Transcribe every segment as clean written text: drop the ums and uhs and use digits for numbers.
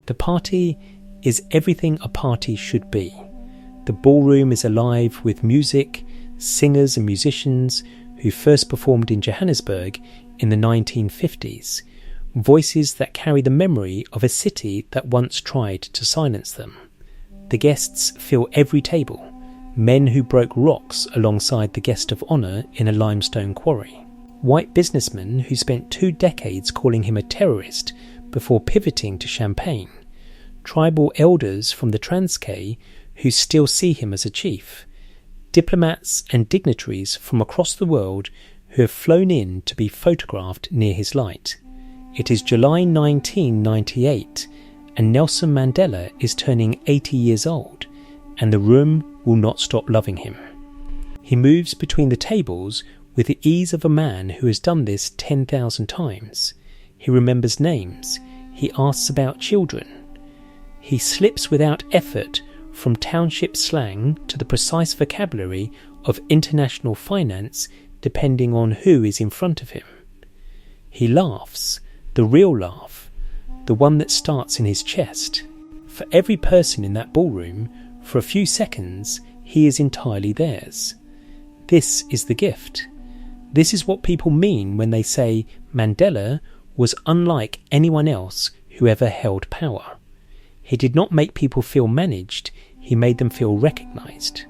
The party is everything a party should be. The ballroom is alive with music, singers and musicians who first performed in Johannesburg in the 1950s, voices that carry the memory of a city that once tried to silence them. The guests fill every table, men who broke rocks alongside the guest of honour in a limestone quarry. White businessmen who spent 2 decades calling him a terrorist before pivoting to champagne. Tribal elders from the Transkei who still see him as a chief. Diplomats and dignitaries from across the world who have flown in to be photographed near his light. It is July 1998 and Nelson Mandela is turning 80 years old, and the room will not stop loving him. He moves between the tables with the ease of a man who has done this 10,000 times. He remembers names. He asks about children. He slips without effort from township slang to the precise vocabulary of international finance depending on who is in front of him. He laughs, the real laugh, the one that starts in his chest. For every person in that ballroom, for a few seconds, he is entirely theirs. This is the gift. This is what people mean when they say Mandela was unlike anyone else who ever held power. He did not make people feel managed, he made them feel recognised.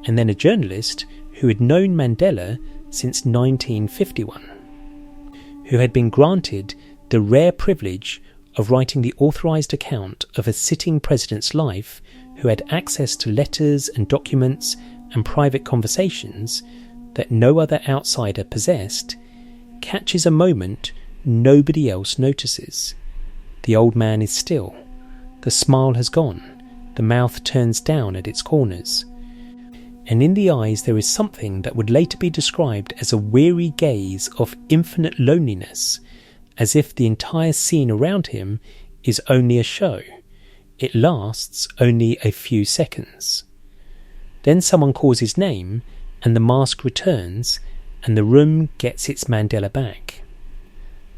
And then a journalist who had known Mandela since 1951, who had been granted the rare privilege of writing the authorised account of a sitting president's life, who had access to letters and documents and private conversations that no other outsider possessed, catches a moment nobody else notices. The old man is still. The smile has gone. The mouth turns down at its corners. And in the eyes there is something that would later be described as a weary gaze of infinite loneliness, as if the entire scene around him is only a show. It lasts only a few seconds. Then someone calls his name, and the mask returns, and the room gets its Mandela back.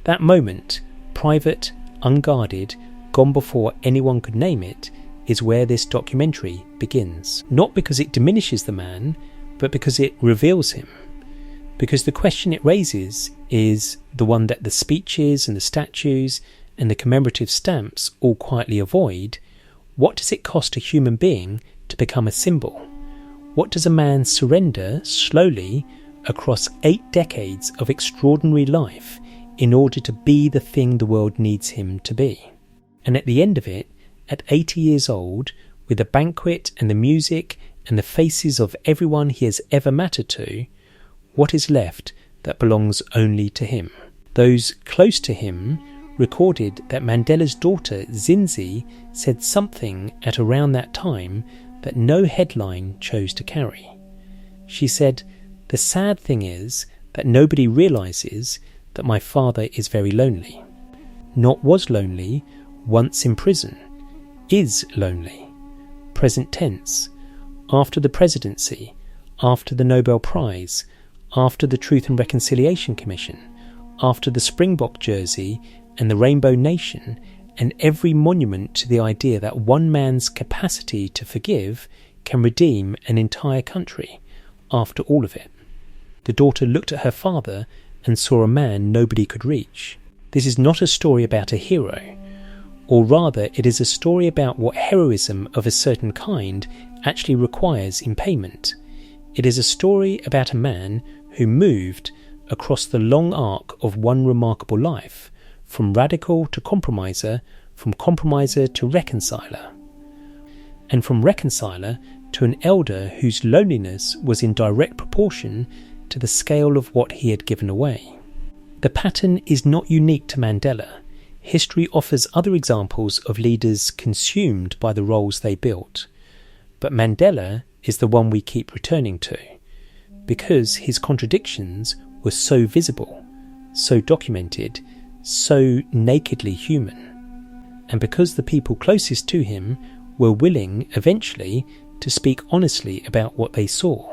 That moment, private, unguarded, gone before anyone could name it, is where this documentary begins. Not because it diminishes the man, but because it reveals him. Because the question it raises is the one that the speeches and the statues and the commemorative stamps all quietly avoid. What does it cost a human being to become a symbol? What does a man surrender slowly across 8 decades of extraordinary life in order to be the thing the world needs him to be? And at the end of it, at 80 years old, with the banquet and the music and the faces of everyone he has ever mattered to, what is left that belongs only to him? Those close to him recorded that Mandela's daughter Zinzi said something at around that time that no headline chose to carry. She said, "The sad thing is that nobody realises that my father is very lonely. Not was lonely, once in prison. Is lonely. Present tense. After the presidency, after the Nobel Prize, after the Truth and Reconciliation Commission, after the Springbok jersey and the Rainbow Nation, and every monument to the idea that one man's capacity to forgive can redeem an entire country, after all of it." The daughter looked at her father and saw a man nobody could reach. This is not a story about a hero, or rather it is a story about what heroism of a certain kind actually requires in payment. It is a story about a man who moved across the long arc of one remarkable life, from radical to compromiser, from compromiser to reconciler, and from reconciler to an elder whose loneliness was in direct proportion to the scale of what he had given away. The pattern is not unique to Mandela. History offers other examples of leaders consumed by the roles they built. But Mandela is the one we keep returning to, because his contradictions were so visible, so documented, so nakedly human, and because the people closest to him were willing, eventually, to speak honestly about what they saw.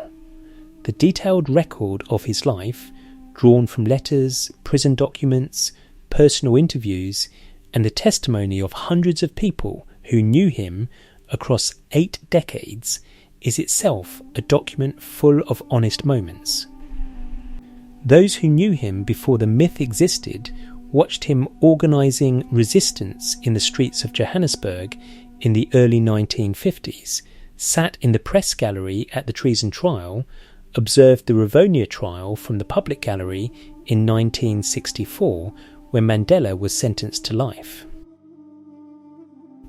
The detailed record of his life, drawn from letters, prison documents, personal interviews, and the testimony of hundreds of people who knew him across 8 decades is itself a document full of honest moments. Those who knew him before the myth existed watched him organising resistance in the streets of Johannesburg in the early 1950s, sat in the press gallery at the treason trial, observed the Rivonia trial from the public gallery in 1964 when Mandela was sentenced to life.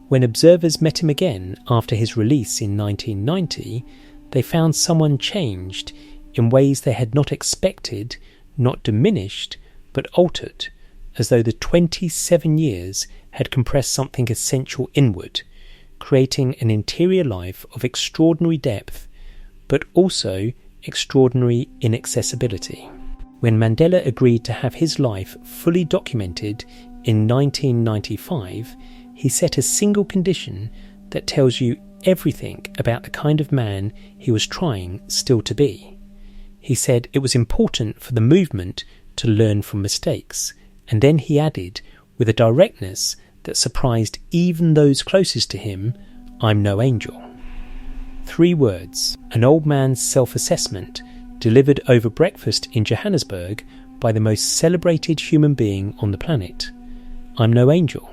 When observers met him again after his release in 1990, they found someone changed in ways they had not expected, not diminished, but altered, as though the 27 years had compressed something essential inward, creating an interior life of extraordinary depth, but also extraordinary inaccessibility. When Mandela agreed to have his life fully documented in 1995, he set a single condition that tells you everything about the kind of man he was trying still to be. He said it was important for the movement to learn from mistakes, and then he added, with a directness that surprised even those closest to him, "I'm no angel." 3 words, an old man's self-assessment delivered over breakfast in Johannesburg by the most celebrated human being on the planet. I'm no angel.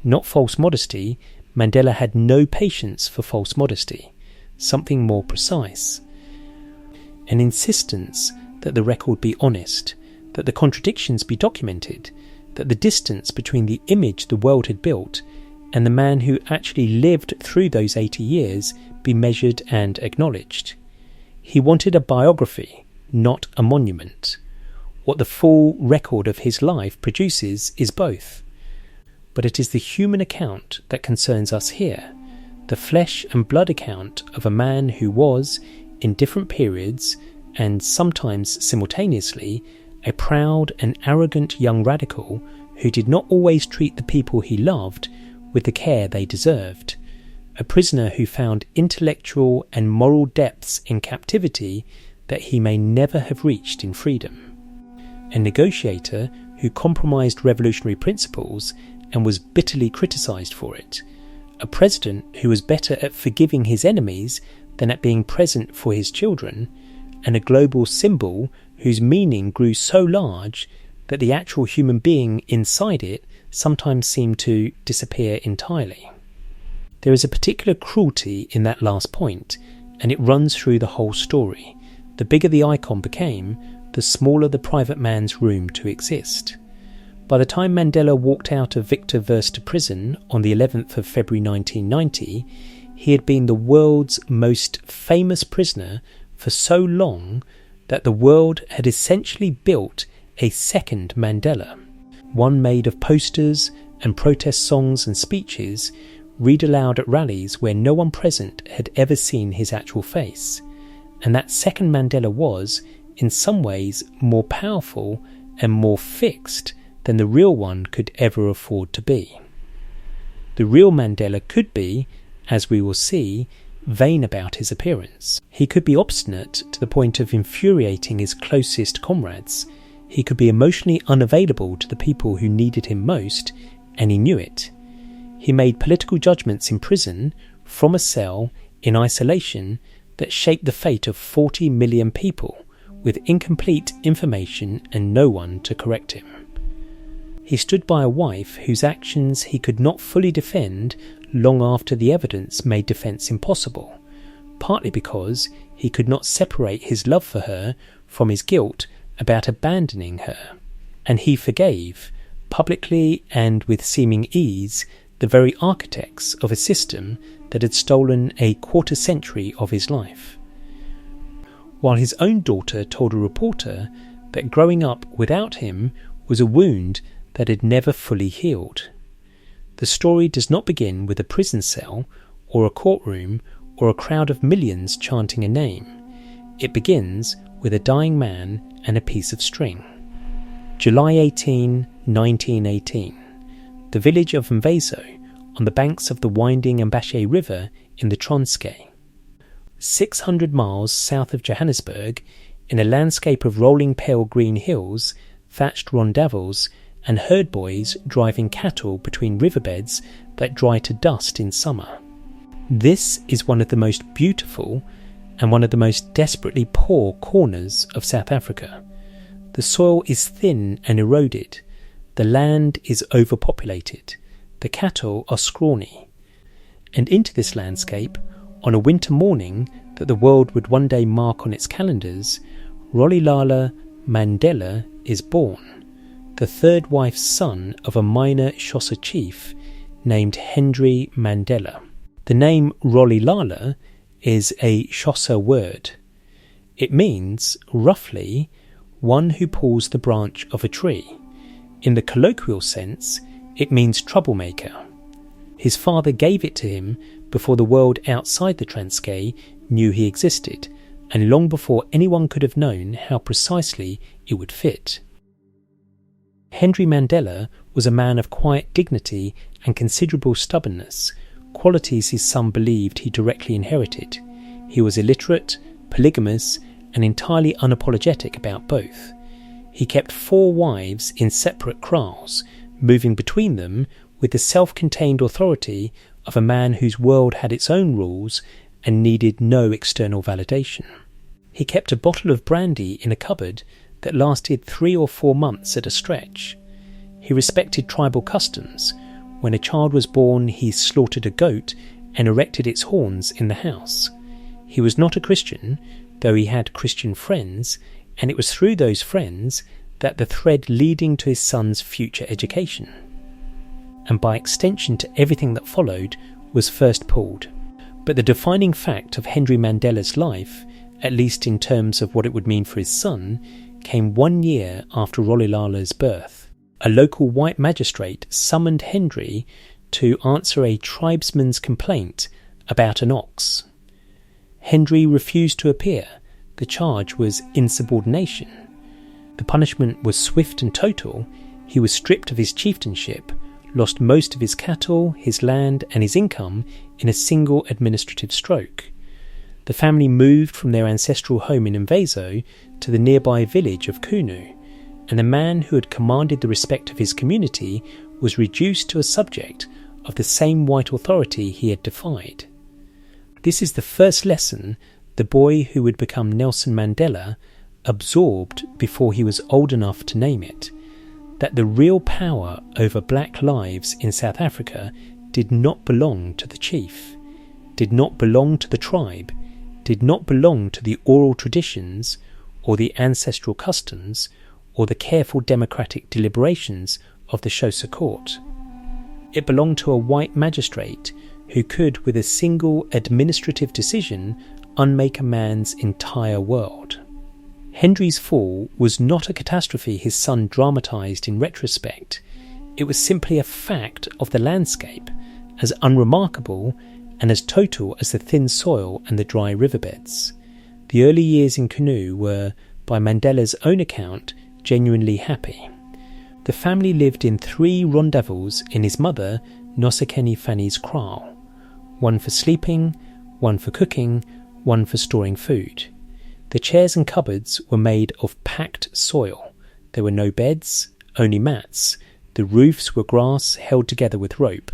Not false modesty. Mandela had no patience for false modesty. Something more precise. An insistence that the record be honest, that the contradictions be documented, that the distance between the image the world had built and the man who actually lived through those 80 years be measured and acknowledged. He wanted a biography, not a monument. What the full record of his life produces is both. But it is the human account that concerns us here, the flesh and blood account of a man who was, in different periods, and sometimes simultaneously, a proud and arrogant young radical who did not always treat the people he loved with the care they deserved, a prisoner who found intellectual and moral depths in captivity that he may never have reached in freedom, a negotiator who compromised revolutionary principles and was bitterly criticised for it, a president who was better at forgiving his enemies than at being present for his children, and a global symbol whose meaning grew so large that the actual human being inside it sometimes seemed to disappear entirely. There is a particular cruelty in that last point, and it runs through the whole story. The bigger the icon became, the smaller the private man's room to exist. By the time Mandela walked out of Victor Verster prison on the 11th of February 1990, he had been the world's most famous prisoner for so long that the world had essentially built a second Mandela, one made of posters and protest songs and speeches read aloud at rallies where no one present had ever seen his actual face. And that second Mandela was, in some ways, more powerful and more fixed than the real one could ever afford to be. The real Mandela could be, as we will see, vain about his appearance. He could be obstinate to the point of infuriating his closest comrades. He could be emotionally unavailable to the people who needed him most, and he knew it. He made political judgments in prison, from a cell, in isolation, that shaped the fate of 40 million people, with incomplete information and no one to correct him. He stood by a wife whose actions he could not fully defend long after the evidence made defence impossible, partly because he could not separate his love for her from his guilt about abandoning her, and he forgave, publicly and with seeming ease, the very architects of a system that had stolen a quarter century of his life. While his own daughter told a reporter that growing up without him was a wound that had never fully healed. The story does not begin with a prison cell or a courtroom or a crowd of millions chanting a name. It begins with a dying man and a piece of string. July 18, 1918. The village of Mvezo, on the banks of the winding Mbashe River in the Transkei. 600 miles south of Johannesburg, in a landscape of rolling pale green hills, thatched rondavels, and herd boys driving cattle between riverbeds that dry to dust in summer. This is one of the most beautiful and one of the most desperately poor corners of South Africa. The soil is thin and eroded. The land is overpopulated. The cattle are scrawny. And into this landscape, on a winter morning that the world would one day mark on its calendars, Rolihlahla Mandela is born, the third wife's son of a minor Xhosa chief named Henry Mandela. The name Rolihlahla is a Xhosa word. It means, roughly, one who pulls the branch of a tree. In the colloquial sense, it means troublemaker. His father gave it to him before the world outside the Transkei knew he existed, and long before anyone could have known how precisely it would fit. Henry Mandela was a man of quiet dignity and considerable stubbornness, qualities his son believed he directly inherited. He was illiterate, polygamous, and entirely unapologetic about both. He kept 4 wives in separate kraals, moving between them with the self-contained authority of a man whose world had its own rules and needed no external validation. He kept a bottle of brandy in a cupboard that lasted 3 or 4 months at a stretch. He respected tribal customs. When a child was born, he slaughtered a goat and erected its horns in the house. He was not a Christian, though he had Christian friends, and it was through those friends that the thread leading to his son's future education, and by extension to everything that followed, was first pulled. But the defining fact of Henry Mandela's life, at least in terms of what it would mean for his son, came 1 year after Rolihlahla's birth. A local white magistrate summoned Henry to answer a tribesman's complaint about an ox. Henry refused to appear. The charge was insubordination. The punishment was swift and total. He was stripped of his chieftainship, lost most of his cattle, his land, and his income in a single administrative stroke. The family moved from their ancestral home in Mvezo to the nearby village of Kunu, and the man who had commanded the respect of his community was reduced to a subject of the same white authority he had defied. This is the first lesson the boy who would become Nelson Mandela absorbed before he was old enough to name it, that the real power over black lives in South Africa did not belong to the chief, did not belong to the tribe, did not belong to the oral traditions or the ancestral customs or the careful democratic deliberations of the Xhosa court. It belonged to a white magistrate who could, with a single administrative decision, unmake a man's entire world. Henry's fall was not a catastrophe his son dramatised in retrospect. It was simply a fact of the landscape, as unremarkable and as total as the thin soil and the dry riverbeds. The early years in Kunu were, by Mandela's own account, genuinely happy. The family lived in 3 rendezvous in his mother, Nosekeni Fanny's kraal, one for sleeping, one for cooking, one for storing food. The chairs and cupboards were made of packed soil. There were no beds, only mats. The roofs were grass held together with rope.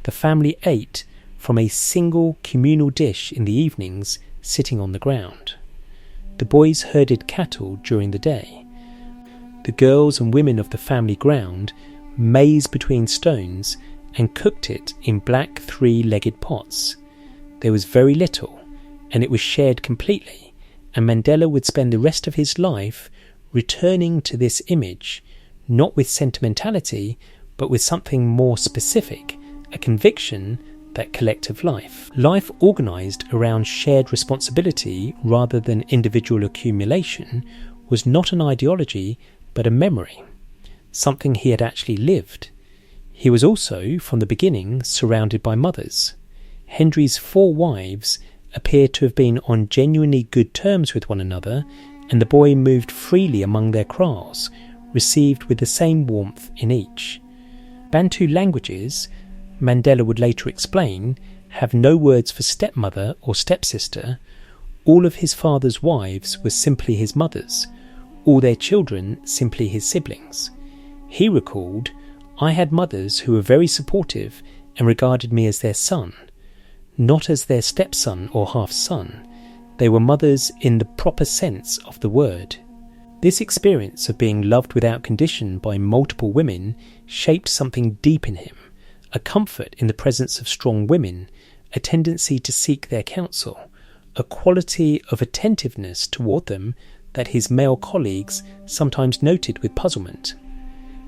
The family ate from a single communal dish in the evenings, sitting on the ground. The boys herded cattle during the day. The girls and women of the family ground maize between stones and cooked it in black 3-legged pots. There was very little, and it was shared completely, and Mandela would spend the rest of his life returning to this image, not with sentimentality, but with something more specific, a conviction that collective life organised around shared responsibility rather than individual accumulation, was not an ideology but a memory, something he had actually lived. He was also, from the beginning, surrounded by mothers. Henry's 4 wives appeared to have been on genuinely good terms with one another, and the boy moved freely among their kraals, received with the same warmth in each. Bantu languages, Mandela would later explain, have no words for stepmother or stepsister. All of his father's wives were simply his mothers, all their children simply his siblings. He recalled, "I had mothers who were very supportive and regarded me as their son, not as their stepson or half-son. They were mothers in the proper sense of the word." This experience of being loved without condition by multiple women shaped something deep in him, a comfort in the presence of strong women, a tendency to seek their counsel, a quality of attentiveness toward them that his male colleagues sometimes noted with puzzlement.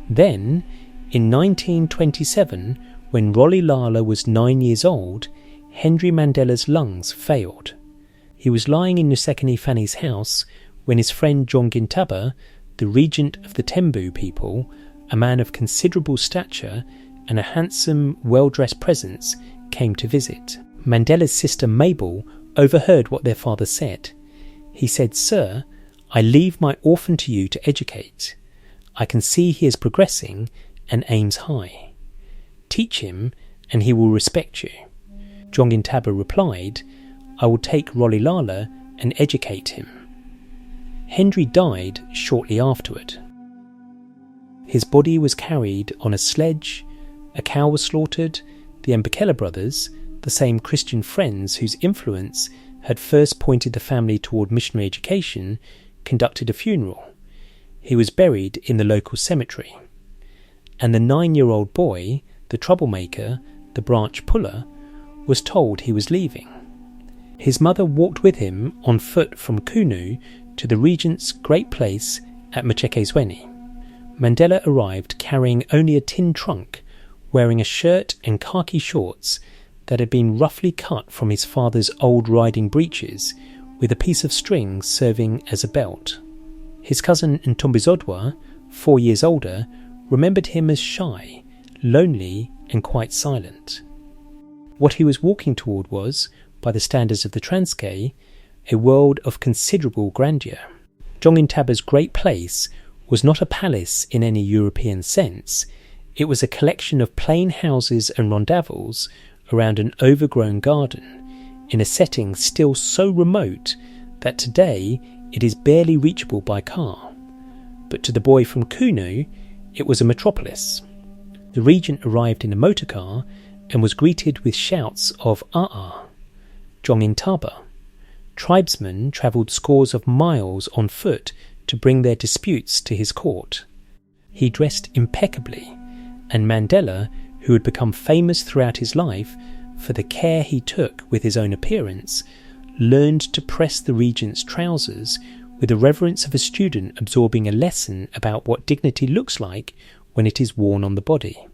Then, in 1927, when Rolihlahla was 9 years old, Henry Mandela's lungs failed. He was lying in Nsekeni Fanny's house when his friend John Gintaba, the regent of the Tembu people, a man of considerable stature and a handsome, well-dressed presence, came to visit. Mandela's sister Mabel overheard what their father said. He said, "Sir, I leave my orphan to you to educate. I can see he is progressing and aims high. Teach him and he will respect you." John Gintaba replied, "I will take Rolihlahla and educate him." Henry died shortly afterward. His body was carried on a sledge, a cow was slaughtered, the Mbekela brothers, the same Christian friends whose influence had first pointed the family toward missionary education, conducted a funeral. He was buried in the local cemetery. And the 9-year-old boy, the troublemaker, the branch puller, was told he was leaving. His mother walked with him on foot from Kunu to the regent's great place at Mchekezweni. Mandela arrived carrying only a tin trunk, wearing a shirt and khaki shorts that had been roughly cut from his father's old riding breeches, with a piece of string serving as a belt. His cousin Ntombizodwa, 4 years older, remembered him as shy, lonely and quite silent. What he was walking toward was, by the standards of the Transkei, a world of considerable grandeur. John Gintaba's great place was not a palace in any European sense. It was a collection of plain houses and rondavels around an overgrown garden, in a setting still so remote that today it is barely reachable by car. But to the boy from Kunu, it was a metropolis. The regent arrived in a motorcar and was greeted with shouts of "Ah-ah," John Gintaba. Tribesmen travelled scores of miles on foot to bring their disputes to his court. He dressed impeccably, and Mandela, who had become famous throughout his life for the care he took with his own appearance, learned to press the regent's trousers with the reverence of a student absorbing a lesson about what dignity looks like when it is worn on the body.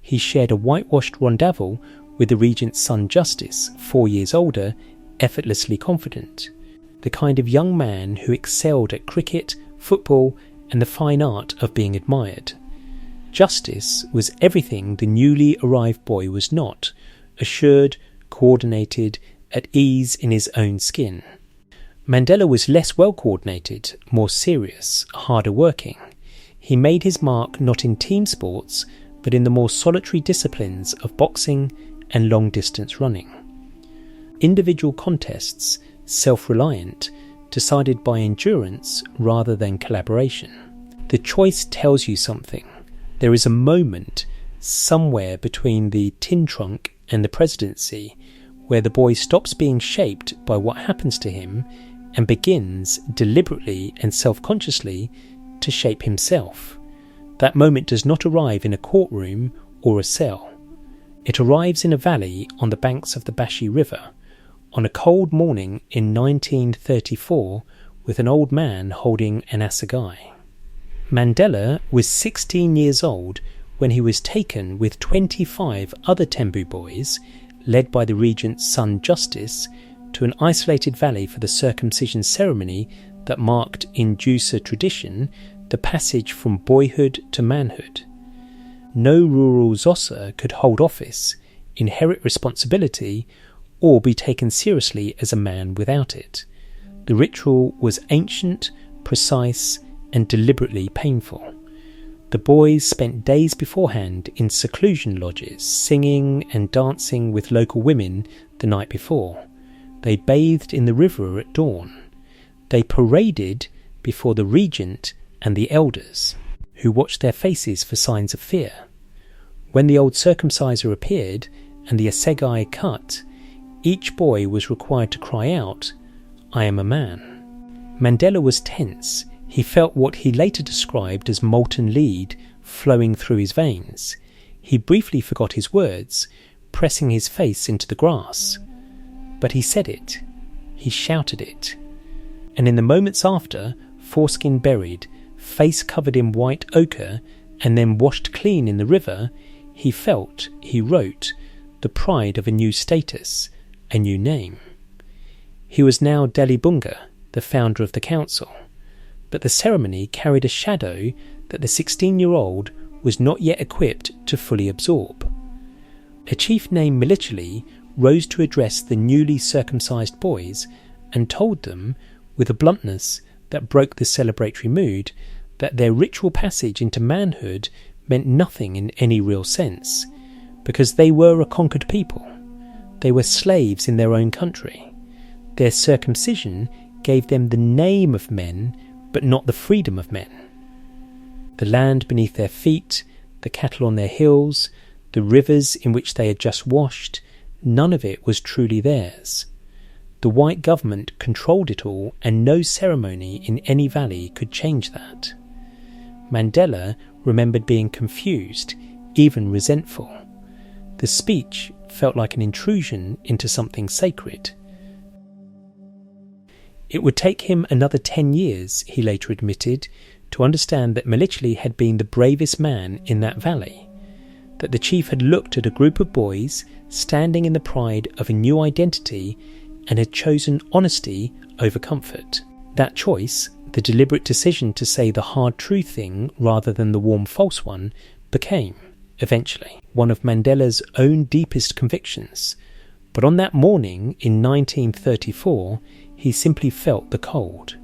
He shared a whitewashed rondavel with the regent's son Justice, 4 years older, effortlessly confident, the kind of young man who excelled at cricket, football and the fine art of being admired. Justice was everything the newly arrived boy was not, assured, coordinated, at ease in his own skin. Mandela was less well coordinated, more serious, harder working. He made his mark not in team sports, but in the more solitary disciplines of boxing and long-distance running. Individual contests, self-reliant, decided by endurance rather than collaboration. The choice tells you something. There is a moment somewhere between the tin trunk and the presidency where the boy stops being shaped by what happens to him and begins deliberately and self-consciously to shape himself. That moment does not arrive in a courtroom or a cell. It arrives in a valley on the banks of the Bashi River, on a cold morning in 1934, with an old man holding an assegai. Mandela was 16 years old when he was taken with 25 other Tembu boys, led by the regent's son Justice, to an isolated valley for the circumcision ceremony that marked in Xhosa tradition the passage from boyhood to manhood. No rural Xhosa could hold office, inherit responsibility, or be taken seriously as a man without it. The ritual was ancient, precise, and deliberately painful. The boys spent days beforehand in seclusion lodges, singing and dancing with local women the night before. They bathed in the river at dawn. They paraded before the regent and the elders, who watched their faces for signs of fear. When the old circumciser appeared and the assegai cut, each boy was required to cry out, "I am a man." Mandela was tense. He felt what he later described as molten lead flowing through his veins. He briefly forgot his words, pressing his face into the grass. But he said it. He shouted it. And in the moments after, foreskin buried, face covered in white ochre, and then washed clean in the river, he felt, he wrote, the pride of a new status, a new name. He was now Delibunga, the founder of the council, but the ceremony carried a shadow that the 16-year-old was not yet equipped to fully absorb. A chief named Milichili rose to address the newly circumcised boys and told them, with a bluntness that broke the celebratory mood, that their ritual passage into manhood meant nothing in any real sense, because they were a conquered people. They were slaves in their own country. Their circumcision gave them the name of men, but not the freedom of men. The land beneath their feet, the cattle on their hills, the rivers in which they had just washed, none of it was truly theirs. The white government controlled it all, and no ceremony in any valley could change that. Mandela remembered being confused, even resentful. The speech felt like an intrusion into something sacred. It would take him another 10 years, he later admitted, to understand that Milichili had been the bravest man in that valley, that the chief had looked at a group of boys standing in the pride of a new identity and had chosen honesty over comfort. That choice, the deliberate decision to say the hard true thing rather than the warm false one, became, eventually, one of Mandela's own deepest convictions. But on that morning in 1934, he simply felt the cold.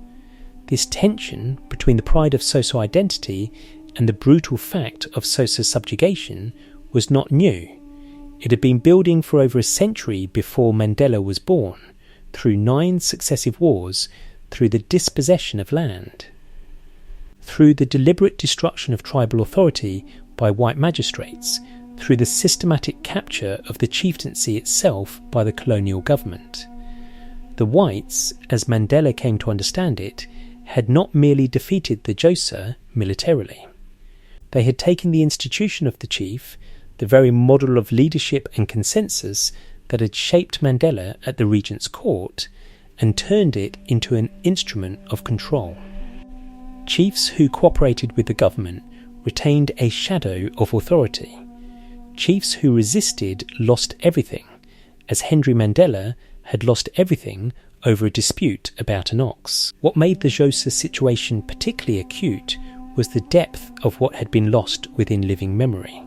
This tension between the pride of Xhosa identity and the brutal fact of Xhosa subjugation was not new. It had been building for over a century before Mandela was born, through 9 successive wars, through the dispossession of land, through the deliberate destruction of tribal authority by white magistrates, through the systematic capture of the chieftaincy itself by the colonial government. The whites, as Mandela came to understand it, had not merely defeated the Xhosa militarily. They had taken the institution of the chief, the very model of leadership and consensus that had shaped Mandela at the regent's court, and turned it into an instrument of control. Chiefs who cooperated with the government retained a shadow of authority. Chiefs who resisted lost everything, as Henry Mandela had lost everything over a dispute about an ox. What made the Xhosa situation particularly acute was the depth of what had been lost within living memory.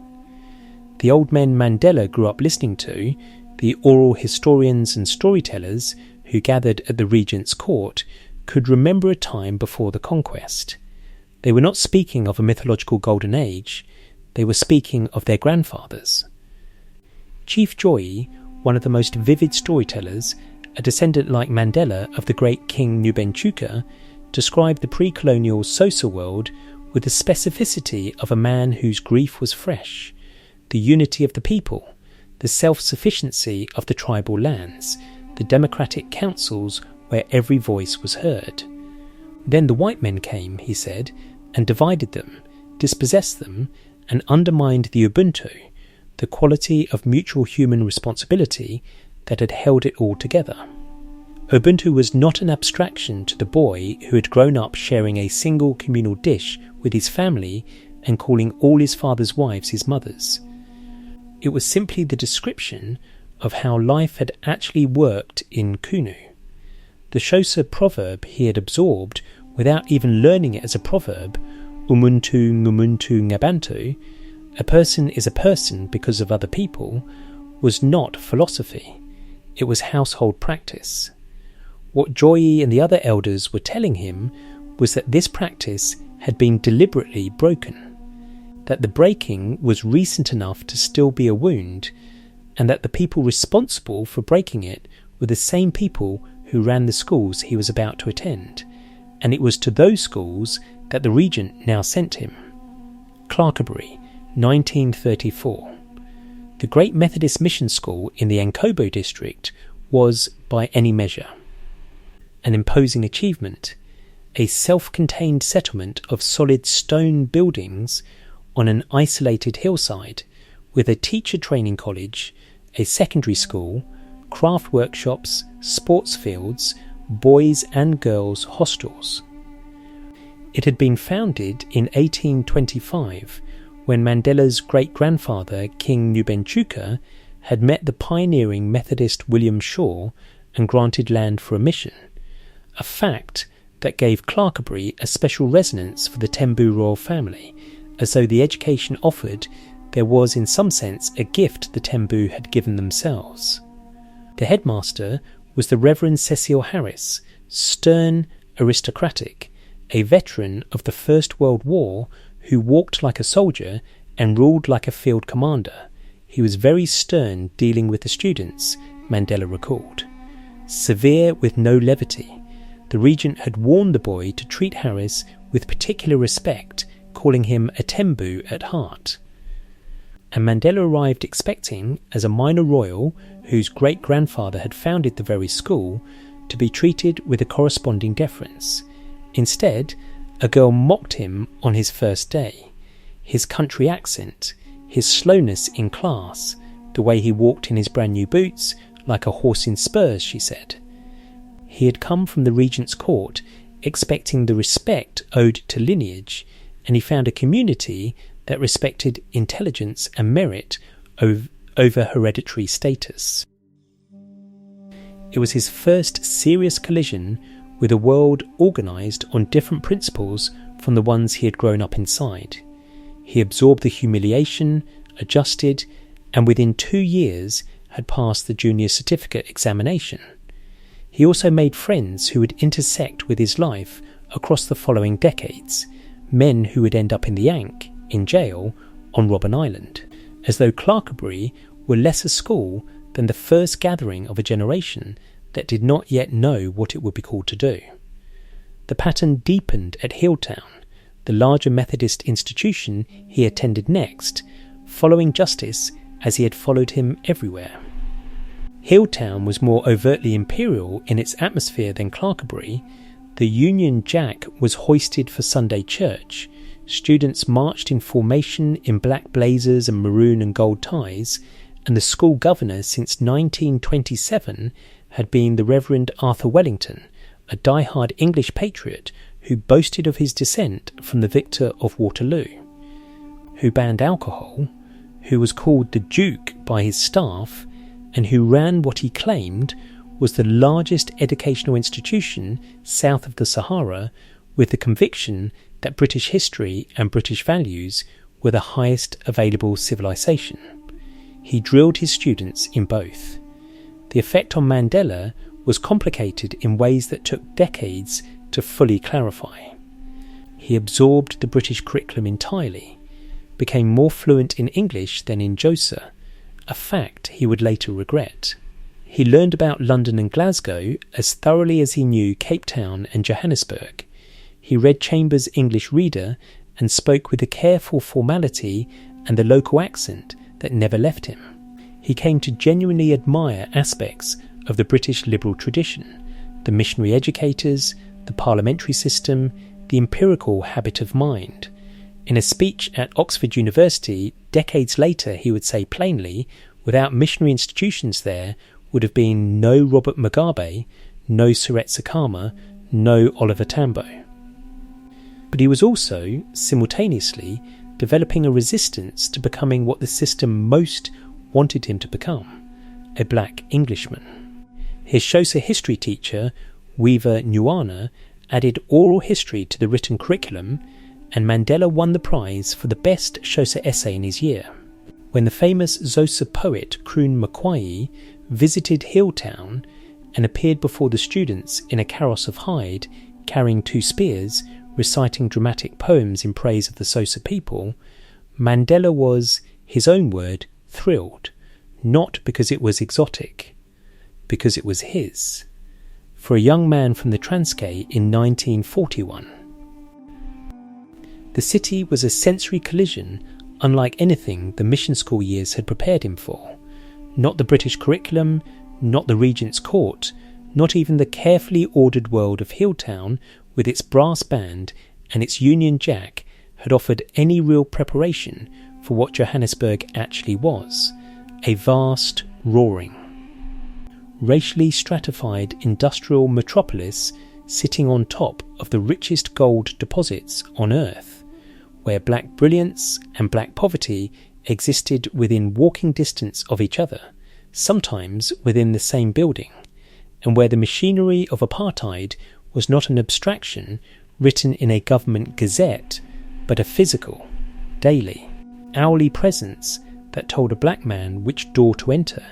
The old men Mandela grew up listening to, the oral historians and storytellers who gathered at the regent's court, could remember a time before the conquest. They were not speaking of a mythological golden age, they were speaking of their grandfathers. Chief Joyi, one of the most vivid storytellers, a descendant like Mandela of the great King Nubentuka, described the pre-colonial Xhosa world with the specificity of a man whose grief was fresh, the unity of the people, the self-sufficiency of the tribal lands, the democratic councils where every voice was heard. Then the white men came, he said, and divided them, dispossessed them, and undermined the Ubuntu, the quality of mutual human responsibility that had held it all together. Ubuntu was not an abstraction to the boy who had grown up sharing a single communal dish with his family and calling all his father's wives his mothers. It was simply the description of how life had actually worked in Kunu. The Xhosa proverb he had absorbed without even learning it as a proverb, umuntu ngumuntu ngabantu, a person is a person because of other people, was not philosophy. It was household practice. What Joyi and the other elders were telling him was that this practice had been deliberately broken, that the breaking was recent enough to still be a wound, and that the people responsible for breaking it were the same people who ran the schools he was about to attend, and it was to those schools that the regent now sent him. Clarkebury, 1934. The great Methodist mission school in the Enkobo district was, by any measure, an imposing achievement, a self-contained settlement of solid stone buildings on an isolated hillside with a teacher training college, a secondary school, craft workshops, sports fields, boys and girls hostels. It had been founded in 1825 when Mandela's great-grandfather, King Nubentuka, had met the pioneering Methodist William Shaw and granted land for a mission, a fact that gave Clarkebury a special resonance for the Tembu royal family, as though the education offered there was in some sense a gift the Tembu had given themselves. The headmaster was the Reverend Cecil Harris, stern, aristocratic, a veteran of the First World War who walked like a soldier and ruled like a field commander. He was very stern dealing with the students, Mandela recalled. Severe with no levity. The regent had warned the boy to treat Harris with particular respect, calling him a Tembu at heart. And Mandela arrived expecting, as a minor royal whose great-grandfather had founded the very school, to be treated with a corresponding deference. Instead, a girl mocked him on his first day. His country accent, his slowness in class, the way he walked in his brand new boots, like a horse in spurs, she said. He had come from the regent's court expecting the respect owed to lineage, and he found a community that respected intelligence and merit over hereditary status. It was his first serious collision with a world organised on different principles from the ones he had grown up inside. He absorbed the humiliation, adjusted, and within 2 years had passed the junior certificate examination. He also made friends who would intersect with his life across the following decades, men who would end up in the Yank, in jail, on Robben Island, as though Clarkebury were less a school than the first gathering of a generation that did not yet know what it would be called to do. The pattern deepened at Hilltown, the larger Methodist institution he attended next, following justice as he had followed him everywhere. Hilltown was more overtly imperial in its atmosphere than Clarkebury. The Union Jack was hoisted for Sunday church. Students marched in formation in black blazers and maroon and gold ties, and the school governor since 1927 had been the Reverend Arthur Wellington, a die-hard English patriot who boasted of his descent from the victor of Waterloo, who banned alcohol, who was called the Duke by his staff, and who ran what he claimed was the largest educational institution south of the Sahara, with the conviction that British history and British values were the highest available civilization. He drilled his students in both. The effect on Mandela was complicated in ways that took decades to fully clarify. He absorbed the British curriculum entirely, became more fluent in English than in Xhosa, a fact he would later regret. He learned about London and Glasgow as thoroughly as he knew Cape Town and Johannesburg. He read Chambers' English Reader and spoke with a careful formality and the local accent that never left him. He came to genuinely admire aspects of the British liberal tradition, the missionary educators, the parliamentary system, the empirical habit of mind. In a speech at Oxford University, decades later, he would say plainly, without missionary institutions there would have been no Robert Mugabe, no Suret Sakama, no Oliver Tambo. But he was also, simultaneously, developing a resistance to becoming what the system most wanted him to become, a black Englishman. His Xhosa history teacher, Weaver Nwana, added oral history to the written curriculum, and Mandela won the prize for the best Xhosa essay in his year. When the famous Xhosa poet Kroon Makwai visited Hilltown and appeared before the students in a carrosse of hide, carrying 2 spears, reciting dramatic poems in praise of the Xhosa people, Mandela was, his own word, thrilled, not because it was exotic, because it was his, for a young man from the Transkei in 1941. The city was a sensory collision unlike anything the mission school years had prepared him for. Not the British curriculum, not the Regent's Court, not even the carefully ordered world of Hilltown with its brass band and its Union Jack had offered any real preparation for what Johannesburg actually was, a vast, roaring, racially stratified industrial metropolis sitting on top of the richest gold deposits on earth, where black brilliance and black poverty existed within walking distance of each other, sometimes within the same building, and where the machinery of apartheid was not an abstraction written in a government gazette, but a physical, daily, hourly presence that told a black man which door to enter,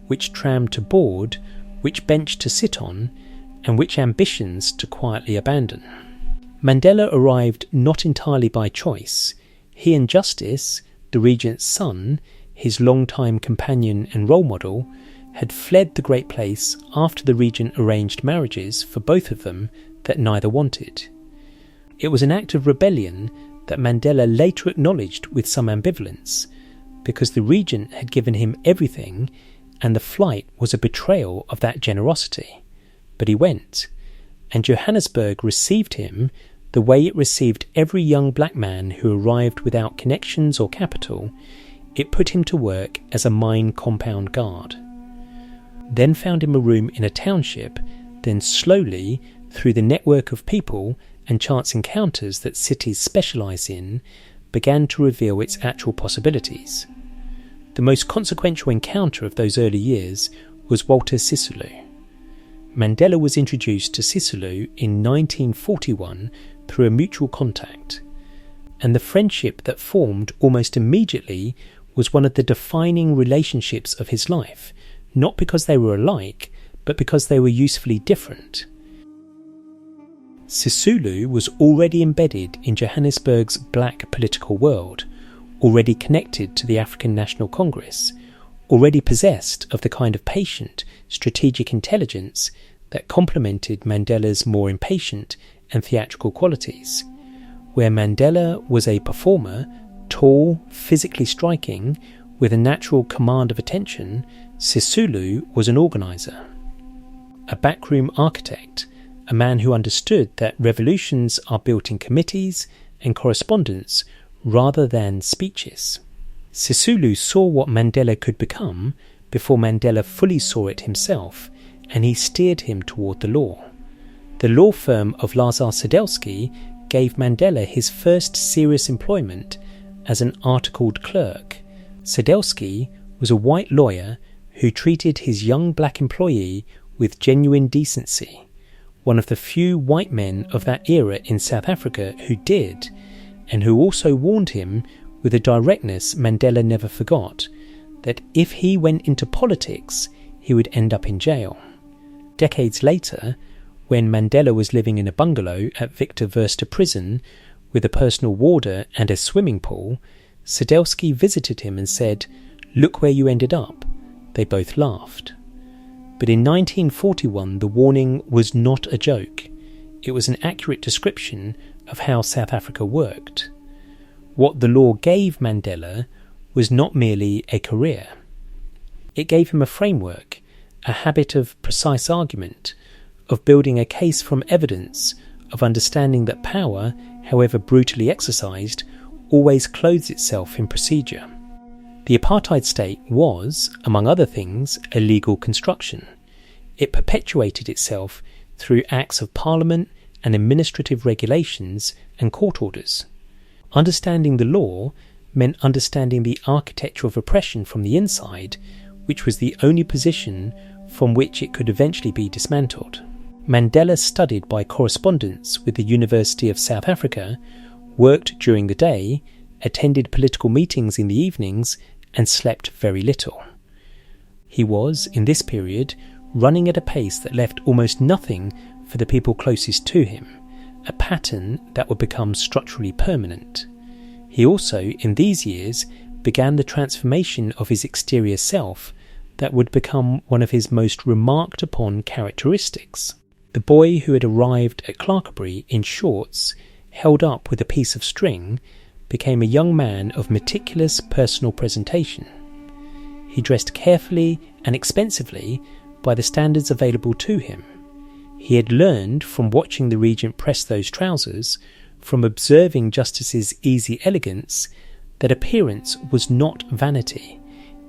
which tram to board, which bench to sit on, and which ambitions to quietly abandon. Mandela arrived not entirely by choice. He and Justice, the Regent's son, his long-time companion and role model, had fled the great place after the Regent arranged marriages for both of them that neither wanted. It was an act of rebellion that Mandela later acknowledged with some ambivalence, because the Regent had given him everything and the flight was a betrayal of that generosity. But he went, and Johannesburg received him the way it received every young black man who arrived without connections or capital. It put him to work as a mine compound guard. Then found him a room in a township, then slowly, through the network of people and chance encounters that cities specialise in, began to reveal its actual possibilities. The most consequential encounter of those early years was Walter Sisulu. Mandela was introduced to Sisulu in 1941 through a mutual contact, and the friendship that formed almost immediately was one of the defining relationships of his life, not because they were alike, but because they were usefully different. Sisulu was already embedded in Johannesburg's black political world, already connected to the African National Congress, already possessed of the kind of patient, strategic intelligence that complemented Mandela's more impatient and theatrical qualities. Where Mandela was a performer, tall, physically striking, with a natural command of attention, Sisulu was an organiser, a backroom architect, a man who understood that revolutions are built in committees and correspondence rather than speeches. Sisulu saw what Mandela could become before Mandela fully saw it himself, and he steered him toward the law. The law firm of Lazar Sadelsky gave Mandela his first serious employment as an articled clerk. Sadelsky was a white lawyer who treated his young black employee with genuine decency, one of the few white men of that era in South Africa who did, and who also warned him with a directness Mandela never forgot, that if he went into politics, he would end up in jail. Decades later, when Mandela was living in a bungalow at Victor Verster prison with a personal warder and a swimming pool, Sadelsky visited him and said, "Look where you ended up." They both laughed. But in 1941 the warning was not a joke. It was an accurate description of how South Africa worked. What the law gave Mandela was not merely a career. It gave him a framework, a habit of precise argument, of building a case from evidence, of understanding that power, however brutally exercised, always clothes itself in procedure. The apartheid state was, among other things, a legal construction. It perpetuated itself through acts of parliament and administrative regulations and court orders. Understanding the law meant understanding the architecture of oppression from the inside, which was the only position from which it could eventually be dismantled. Mandela studied by correspondence with the University of South Africa, worked during the day, attended political meetings in the evenings, and slept very little. He was, in this period, running at a pace that left almost nothing for the people closest to him, a pattern that would become structurally permanent. He also, in these years, began the transformation of his exterior self that would become one of his most remarked upon characteristics. The boy who had arrived at Clarkebury in shorts, held up with a piece of string, became a young man of meticulous personal presentation. He dressed carefully and expensively by the standards available to him. He had learned from watching the regent press those trousers, from observing Justice's easy elegance, that appearance was not vanity.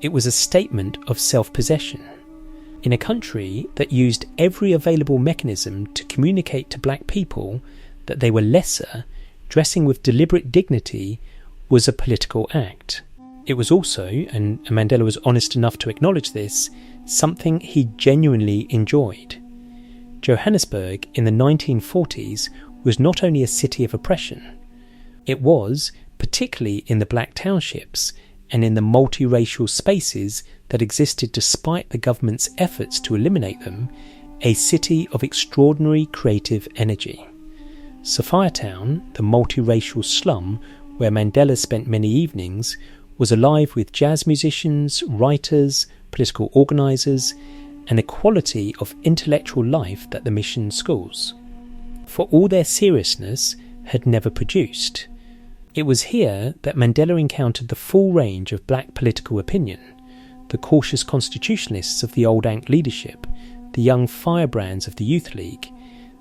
It was a statement of self-possession. In a country that used every available mechanism to communicate to black people that they were lesser, dressing with deliberate dignity was a political act. It was also, and Mandela was honest enough to acknowledge this, something he genuinely enjoyed. Johannesburg in the 1940s was not only a city of oppression, it was, particularly in the black townships and in the multiracial spaces that existed despite the government's efforts to eliminate them, a city of extraordinary creative energy. Sophiatown, the multiracial slum where Mandela spent many evenings, was alive with jazz musicians, writers, political organisers, and a quality of intellectual life that the mission schools, for all their seriousness, had never produced. It was here that Mandela encountered the full range of black political opinion, the cautious constitutionalists of the old Ankh leadership, the young firebrands of the Youth League,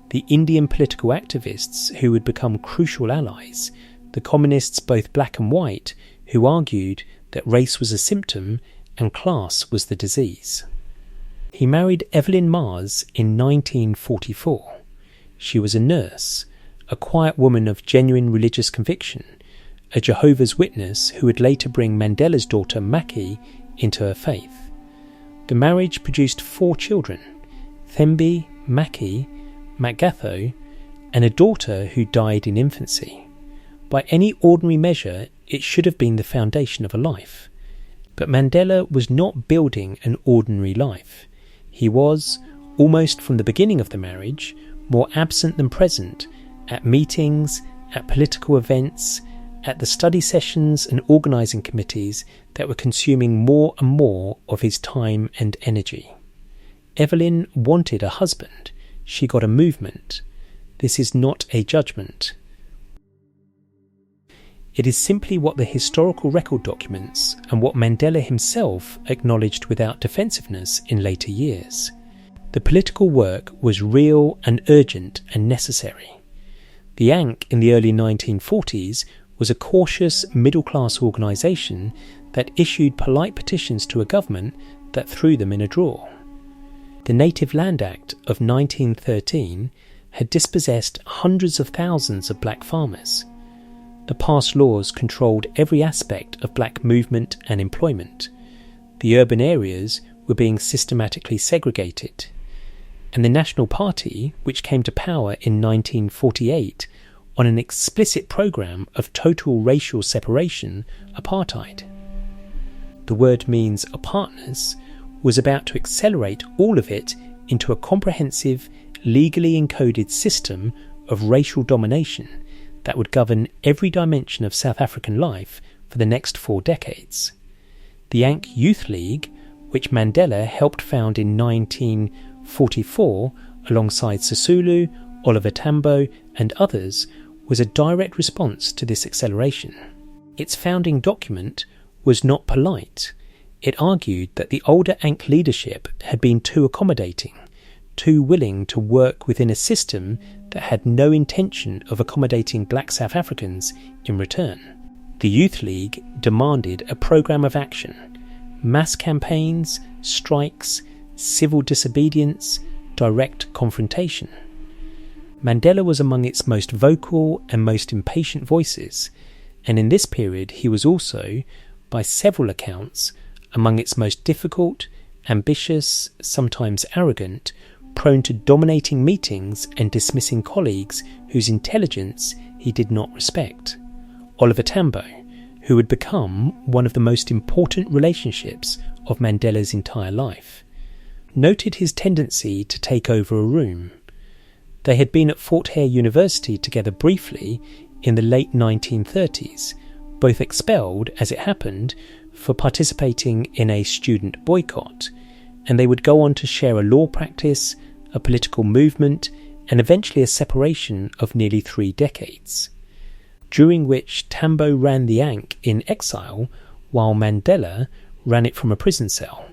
the Indian political activists who would become crucial allies, the communists both black and white who argued that race was a symptom and class was the disease. He married Evelyn Mars in 1944. She was a nurse, a quiet woman of genuine religious conviction, a Jehovah's Witness who would later bring Mandela's daughter Maki into her faith. The marriage produced 4 children, Thembi, Maki, Makgatho, and a daughter who died in infancy. By any ordinary measure, it should have been the foundation of a life. But Mandela was not building an ordinary life. He was, almost from the beginning of the marriage, more absent than present at meetings, at political events, at the study sessions and organising committees that were consuming more and more of his time and energy. Evelyn wanted a husband. She got a movement. This is not a judgment. It is simply what the historical record documents and what Mandela himself acknowledged without defensiveness in later years. The political work was real and urgent and necessary. The Ankh in the early 1940s was a cautious middle-class organisation that issued polite petitions to a government that threw them in a drawer. The Native Land Act of 1913 had dispossessed hundreds of thousands of black farmers. The past laws controlled every aspect of black movement and employment. The urban areas were being systematically segregated. And the National Party, which came to power in 1948 on an explicit programme of total racial separation, apartheid. The word means apartness, was about to accelerate all of it into a comprehensive, legally encoded system of racial domination that would govern every dimension of South African life for the next 4 decades. The Ankh Youth League, which Mandela helped found in 1944 alongside Sisulu, Oliver Tambo and others, was a direct response to this acceleration. Its founding document was not polite. It argued that the older Ankh leadership had been too accommodating, too willing to work within a system that had no intention of accommodating black South Africans in return. The Youth League demanded a programme of action, mass campaigns, strikes, civil disobedience, direct confrontation. Mandela was among its most vocal and most impatient voices, and in this period he was also, by several accounts, among its most difficult, ambitious, sometimes arrogant, prone to dominating meetings and dismissing colleagues whose intelligence he did not respect. Oliver Tambo, who would become one of the most important relationships of Mandela's entire life, noted his tendency to take over a room. They had been at Fort Hare University together briefly in the late 1930s, both expelled, as it happened, for participating in a student boycott, and they would go on to share a law practice, a political movement, and eventually a separation of nearly 3 decades. during which Tambo ran the Ankh in exile while Mandela ran it from a prison cell.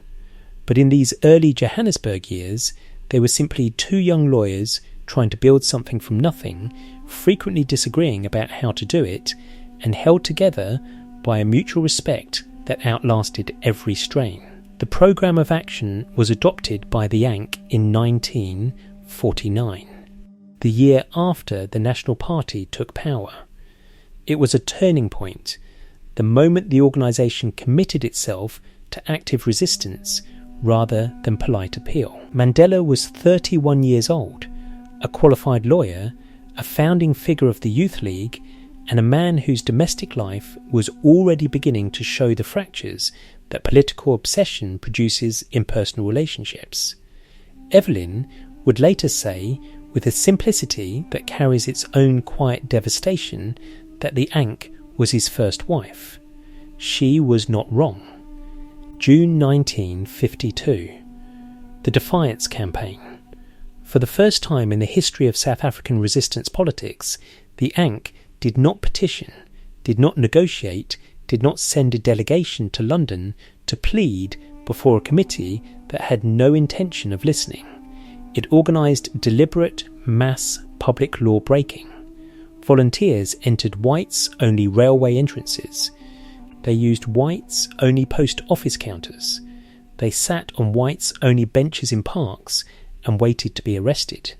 But in these early Johannesburg years, they were simply two young lawyers trying to build something from nothing, frequently disagreeing about how to do it, and held together by a mutual respect that outlasted every strain. The programme of action was adopted by the Ankh in 1949, the year after the National Party took power. It was a turning point, the moment the organisation committed itself to active resistance rather than polite appeal. Mandela was 31 years old, a qualified lawyer, a founding figure of the Youth League, and a man whose domestic life was already beginning to show the fractures that political obsession produces in personal relationships. Evelyn would later say, with a simplicity that carries its own quiet devastation, that the Ankh was his first wife. She was not wrong. June 1952. The Defiance Campaign. For the first time in the history of South African resistance politics, the Ankh did not petition, did not negotiate, did not send a delegation to London to plead before a committee that had no intention of listening. It organised deliberate, mass public law breaking. Volunteers entered whites-only railway entrances. They used whites-only post office counters. They sat on whites-only benches in parks and waited to be arrested.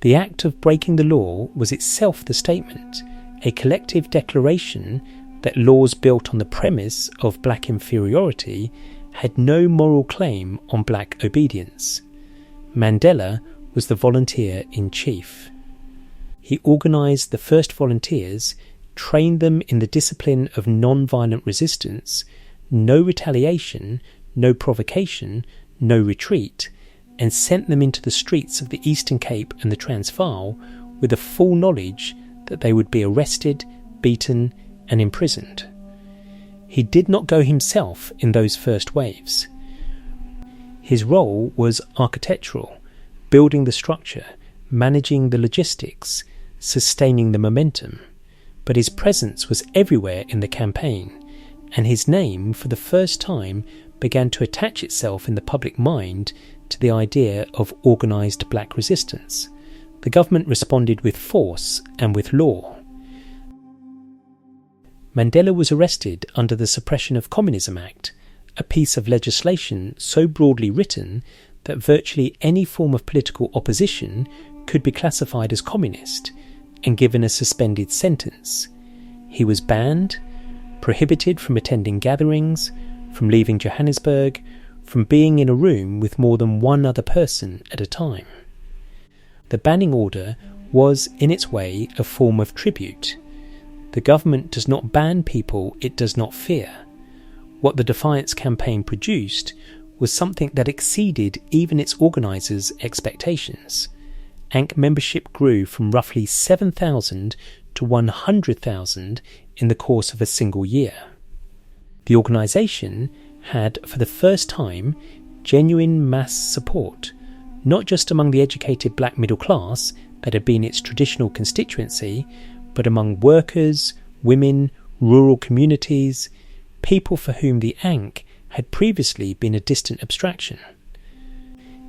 The act of breaking the law was itself the statement, a collective declaration that laws built on the premise of black inferiority had no moral claim on black obedience. Mandela was the volunteer-in-chief. He organised the first volunteers, trained them in the discipline of non-violent resistance, no retaliation, no provocation, no retreat, and sent them into the streets of the Eastern Cape and the Transvaal with the full knowledge that they would be arrested, beaten, and imprisoned. He did not go himself in those first waves. His role was architectural, building the structure, managing the logistics, sustaining the momentum, but his presence was everywhere in the campaign, and his name for the first time began to attach itself in the public mind to the idea of organised black resistance. The government responded with force and with law. Mandela was arrested under the Suppression of Communism Act, a piece of legislation so broadly written that virtually any form of political opposition could be classified as communist and given a suspended sentence. He was banned, prohibited from attending gatherings, from leaving Johannesburg, from being in a room with more than one other person at a time. The banning order was, in its way, a form of tribute. The government does not ban people it does not fear. What the Defiance Campaign produced was something that exceeded even its organisers' expectations. Ankh membership grew from roughly 7,000 to 100,000 in the course of a single year. The organisation had, for the first time, genuine mass support, not just among the educated black middle class that had been its traditional constituency, but among workers, women, rural communities, people for whom the Ankh had previously been a distant abstraction.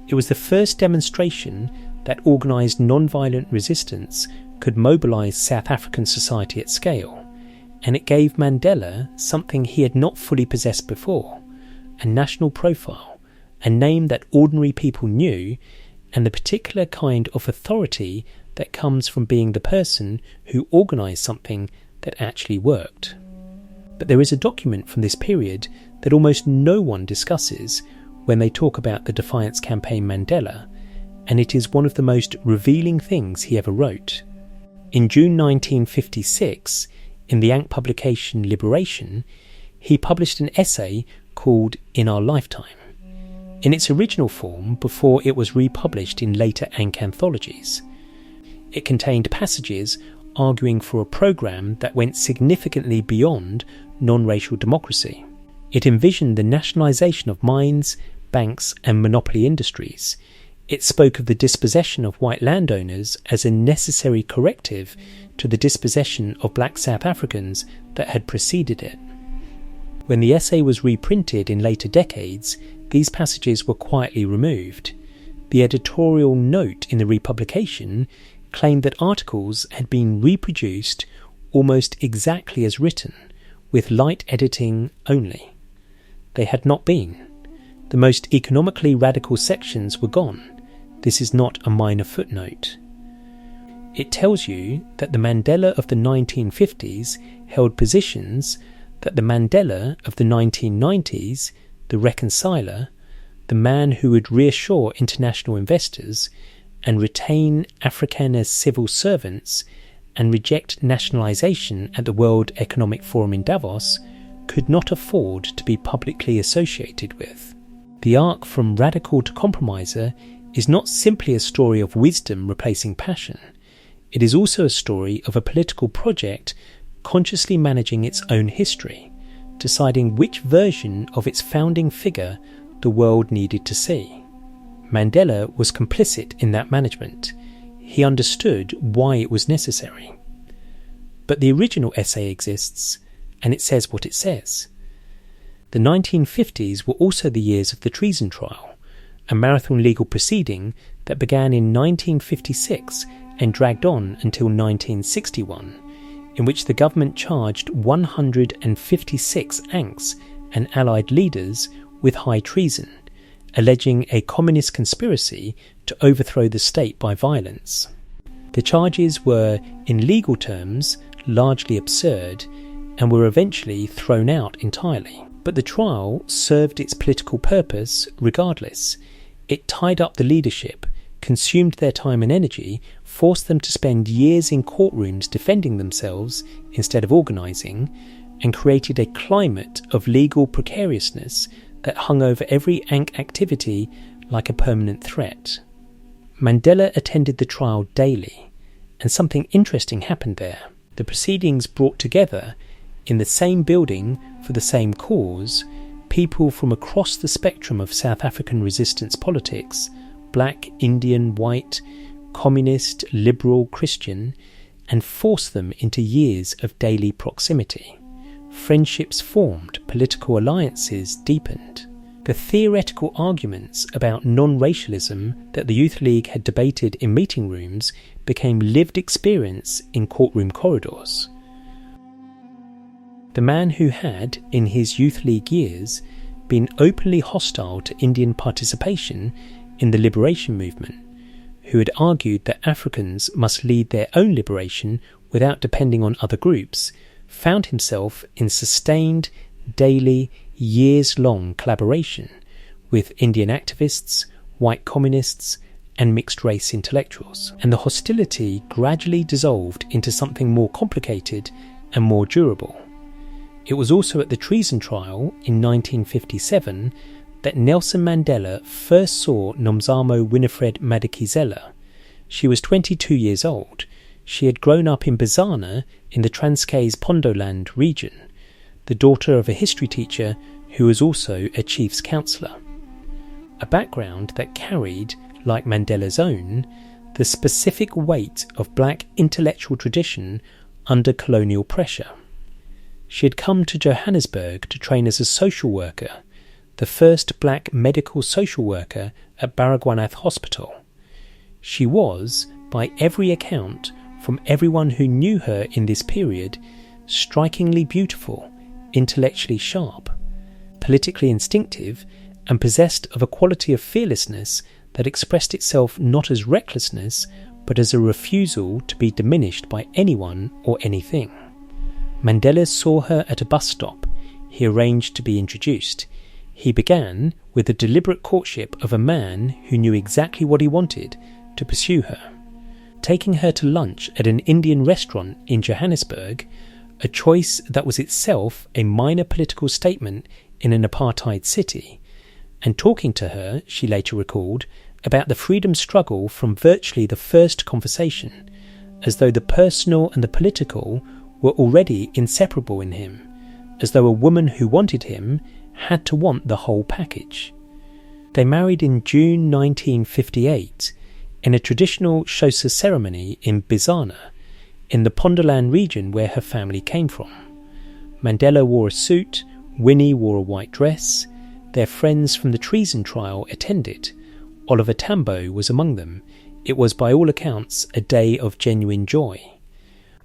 It was the first demonstration that organised non-violent resistance could mobilise South African society at scale, and it gave Mandela something he had not fully possessed before, a national profile, a name that ordinary people knew, and the particular kind of authority that comes from being the person who organised something that actually worked. But there is a document from this period that almost no one discusses when they talk about the Defiance Campaign Mandela, and it is one of the most revealing things he ever wrote. In June 1956, in the Ankh publication Liberation, he published an essay called In Our Lifetime, in its original form before it was republished in later Ankh anthologies. It contained passages arguing for a programme that went significantly beyond non-racial democracy. It envisioned the nationalisation of mines, banks and monopoly industries. It spoke of the dispossession of white landowners as a necessary corrective to the dispossession of black South Africans that had preceded it. When the essay was reprinted in later decades, these passages were quietly removed. The editorial note in the republication claimed that articles had been reproduced almost exactly as written, with light editing only. They had not been. The most economically radical sections were gone. This is not a minor footnote. It tells you that the Mandela of the 1950s held positions that the Mandela of the 1990s, the reconciler, the man who would reassure international investors and retain Afrikaners civil servants and reject nationalisation at the World Economic Forum in Davos, could not afford to be publicly associated with. The arc from radical to compromiser is not simply a story of wisdom replacing passion. It is also a story of a political project consciously managing its own history, deciding which version of its founding figure the world needed to see. Mandela was complicit in that management. He understood why it was necessary. But the original essay exists, and it says what it says. The 1950s were also the years of the treason trial, a marathon legal proceeding that began in 1956 and dragged on until 1961, in which the government charged 156 Anks and allied leaders with high treason, alleging a communist conspiracy to overthrow the state by violence. The charges were, in legal terms, largely absurd and were eventually thrown out entirely. But the trial served its political purpose regardless. It tied up the leadership, consumed their time and energy, forced them to spend years in courtrooms defending themselves instead of organising, and created a climate of legal precariousness that hung over every Ank activity like a permanent threat. Mandela attended the trial daily, and something interesting happened there. The proceedings brought together, in the same building for the same cause, people from across the spectrum of South African resistance politics, black, Indian, white, communist, liberal, Christian, and forced them into years of daily proximity. Friendships formed, political alliances deepened. The theoretical arguments about non-racialism that the Youth League had debated in meeting rooms became lived experience in courtroom corridors. The man who had, in his Youth League years, been openly hostile to Indian participation in the liberation movement, who had argued that Africans must lead their own liberation without depending on other groups, found himself in sustained, daily, years-long collaboration with Indian activists, white communists, and mixed-race intellectuals. And the hostility gradually dissolved into something more complicated and more durable. It was also at the treason trial in 1957 that Nelson Mandela first saw Nomzamo Winifred Madikizela. She was 22 years old. She had grown up in Bizana in the Transkei's Pondoland region, the daughter of a history teacher who was also a chief's councillor. A background that carried, like Mandela's own, the specific weight of black intellectual tradition under colonial pressure. She had come to Johannesburg to train as a social worker, the first black medical social worker at Baragwanath Hospital. She was, by every account, from everyone who knew her in this period, strikingly beautiful, intellectually sharp, politically instinctive, and possessed of a quality of fearlessness that expressed itself not as recklessness, but as a refusal to be diminished by anyone or anything. Mandela saw her at a bus stop. He arranged to be introduced. He began with the deliberate courtship of a man who knew exactly what he wanted to pursue her. Taking her to lunch at an Indian restaurant in Johannesburg, a choice that was itself a minor political statement in an apartheid city, and talking to her, she later recalled, about the freedom struggle from virtually the first conversation, as though the personal and the political were already inseparable in him, as though a woman who wanted him had to want the whole package. They married in June 1958 in a traditional Xhosa ceremony in Bizana, in the Pondoland region where her family came from. Mandela wore a suit, Winnie wore a white dress. Their friends from the treason trial attended. Oliver Tambo was among them. It was by all accounts a day of genuine joy.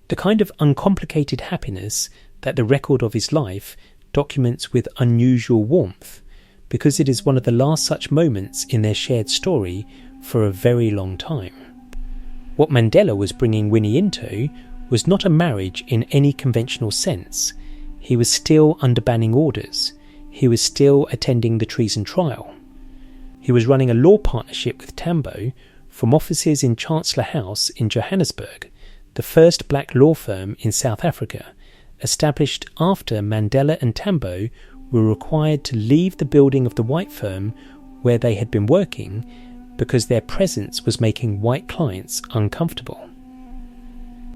The kind of uncomplicated happiness that the record of his life documents with unusual warmth, because it is one of the last such moments in their shared story for a very long time. What Mandela was bringing Winnie into was not a marriage in any conventional sense. He was still under banning orders. He was still attending the treason trial. He was running a law partnership with Tambo from offices in Chancellor House in Johannesburg, the first black law firm in South Africa, established after Mandela and Tambo were required to leave the building of the white firm where they had been working because their presence was making white clients uncomfortable.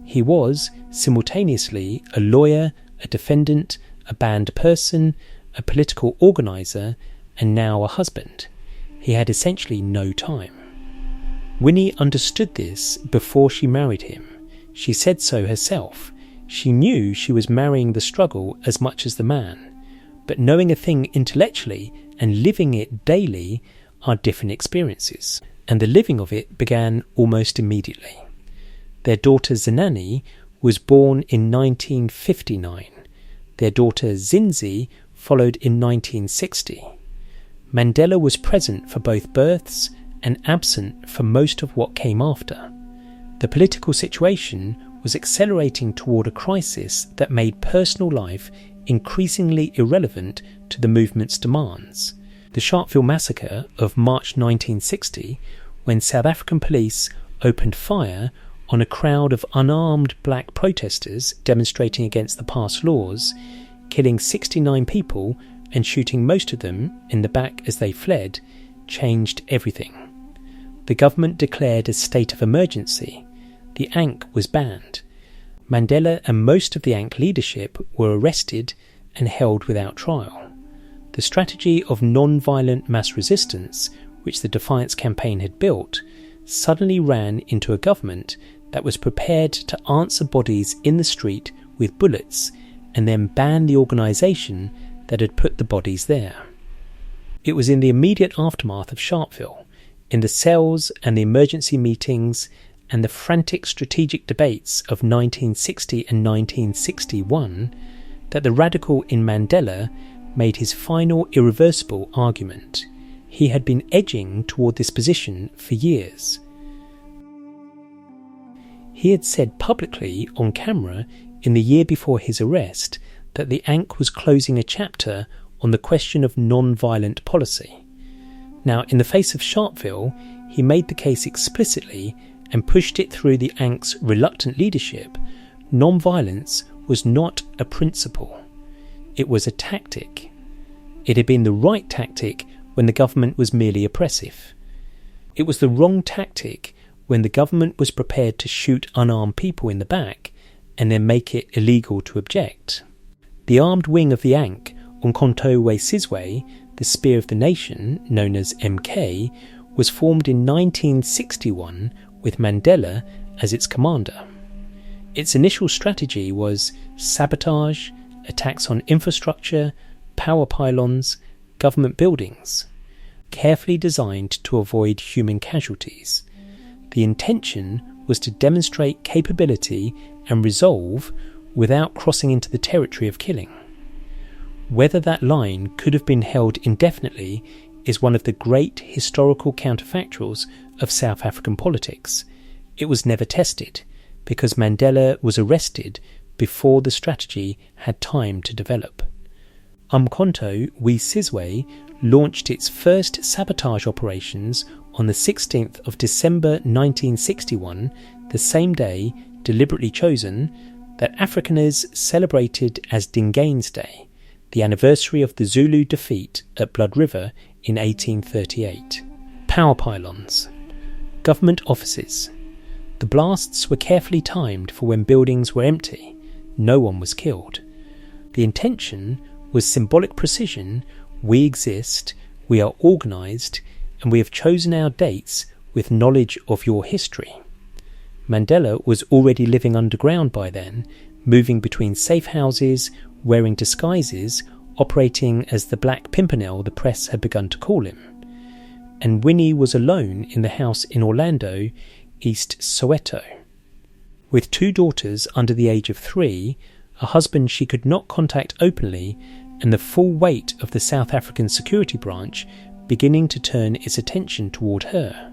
He was, simultaneously, a lawyer, a defendant, a banned person, a political organiser, and now a husband. He had essentially no time. Winnie understood this before she married him. She said so herself. She knew she was marrying the struggle as much as the man. But knowing a thing intellectually and living it daily are different experiences, and the living of it began almost immediately. Their daughter Zenani was born in 1959. Their daughter Zinzi followed in 1960. Mandela was present for both births and absent for most of what came after. The political situation was accelerating toward a crisis that made personal life increasingly irrelevant to the movement's demands. The Sharpeville massacre of March 1960, when South African police opened fire on a crowd of unarmed black protesters demonstrating against the past laws, killing 69 people and shooting most of them in the back as they fled, changed everything. The government declared a state of emergency. The ANC was banned. Mandela and most of the ANC leadership were arrested and held without trial. The strategy of non-violent mass resistance, which the Defiance campaign had built, suddenly ran into a government that was prepared to answer bodies in the street with bullets and then ban the organisation that had put the bodies there. It was in the immediate aftermath of Sharpeville, in the cells and the emergency meetings and the frantic strategic debates of 1960 and 1961 that the radical in Mandela made his final irreversible argument. He had been edging toward this position for years. He had said publicly on camera in the year before his arrest that the ANC was closing a chapter on the question of non-violent policy. Now, in the face of Sharpeville, he made the case explicitly and pushed it through the ANC's reluctant leadership. Non-violence was not a principle. It was a tactic. It had been the right tactic when the government was merely oppressive. It was the wrong tactic when the government was prepared to shoot unarmed people in the back and then make it illegal to object. The armed wing of the ANC, Umkhonto we Sizwe, the Spear of the Nation, known as MK, was formed in 1961 with Mandela as its commander. Its initial strategy was sabotage, attacks on infrastructure, power pylons, government buildings, carefully designed to avoid human casualties. The intention was to demonstrate capability and resolve without crossing into the territory of killing. Whether that line could have been held indefinitely is one of the great historical counterfactuals of South African politics. It was never tested because Mandela was arrested before the strategy had time to develop. Umkhonto we Sizwe launched its first sabotage operations on the 16th of December 1961, the same day, deliberately chosen, that Afrikaners celebrated as Dingane's Day, the anniversary of the Zulu defeat at Blood River in 1838. Power pylons. Government offices. The blasts were carefully timed for when buildings were empty. No one was killed. The intention was symbolic precision. We exist. We are organised, and we have chosen our dates with knowledge of your history. Mandela was already living underground by then, moving between safe houses, wearing disguises, operating as the Black Pimpernel the press had begun to call him. And Winnie was alone in the house in Orlando, East Soweto. With 2 daughters under the age of 3, a husband she could not contact openly, and the full weight of the South African security branch beginning to turn its attention toward her.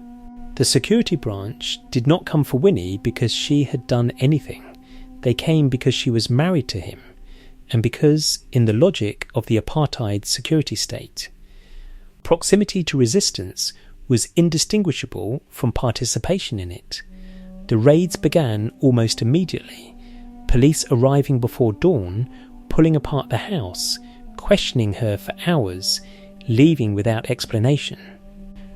The security branch did not come for Winnie because she had done anything. They came because she was married to him, and because, in the logic of the apartheid security state, proximity to resistance was indistinguishable from participation in it. The raids began almost immediately, police arriving before dawn, pulling apart the house, questioning her for hours, leaving without explanation.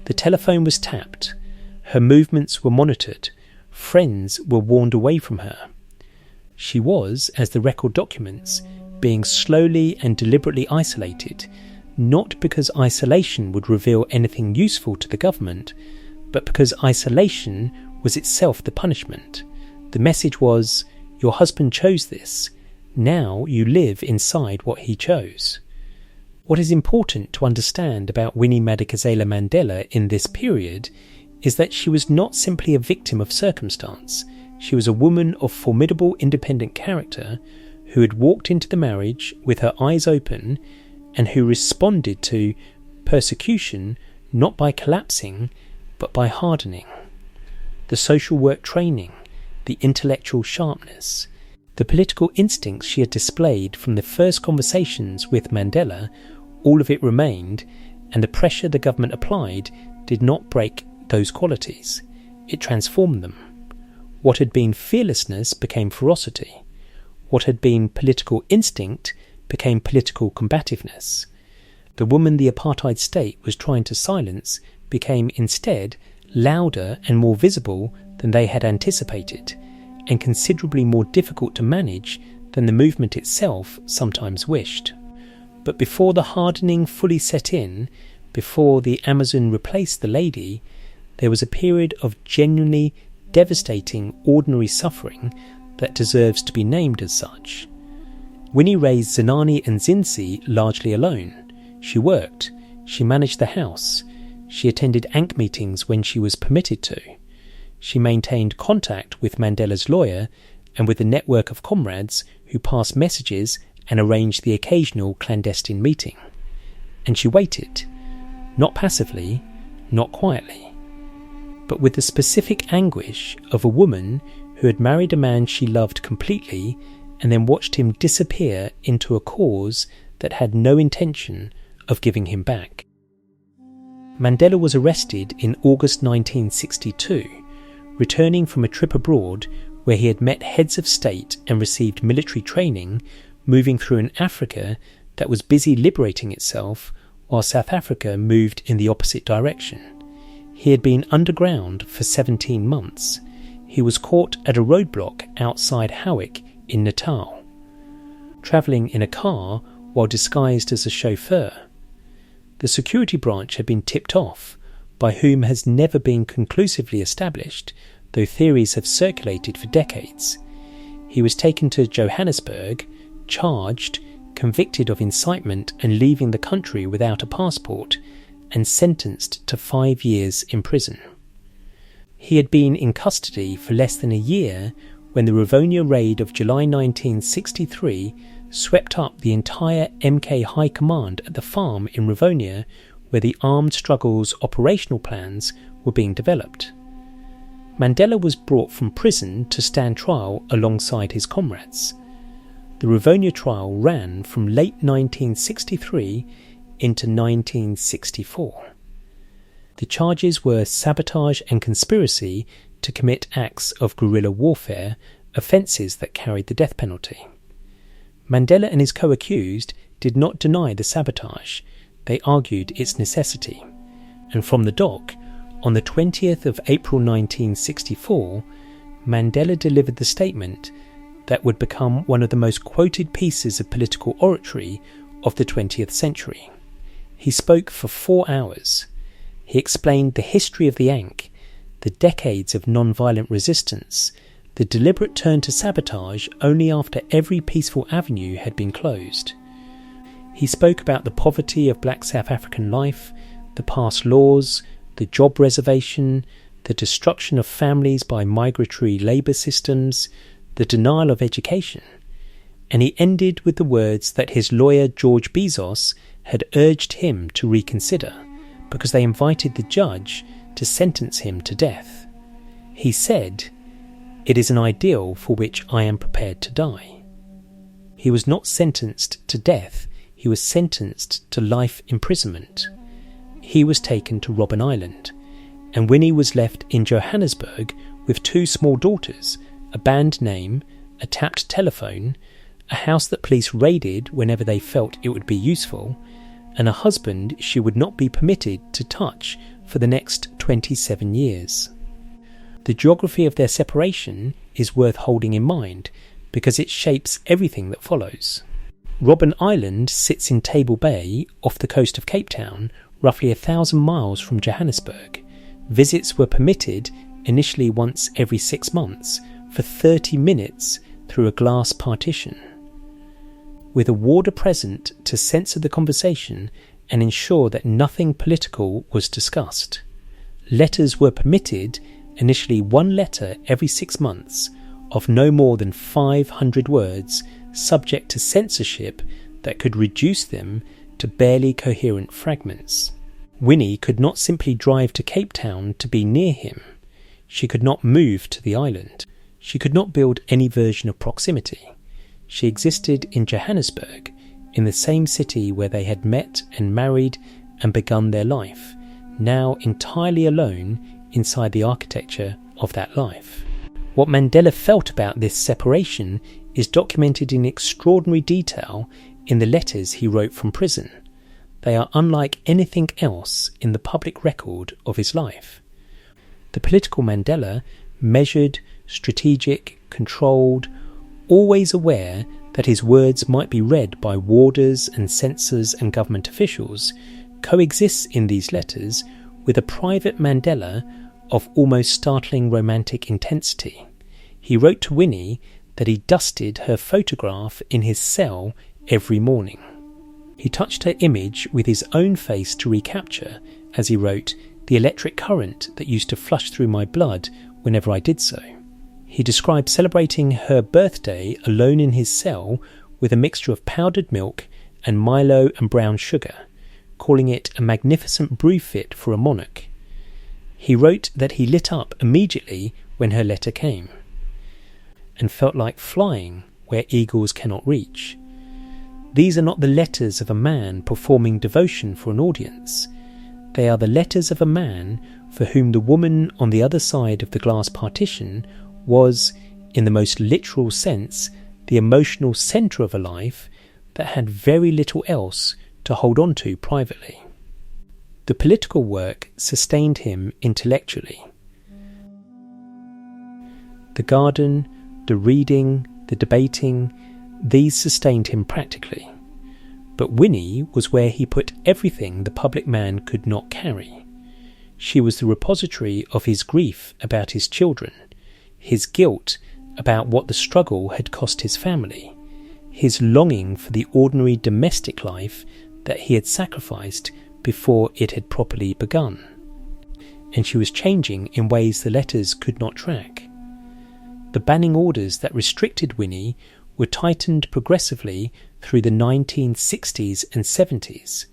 The telephone was tapped, her movements were monitored, friends were warned away from her. She was, as the record documents, being slowly and deliberately isolated, not because isolation would reveal anything useful to the government, but because isolation was itself the punishment. The message was, your husband chose this, now you live inside what he chose. What is important to understand about Winnie Madikizela Mandela in this period is that she was not simply a victim of circumstance. She was a woman of formidable independent character who had walked into the marriage with her eyes open and who responded to persecution not by collapsing but by hardening. The social work training, the intellectual sharpness, the political instincts she had displayed from the first conversations with Mandela, all of it remained, and the pressure the government applied did not break those qualities. It transformed them. What had been fearlessness became ferocity. What had been political instinct became political combativeness. The woman the apartheid state was trying to silence became instead louder and more visible than they had anticipated, and considerably more difficult to manage than the movement itself sometimes wished. But before the hardening fully set in, before the Amazon replaced the lady, there was a period of genuinely devastating ordinary suffering that deserves to be named as such. Winnie raised Zenani and Zinzi largely alone. She worked, she managed the house, she attended ANC meetings when she was permitted to. She maintained contact with Mandela's lawyer and with the network of comrades who passed messages and arranged the occasional clandestine meeting. And she waited, not passively, not quietly, but with the specific anguish of a woman who had married a man she loved completely and then watched him disappear into a cause that had no intention of giving him back. Mandela was arrested in August 1962, returning from a trip abroad where he had met heads of state and received military training, moving through an Africa that was busy liberating itself while South Africa moved in the opposite direction. He had been underground for 17 months. He was caught at a roadblock outside Howick in Natal, travelling in a car while disguised as a chauffeur. The security branch had been tipped off, by whom has never been conclusively established, though theories have circulated for decades. He was taken to Johannesburg, charged, convicted of incitement and leaving the country without a passport, and sentenced to 5 years in prison. He had been in custody for less than a year when the Rivonia raid of July 1963 swept up the entire MK High Command at the farm in Rivonia where the armed struggle's operational plans were being developed. Mandela was brought from prison to stand trial alongside his comrades. The Rivonia trial ran from late 1963 into 1964. The charges were sabotage and conspiracy to commit acts of guerrilla warfare, offences that carried the death penalty. Mandela and his co-accused did not deny the sabotage, they argued its necessity, and from the dock, on the 20th of April 1964, Mandela delivered the statement that would become one of the most quoted pieces of political oratory of the 20th century. He spoke for 4 hours. He explained the history of the Ankh, the decades of non-violent resistance, the deliberate turn to sabotage only after every peaceful avenue had been closed. He spoke about the poverty of black South African life, the past laws, the job reservation, the destruction of families by migratory labour systems, the denial of education. And he ended with the words that his lawyer George Bezos had urged him to reconsider because they invited the judge to sentence him to death. He said, "It is an ideal for which I am prepared to die." He was not sentenced to death, he was sentenced to life imprisonment. He was taken to Robben Island, and Winnie was left in Johannesburg with 2 small daughters, a band name, a tapped telephone, a house that police raided whenever they felt it would be useful, and a husband she would not be permitted to touch for the next 27 years. The geography of their separation is worth holding in mind because it shapes everything that follows. Robben Island sits in Table Bay off the coast of Cape Town, roughly 1,000 miles from Johannesburg. Visits were permitted initially once every 6 months for 30 minutes through a glass partition. With a warder present to censor the conversation and ensure that nothing political was discussed. Letters were permitted, initially 1 letter every 6 months, of no more than 500 words, subject to censorship that could reduce them to barely coherent fragments. Winnie could not simply drive to Cape Town to be near him. She could not move to the island. She could not build any version of proximity. She existed in Johannesburg, in the same city where they had met and married and begun their life, now entirely alone inside the architecture of that life. What Mandela felt about this separation is documented in extraordinary detail in the letters he wrote from prison. They are unlike anything else in the public record of his life. The political Mandela, measured, strategic, controlled, always aware that his words might be read by warders and censors and government officials, coexists in these letters with a private Mandela of almost startling romantic intensity. He wrote to Winnie that he dusted her photograph in his cell every morning. He touched her image with his own face to recapture, as he wrote, the electric current that used to flush through my blood whenever I did so. He described celebrating her birthday alone in his cell with a mixture of powdered milk and Milo and brown sugar, calling it a magnificent brew fit for a monarch. He wrote that he lit up immediately when her letter came, and felt like flying where eagles cannot reach. These are not the letters of a man performing devotion for an audience. They are the letters of a man for whom the woman on the other side of the glass partition was, in the most literal sense, the emotional centre of a life that had very little else to hold on to privately. The political work sustained him intellectually. The garden, the reading, the debating, these sustained him practically. But Winnie was where he put everything the public man could not carry. She was the repository of his grief about his children, his guilt about what the struggle had cost his family, his longing for the ordinary domestic life that he had sacrificed before it had properly begun. And she was changing in ways the letters could not track. The banning orders that restricted Winnie were tightened progressively through the 1960s and 70s.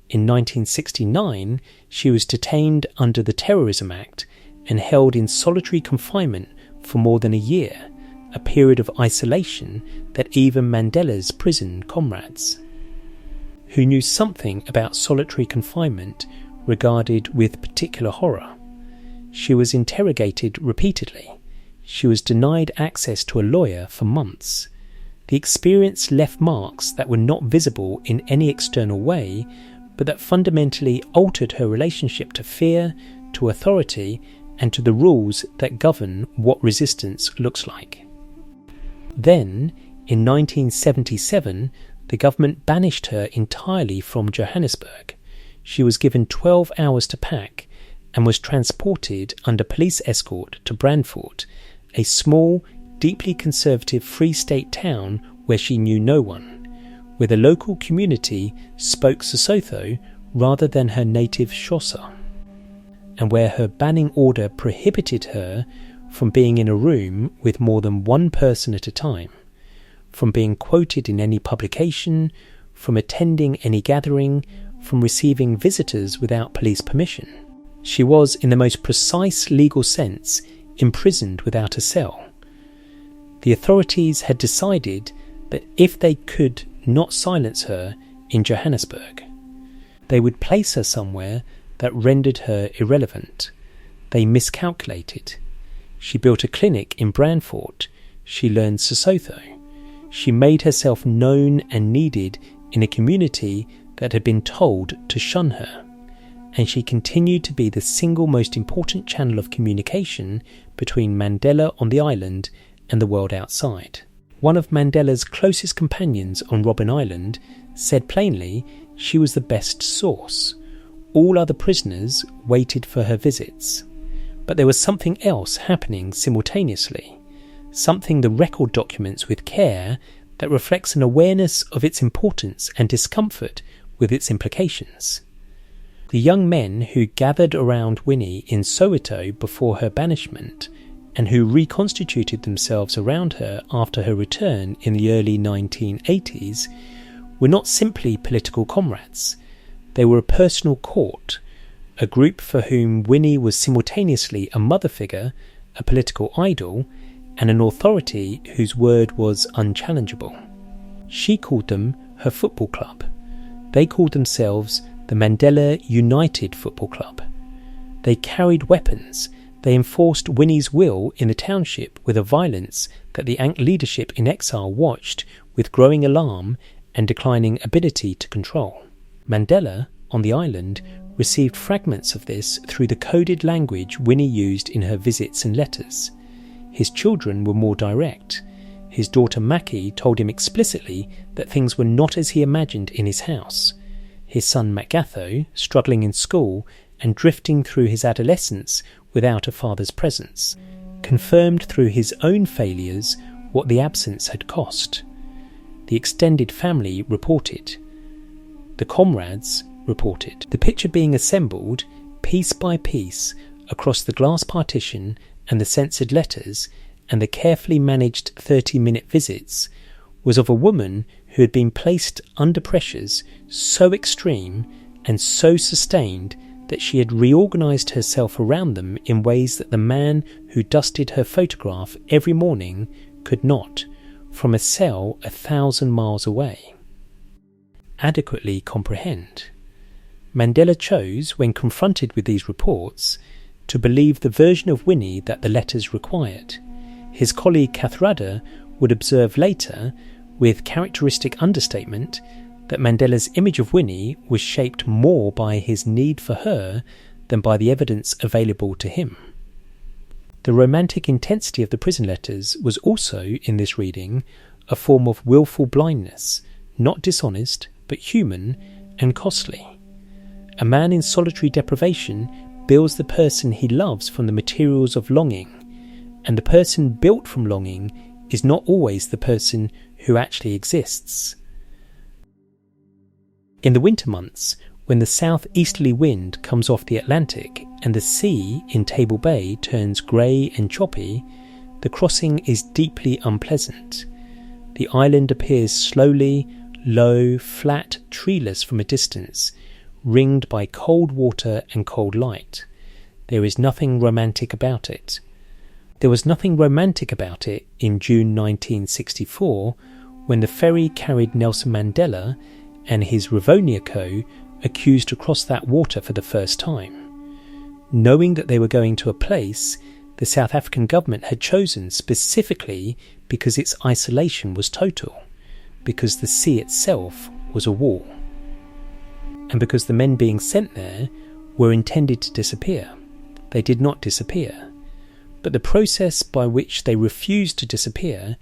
In 1969, she was detained under the Terrorism Act and held in solitary confinement for more than a year, a period of isolation that even Mandela's prison comrades, who knew something about solitary confinement, regarded with particular horror. She was interrogated repeatedly. She was denied access to a lawyer for months. The experience left marks that were not visible in any external way, but that fundamentally altered her relationship to fear, to authority, and to the rules that govern what resistance looks like. Then, in 1977, the government banished her entirely from Johannesburg. she was given 12 hours to pack and was transported under police escort to Brandfort, a small, deeply conservative Free State town where she knew no one, where the local community spoke Sesotho rather than her native Xhosa, and where her banning order prohibited her from being in a room with more than one person at a time, from being quoted in any publication, from attending any gathering, from receiving visitors without police permission. She was, in the most precise legal sense, imprisoned without a cell. The authorities had decided that if they could not silence her in Johannesburg, they would place her somewhere that rendered her irrelevant. They miscalculated. She built a clinic in Brandfort. She learned Sesotho. She made herself known and needed in a community that had been told to shun her. And she continued to be the single most important channel of communication between Mandela on the island and the world outside. One of Mandela's closest companions on Robben Island said plainly she was the best source. All other prisoners waited for her visits. But there was something else happening simultaneously, something the record documents with care that reflects an awareness of its importance and discomfort with its implications. The young men who gathered around Winnie in Soweto before her banishment and who reconstituted themselves around her after her return in the early 1980s were not simply political comrades. They were a personal court, a group for whom Winnie was simultaneously a mother figure, a political idol, and an authority whose word was unchallengeable. She called them her football club. They called themselves the Mandela United Football Club. They carried weapons. They enforced Winnie's will in the township with a violence that the Ankh leadership in exile watched with growing alarm and declining ability to control. Mandela, on the island, received fragments of this through the coded language Winnie used in her visits and letters. His children were more direct. His daughter Mackie told him explicitly that things were not as he imagined in his house. His son Magatho, struggling in school and drifting through his adolescence without a father's presence, confirmed through his own failures what the absence had cost. The extended family reported. The comrades reported. The picture being assembled, piece by piece, across the glass partition and the censored letters and the carefully managed 30-minute visits, was of a woman who had been placed under pressures so extreme and so sustained that she had reorganised herself around them in ways that the man who dusted her photograph every morning could not, from a cell 1,000 miles away, adequately comprehend. Mandela chose, when confronted with these reports, to believe the version of Winnie that the letters required. His colleague Kathrada would observe later, with characteristic understatement, that Mandela's image of Winnie was shaped more by his need for her than by the evidence available to him. The romantic intensity of the prison letters was also, in this reading, a form of willful blindness, not dishonest, but human and costly. A man in solitary deprivation builds the person he loves from the materials of longing, and the person built from longing is not always the person who actually exists. In the winter months, when the south-easterly wind comes off the Atlantic and the sea in Table Bay turns grey and choppy, the crossing is deeply unpleasant. The island appears slowly, low, flat, treeless from a distance, ringed by cold water and cold light. There is nothing romantic about it. There was nothing romantic about it in June 1964, when the ferry carried Nelson Mandela and his Rivonia co accused to cross that water for the first time. Knowing that they were going to a place the South African government had chosen specifically because its isolation was total, because the sea itself was a wall, and because the men being sent there were intended to disappear. They did not disappear, but the process by which they refused to disappear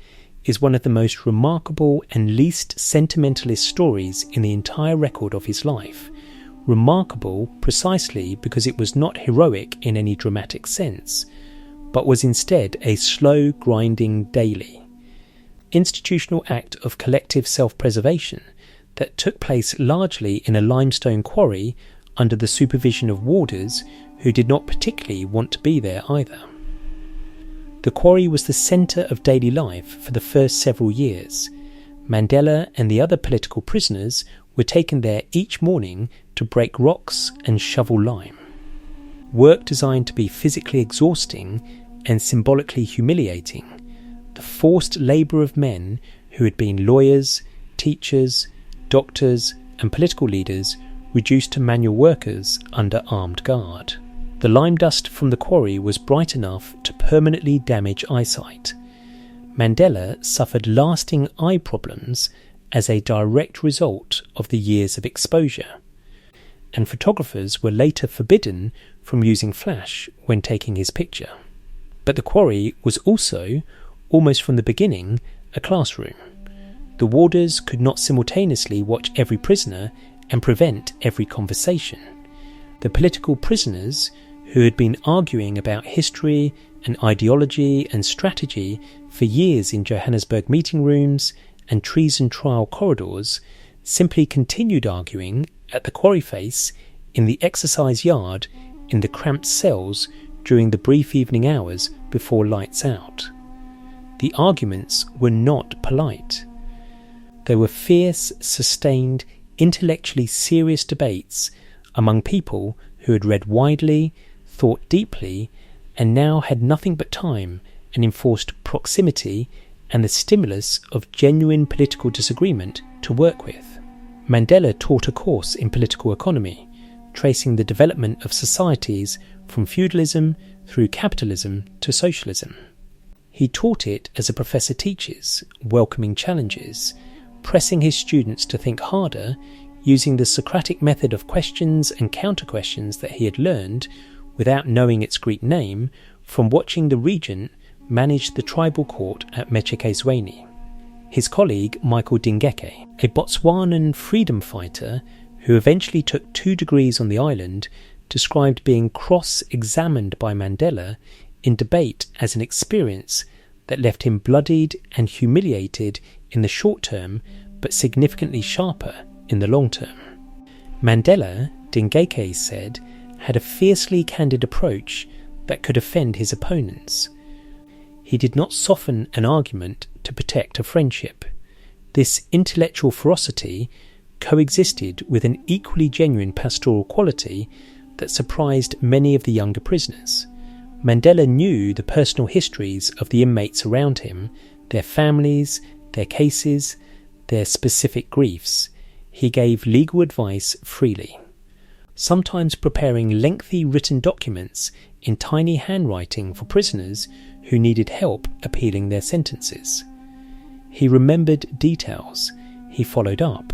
is one of the most remarkable and least sentimentalist stories in the entire record of his life, remarkable precisely because it was not heroic in any dramatic sense, but was instead a slow, grinding daily, institutional act of collective self-preservation that took place largely in a limestone quarry under the supervision of warders who did not particularly want to be there either. The quarry was the centre of daily life for the first several years. Mandela and the other political prisoners were taken there each morning to break rocks and shovel lime. Work designed to be physically exhausting and symbolically humiliating, the forced labour of men who had been lawyers, teachers, doctors and political leaders reduced to manual workers under armed guard. The lime dust from the quarry was bright enough to permanently damage eyesight. Mandela suffered lasting eye problems as a direct result of the years of exposure, and photographers were later forbidden from using flash when taking his picture. But the quarry was also, almost from the beginning, a classroom. The warders could not simultaneously watch every prisoner and prevent every conversation. The political prisoners, who had been arguing about history and ideology and strategy for years in Johannesburg meeting rooms and treason trial corridors, simply continued arguing at the quarry face, in the exercise yard, in the cramped cells during the brief evening hours before lights out. The arguments were not polite. They were fierce, sustained, intellectually serious debates among people who had read widely, thought deeply, and now had nothing but time and enforced proximity and the stimulus of genuine political disagreement to work with. Mandela taught a course in political economy, tracing the development of societies from feudalism through capitalism to socialism. He taught it as a professor teaches, welcoming challenges, pressing his students to think harder, using the Socratic method of questions and counter-questions that he had learned, without knowing its Greek name, from watching the regent manage the tribal court at Mechekezweni. His colleague Michael Dingeke, a Botswanan freedom fighter who eventually took 2 degrees on the island, described being cross-examined by Mandela in debate as an experience that left him bloodied and humiliated in the short term, but significantly sharper in the long term. Mandela, Dingeke said, had a fiercely candid approach that could offend his opponents. He did not soften an argument to protect a friendship. This intellectual ferocity coexisted with an equally genuine pastoral quality that surprised many of the younger prisoners. Mandela knew the personal histories of the inmates around him, their families, their cases, their specific griefs. He gave legal advice freely, sometimes preparing lengthy written documents in tiny handwriting for prisoners who needed help appealing their sentences. He remembered details. He followed up.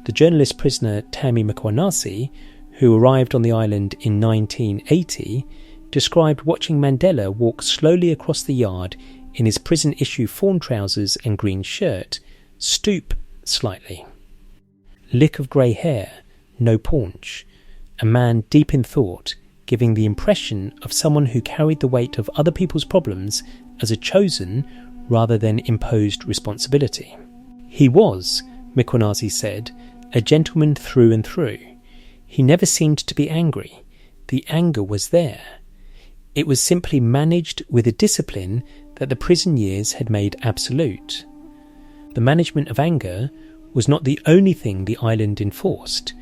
The journalist prisoner Tammy Mkwanasi, who arrived on the island in 1980, described watching Mandela walk slowly across the yard in his prison-issue fawn trousers and green shirt, stoop slightly. Lick of grey hair, no paunch, a man deep in thought, giving the impression of someone who carried the weight of other people's problems as a chosen rather than imposed responsibility. He was, Mkwanasi said, a gentleman through and through. He never seemed to be angry. The anger was there. It was simply managed with a discipline that the prison years had made absolute. The management of anger was not the only thing the island enforced.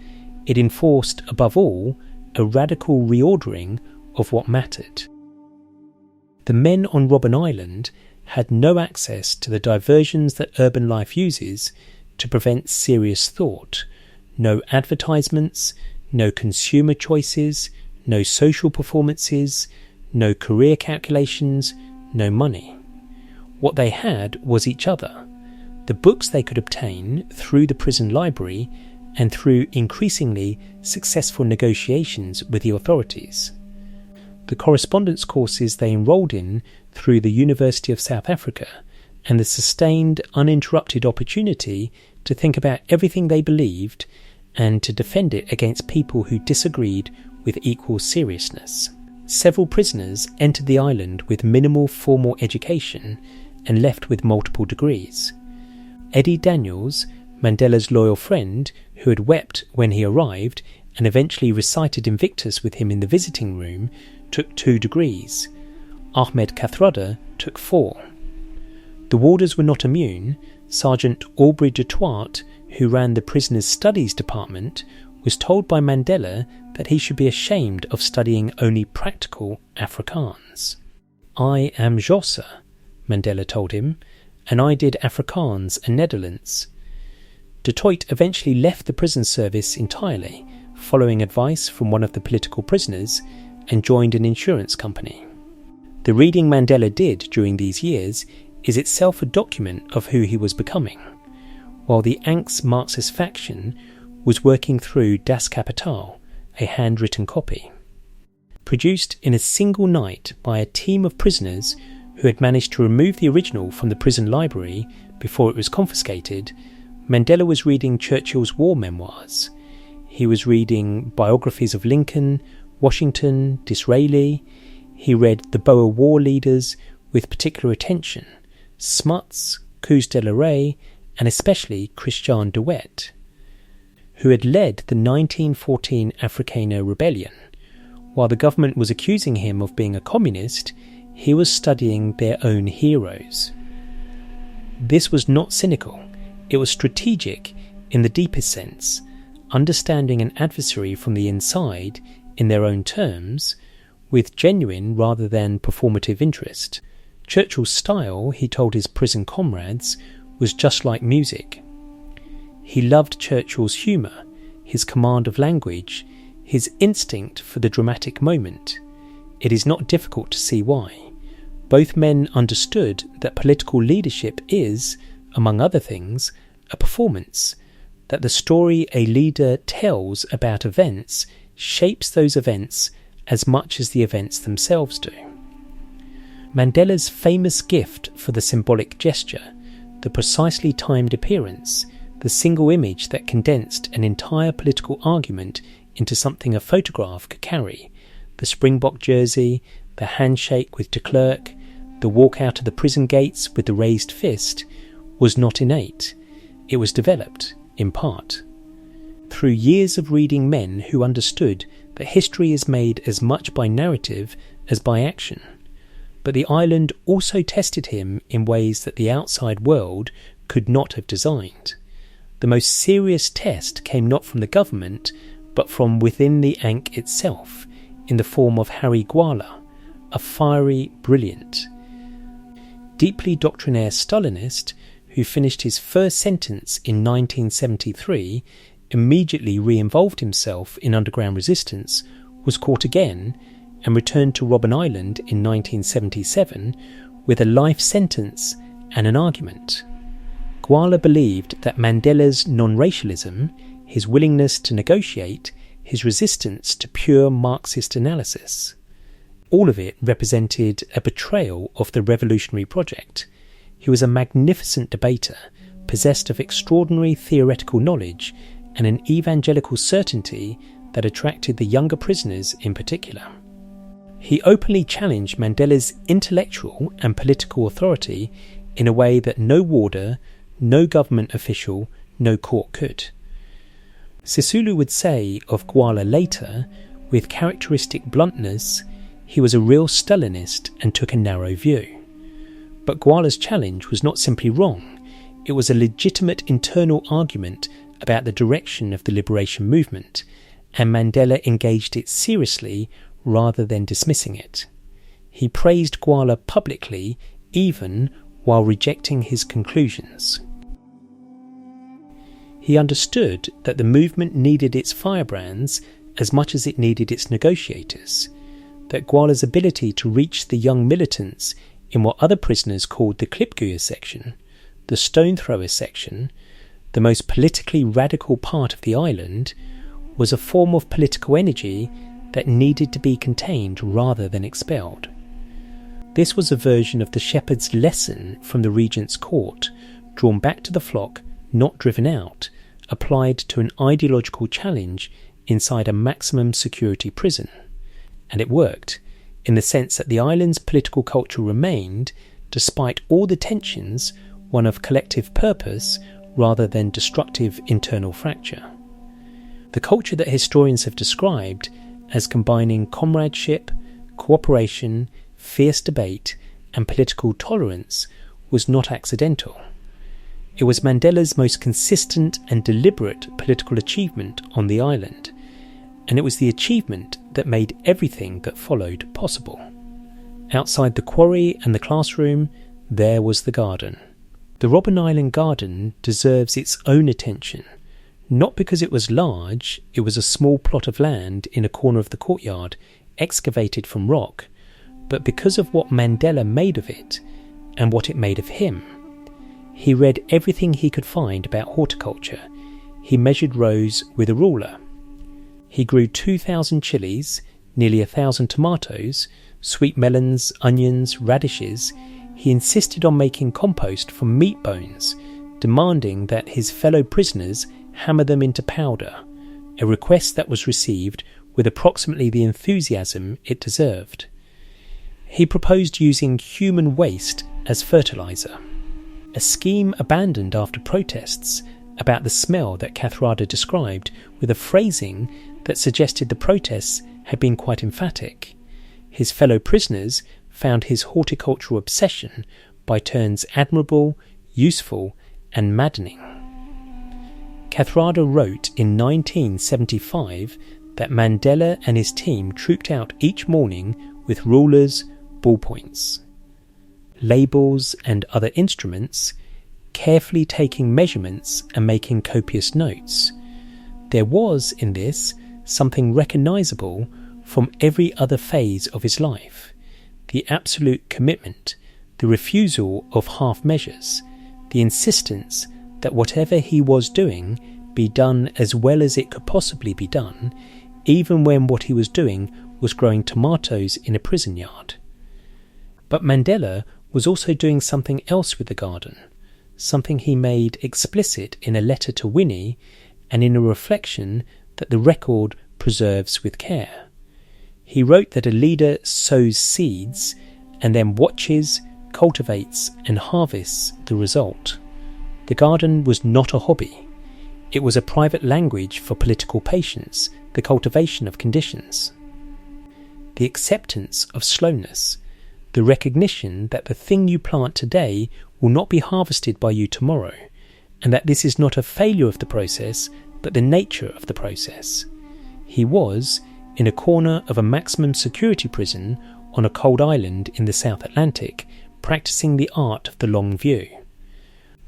It enforced, above all, a radical reordering of what mattered. The men on Robben Island had no access to the diversions that urban life uses to prevent serious thought. No advertisements, no consumer choices, no social performances, no career calculations, no money. What they had was each other, the books they could obtain through the prison library and through increasingly successful negotiations with the authorities. The correspondence courses they enrolled in through the University of South Africa, and the sustained, uninterrupted opportunity to think about everything they believed and to defend it against people who disagreed with equal seriousness. Several prisoners entered the island with minimal formal education and left with multiple degrees. Eddie Daniels, Mandela's loyal friend, who had wept when he arrived and eventually recited Invictus with him in the visiting room, took 2 degrees. Ahmed Kathrada took 4. The warders were not immune. Sergeant Aubrey de Twart, who ran the prisoners' studies department, was told by Mandela that he should be ashamed of studying only practical Afrikaans. "I am Xhosa," Mandela told him, "and I did Afrikaans and Netherlands." De Toit eventually left the prison service entirely, following advice from one of the political prisoners, and joined an insurance company. The reading Mandela did during these years is itself a document of who he was becoming, while the Angst Marxist faction was working through Das Kapital, a handwritten copy. Produced in a single night by a team of prisoners who had managed to remove the original from the prison library before it was confiscated, Mandela was reading Churchill's war memoirs. He was reading biographies of Lincoln, Washington, Disraeli. He read the Boer War leaders with particular attention, Smuts, Koos de la Rey, and especially Christian de Wet, who had led the 1914 Afrikaner Rebellion. While the government was accusing him of being a communist, he was studying their own heroes. This was not cynical, it was strategic in the deepest sense, understanding an adversary from the inside in their own terms, with genuine rather than performative interest. Churchill's style, he told his prison comrades, was just like music. He loved Churchill's humour, his command of language, his instinct for the dramatic moment. It is not difficult to see why. Both men understood that political leadership is, among other things, a performance, that the story a leader tells about events shapes those events as much as the events themselves do. Mandela's famous gift for the symbolic gesture, the precisely timed appearance, the single image that condensed an entire political argument into something a photograph could carry, the Springbok jersey, the handshake with de Klerk, the walk out of the prison gates with the raised fist, was not innate. It was developed, in part, through years of reading men who understood that history is made as much by narrative as by action. But the island also tested him in ways that the outside world could not have designed. The most serious test came not from the government, but from within the Ankh itself, in the form of Harry Gwala, a fiery brilliant, deeply doctrinaire Stalinist who finished his first sentence in 1973, immediately re-involved himself in underground resistance, was caught again, and returned to Robben Island in 1977 with a life sentence and an argument. Gwala believed that Mandela's non-racialism, his willingness to negotiate, his resistance to pure Marxist analysis, all of it represented a betrayal of the revolutionary project. He was a magnificent debater, possessed of extraordinary theoretical knowledge and an evangelical certainty that attracted the younger prisoners in particular. He openly challenged Mandela's intellectual and political authority in a way that no warder, no government official, no court could. Sisulu would say of Gwala later, with characteristic bluntness, he was a real Stalinist and took a narrow view. But Gwala's challenge was not simply wrong, it was a legitimate internal argument about the direction of the liberation movement, and Mandela engaged it seriously rather than dismissing it. He praised Gwala publicly, even while rejecting his conclusions. He understood that the movement needed its firebrands as much as it needed its negotiators, that Gwala's ability to reach the young militants in what other prisoners called the Klipgoeie section, the stone thrower section, the most politically radical part of the island, was a form of political energy that needed to be contained rather than expelled. This was a version of the shepherd's lesson from the regent's court, drawn back to the flock, not driven out, applied to an ideological challenge inside a maximum security prison. And it worked, in the sense that the island's political culture remained, despite all the tensions, one of collective purpose rather than destructive internal fracture. The culture that historians have described as combining comradeship, cooperation, fierce debate, and political tolerance was not accidental. It was Mandela's most consistent and deliberate political achievement on the island, and it was the achievement that made everything that followed possible. Outside the quarry and the classroom, there was the garden. The Robben Island garden deserves its own attention, not because it was large. It was a small plot of land in a corner of the courtyard, excavated from rock, but because of what Mandela made of it and what it made of him. He read everything he could find about horticulture. He measured rows with a ruler. He grew 2,000 chilies, nearly 1,000 tomatoes, sweet melons, onions, radishes. He insisted on making compost from meat bones, demanding that his fellow prisoners hammer them into powder, a request that was received with approximately the enthusiasm it deserved. He proposed using human waste as fertiliser, a scheme abandoned after protests about the smell that Kathrada described, with a phrasing that suggested the protests had been quite emphatic. His fellow prisoners found his horticultural obsession by turns admirable, useful, and maddening. Kathrada wrote in 1975 that Mandela and his team trooped out each morning with rulers, ballpoints, labels and other instruments, carefully taking measurements and making copious notes. There was, in this, something recognisable from every other phase of his life: the absolute commitment, the refusal of half measures, the insistence that whatever he was doing be done as well as it could possibly be done, even when what he was doing was growing tomatoes in a prison yard. But Mandela was also doing something else with the garden, something he made explicit in a letter to Winnie and in a reflection that the record preserves with care. He wrote that a leader sows seeds and then watches, cultivates and harvests the result. The garden was not a hobby. It was a private language for political patience, the cultivation of conditions. The acceptance of slowness, the recognition that the thing you plant today will not be harvested by you tomorrow, and that this is not a failure of the process, but the nature of the process. He was, in a corner of a maximum security prison on a cold island in the South Atlantic, practicing the art of the long view.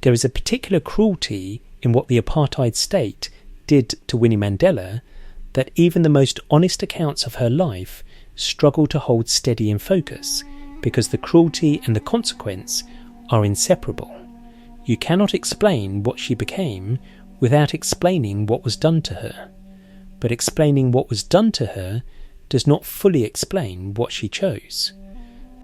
There is a particular cruelty in what the apartheid state did to Winnie Mandela that even the most honest accounts of her life struggle to hold steady in focus, because the cruelty and the consequence are inseparable. You cannot explain what she became without explaining what was done to her, but explaining what was done to her does not fully explain what she chose.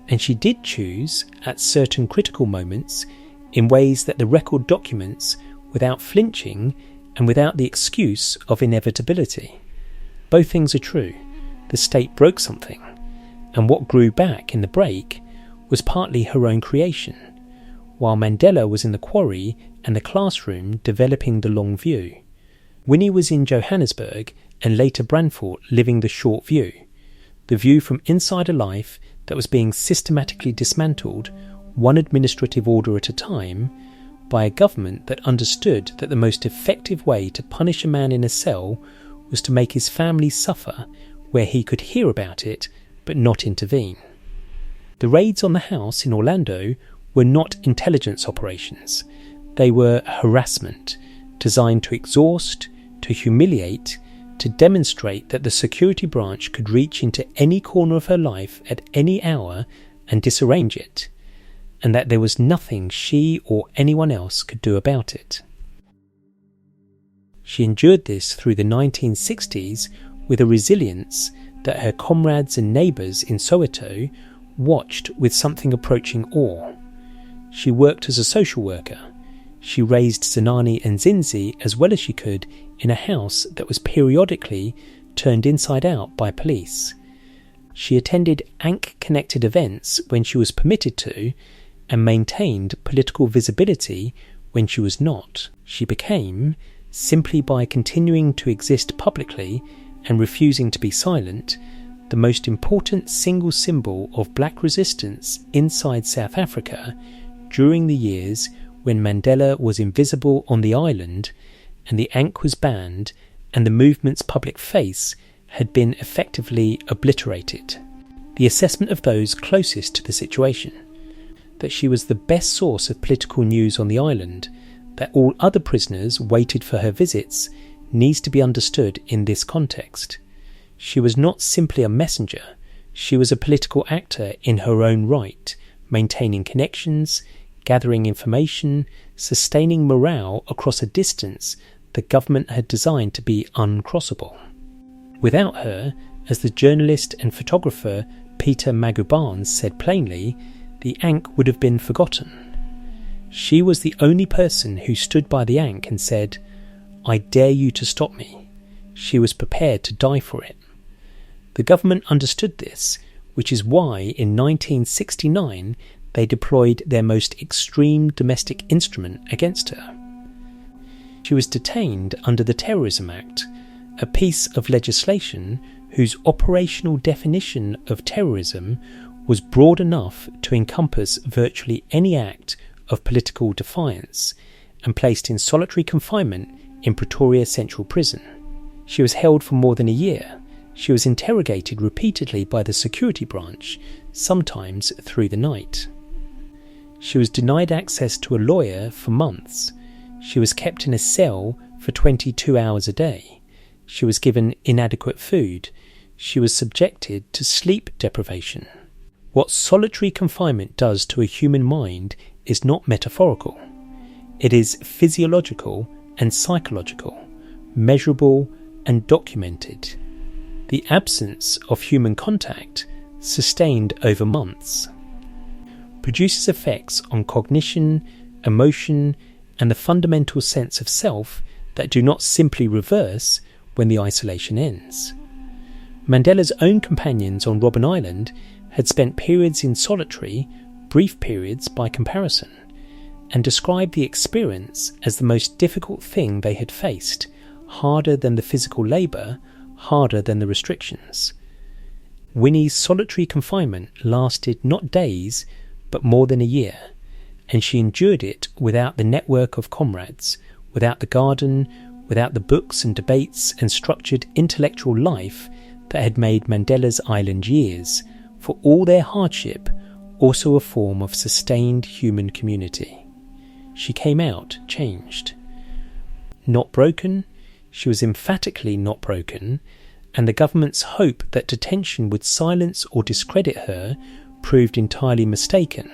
And she did choose, at certain critical moments, in ways that the record documents without flinching and without the excuse of inevitability. Both things are true. The state broke something, and what grew back in the break was partly her own creation, while Mandela was in the quarry and the classroom developing the long view. Winnie was in Johannesburg and later Brandfort living the short view, the view from inside a life that was being systematically dismantled, one administrative order at a time, by a government that understood that the most effective way to punish a man in a cell was to make his family suffer where he could hear about it but not intervene. The raids on the house in Orlando were not intelligence operations. They were harassment, designed to exhaust, to humiliate, to demonstrate that the security branch could reach into any corner of her life at any hour and disarrange it, and that there was nothing she or anyone else could do about it. She endured this through the 1960s with a resilience that her comrades and neighbours in Soweto watched with something approaching awe. She worked as a social worker. She raised Zinani and Zinzi as well as she could in a house that was periodically turned inside out by police. She attended ANC-connected events when she was permitted to, and maintained political visibility when she was not. She became, simply by continuing to exist publicly and refusing to be silent, the most important single symbol of black resistance inside South Africa during the years when Mandela was invisible on the island and the ANC was banned and the movement's public face had been effectively obliterated. The assessment of those closest to the situation, that she was the best source of political news on the island, that all other prisoners waited for her visits, needs to be understood in this context. She was not simply a messenger, she was a political actor in her own right, maintaining connections, gathering information, sustaining morale across a distance the government had designed to be uncrossable. Without her, as the journalist and photographer Peter Magubans said plainly, the ANC would have been forgotten. She was the only person who stood by the ANC and said, "I dare you to stop me." She was prepared to die for it. The government understood this, which is why in 1969 they deployed their most extreme domestic instrument against her. She was detained under the Terrorism Act, a piece of legislation whose operational definition of terrorism was broad enough to encompass virtually any act of political defiance, and placed in solitary confinement in Pretoria Central Prison. She was held for more than a year. She was interrogated repeatedly by the security branch, sometimes through the night. She was denied access to a lawyer for months. She was kept in a cell for 22 hours a day. She was given inadequate food. She was subjected to sleep deprivation. What solitary confinement does to a human mind is not metaphorical. It is physiological and psychological, measurable and documented. The absence of human contact, sustained over months, produces effects on cognition, emotion, and the fundamental sense of self that do not simply reverse when the isolation ends. Mandela's own companions on Robben Island had spent periods in solitary, brief periods by comparison, and described the experience as the most difficult thing they had faced, harder than the physical labour, harder than the restrictions. Winnie's solitary confinement lasted not days, but more than a year, and she endured it without the network of comrades, without the garden, without the books and debates and structured intellectual life that had made Mandela's island years, for all their hardship, also a form of sustained human community. She came out changed. Not broken, she was emphatically not broken, and the government's hope that detention would silence or discredit her proved entirely mistaken,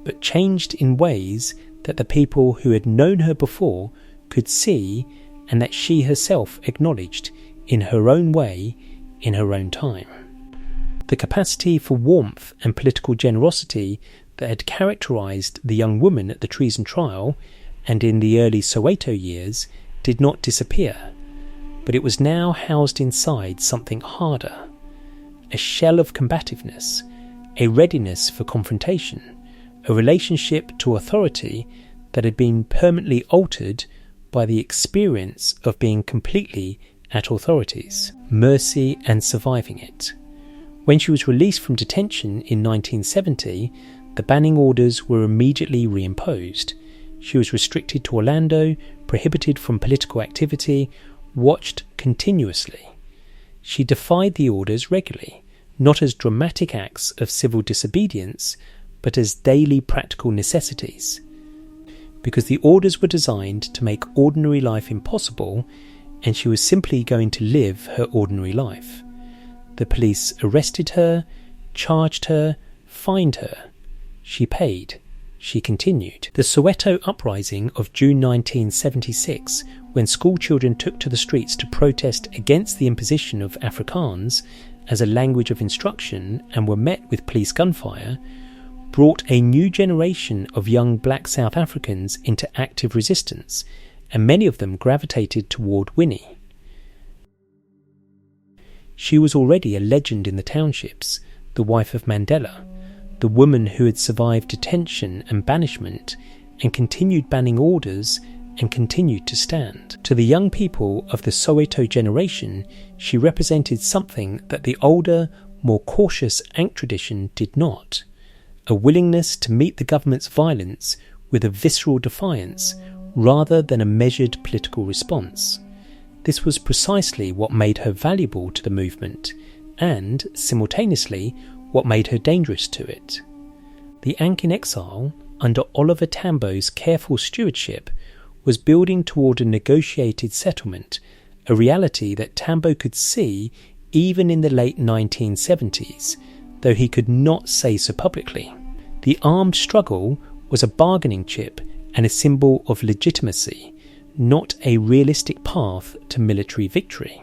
but changed in ways that the people who had known her before could see, and that she herself acknowledged in her own way, in her own time. The capacity for warmth and political generosity that had characterised the young woman at the treason trial and in the early Soweto years did not disappear, but it was now housed inside something harder, a shell of combativeness, a readiness for confrontation, a relationship to authority that had been permanently altered by the experience of being completely at authorities, mercy and surviving it. When she was released from detention in 1970, the banning orders were immediately reimposed. She was restricted to Orlando, prohibited from political activity, watched continuously. She defied the orders regularly, not as dramatic acts of civil disobedience, but as daily practical necessities. Because the orders were designed to make ordinary life impossible, and she was simply going to live her ordinary life. The police arrested her, charged her, fined her. She paid. She continued. The Soweto uprising of June 1976, when school children took to the streets to protest against the imposition of Afrikaans as a language of instruction and were met with police gunfire, brought a new generation of young black South Africans into active resistance, and many of them gravitated toward Winnie. She was already a legend in the townships, the wife of Mandela, the woman who had survived detention and banishment and continued banning orders and continued to stand. To the young people of the Soweto generation, she represented something that the older, more cautious Ankh tradition did not: a willingness to meet the government's violence with a visceral defiance rather than a measured political response. This was precisely what made her valuable to the movement and, simultaneously, what made her dangerous to it. The Ankh in exile, under Oliver Tambo's careful stewardship, was building toward a negotiated settlement, a reality that Tambo could see even in the late 1970s, though he could not say so publicly. The armed struggle was a bargaining chip and a symbol of legitimacy, not a realistic path to military victory.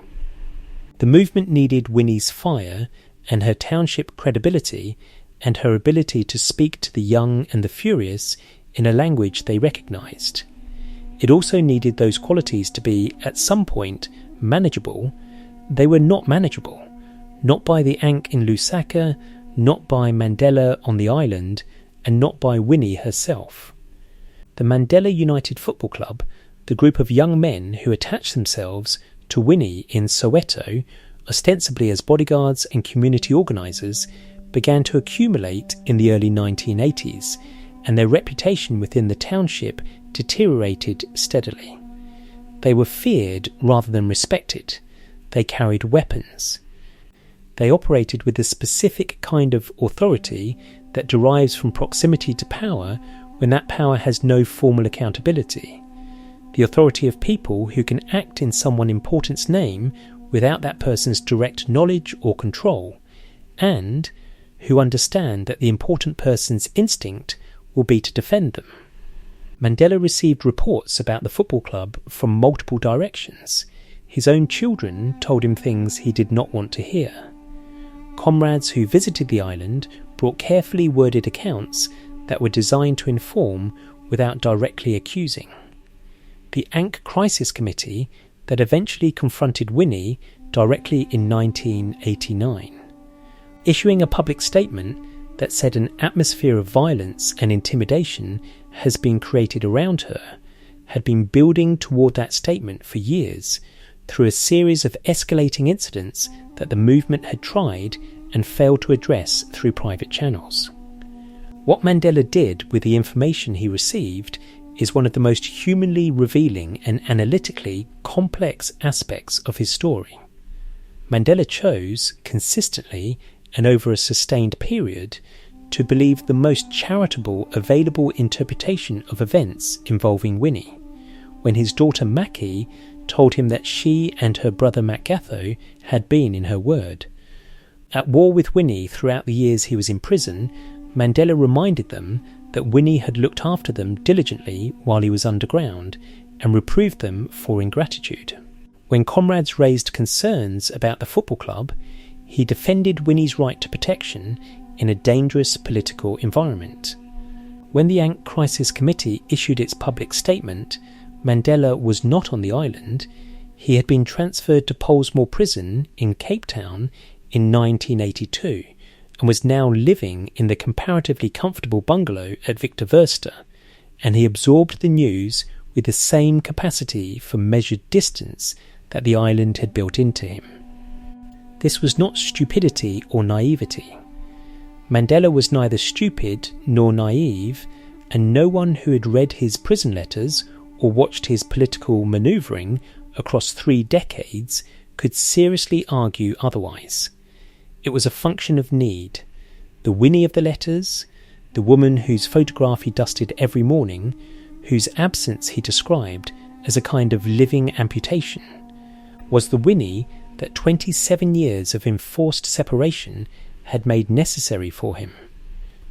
The movement needed Winnie's fire and her township credibility and her ability to speak to the young and the furious in a language they recognised. It also needed those qualities to be, at some point, manageable. They were not manageable, not by the Ankh in Lusaka, not by Mandela on the island, and not by Winnie herself. The Mandela United Football Club, the group of young men who attached themselves to Winnie in Soweto, ostensibly as bodyguards and community organisers, began to accumulate in the early 1980s, and their reputation within the township deteriorated steadily. They were feared rather than respected. They carried weapons. They operated with a specific kind of authority that derives from proximity to power when that power has no formal accountability. The authority of people who can act in someone important's name without that person's direct knowledge or control, and who understand that the important person's instinct will be to defend them. Mandela received reports about the football club from multiple directions. His own children told him things he did not want to hear. Comrades who visited the island brought carefully worded accounts that were designed to inform without directly accusing. The Ankh Crisis Committee that eventually confronted Winnie directly in 1989, issuing a public statement that said an atmosphere of violence and intimidation has been created around her, had been building toward that statement for years through a series of escalating incidents that the movement had tried and failed to address through private channels. What Mandela did with the information he received is one of the most humanly revealing and analytically complex aspects of his story. Mandela chose, consistently and over a sustained period, to believe the most charitable available interpretation of events involving Winnie, when his daughter Maki told him that she and her brother Makgatho had been in her word. At war with Winnie throughout the years he was in prison, Mandela reminded them that Winnie had looked after them diligently while he was underground and reproved them for ingratitude. When comrades raised concerns about the football club, he defended Winnie's right to protection in a dangerous political environment. When the Ankh Crisis Committee issued its public statement, Mandela was not on the island. He had been transferred to Pollsmoor Prison in Cape Town in 1982 and was now living in the comparatively comfortable bungalow at Victor Verster, and he absorbed the news with the same capacity for measured distance that the island had built into him. This was not stupidity or naivety. Mandela was neither stupid nor naive, and no one who had read his prison letters or watched his political manoeuvring across 3 decades could seriously argue otherwise. It was a function of need. The Winnie of the letters, the woman whose photograph he dusted every morning, whose absence he described as a kind of living amputation, was the Winnie that 27 years of enforced separation had made necessary for him.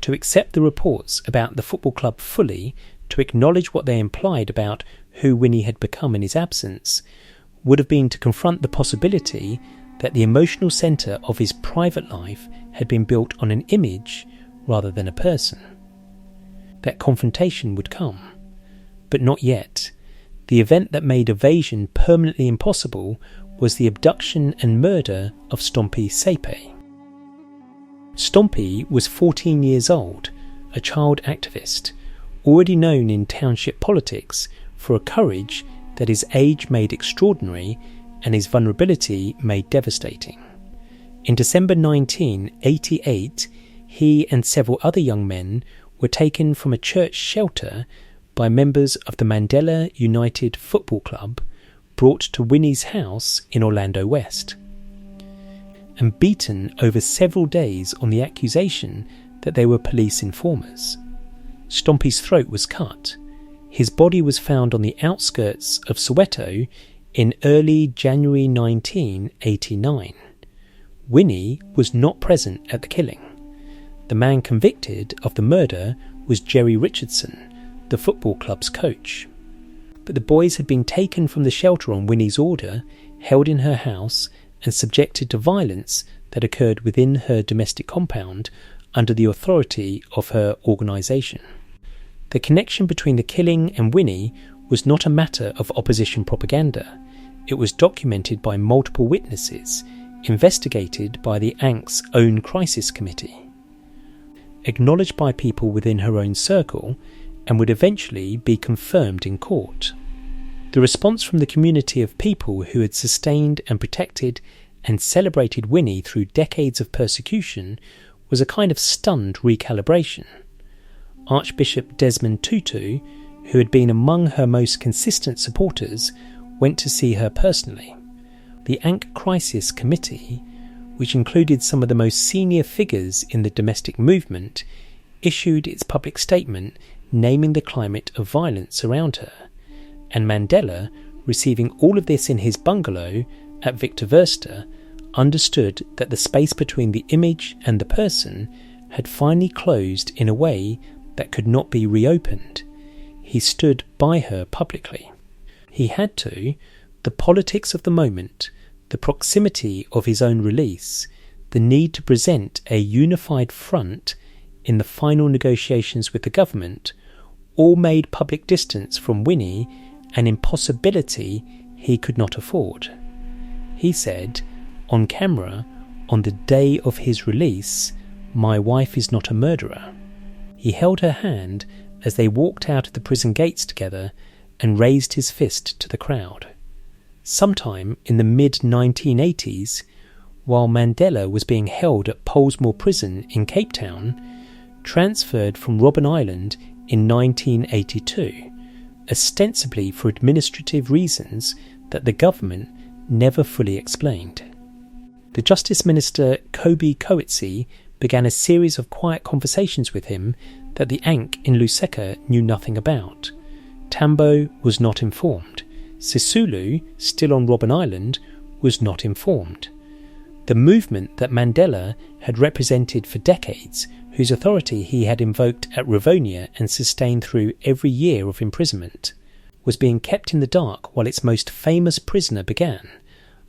To accept the reports about the football club fully, to acknowledge what they implied about who Winnie had become in his absence, would have been to confront the possibility that the emotional centre of his private life had been built on an image rather than a person. That confrontation would come, but not yet. The event that made evasion permanently impossible was the abduction and murder of Stompie Sepe. Stompie was 14 years old, a child activist, already known in township politics for a courage that his age made extraordinary and his vulnerability made devastating. In December 1988, he and several other young men were taken from a church shelter by members of the Mandela United Football Club, brought to Winnie's house in Orlando West, and beaten over several days on the accusation that they were police informers. Stompie's throat was cut. His body was found on the outskirts of Soweto in early January 1989. Winnie was not present at the killing. The man convicted of the murder was Jerry Richardson, the football club's coach. But the boys had been taken from the shelter on Winnie's order, held in her house, and subjected to violence that occurred within her domestic compound under the authority of her organisation. The connection between the killing and Winnie was not a matter of opposition propaganda. It was documented by multiple witnesses, investigated by the ANC's own crisis committee, acknowledged by people within her own circle, and would eventually be confirmed in court. The response from the community of people who had sustained and protected and celebrated Winnie through decades of persecution was a kind of stunned recalibration. Archbishop Desmond Tutu, who had been among her most consistent supporters, went to see her personally. The ANC Crisis Committee, which included some of the most senior figures in the domestic movement, issued its public statement naming the climate of violence around her, and Mandela, receiving all of this in his bungalow at Victor Verster, understood that the space between the image and the person had finally closed in a way that could not be reopened. He stood by her publicly. He had to. The politics of the moment, the proximity of his own release, the need to present a unified front in the final negotiations with the government, all made public distance from Winnie an impossibility he could not afford. He said, on camera, on the day of his release, "My wife is not a murderer." He held her hand as they walked out of the prison gates together and raised his fist to the crowd. Sometime in the mid-1980s, while Mandela was being held at Pollsmoor Prison in Cape Town, transferred from Robben Island in 1982, ostensibly for administrative reasons that the government never fully explained. The Justice Minister Kobe Coetzee began a series of quiet conversations with him that the ANC in Lusaka knew nothing about. Tambo was not informed. Sisulu, still on Robben Island, was not informed. The movement that Mandela had represented for decades, whose authority he had invoked at Rivonia and sustained through every year of imprisonment, was being kept in the dark while its most famous prisoner began,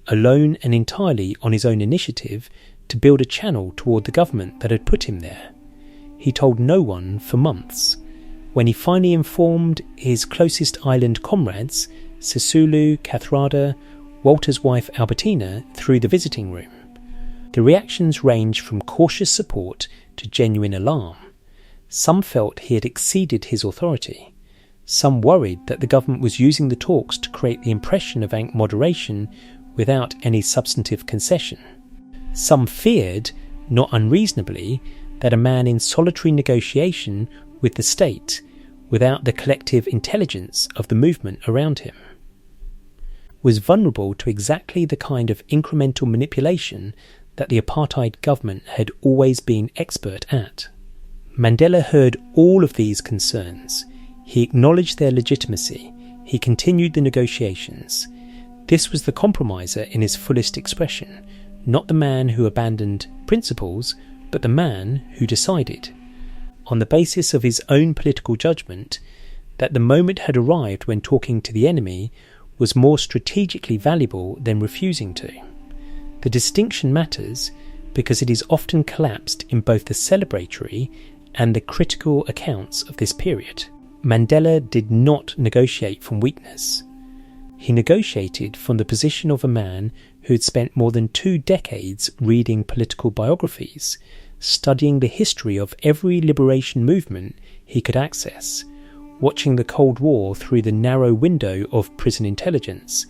alone and entirely on his own initiative, to build a channel toward the government that had put him there. He told no one for months. When he finally informed his closest island comrades, Sisulu, Kathrada, Walter's wife Albertina, through the visiting room, the reactions ranged from cautious support to genuine alarm. Some felt he had exceeded his authority. Some worried that the government was using the talks to create the impression of ANC moderation without any substantive concession. Some feared, not unreasonably, that a man in solitary negotiation with the state, without the collective intelligence of the movement around him, was vulnerable to exactly the kind of incremental manipulation that the apartheid government had always been expert at. Mandela heard all of these concerns. He acknowledged their legitimacy. He continued the negotiations. This was the compromiser in his fullest expression, not the man who abandoned principles, but the man who decided, on the basis of his own political judgment, that the moment had arrived when talking to the enemy was more strategically valuable than refusing to. The distinction matters because it is often collapsed in both the celebratory and the critical accounts of this period. Mandela did not negotiate from weakness. He negotiated from the position of a man who had spent more than 2 decades reading political biographies, studying the history of every liberation movement he could access, watching the Cold War through the narrow window of prison intelligence,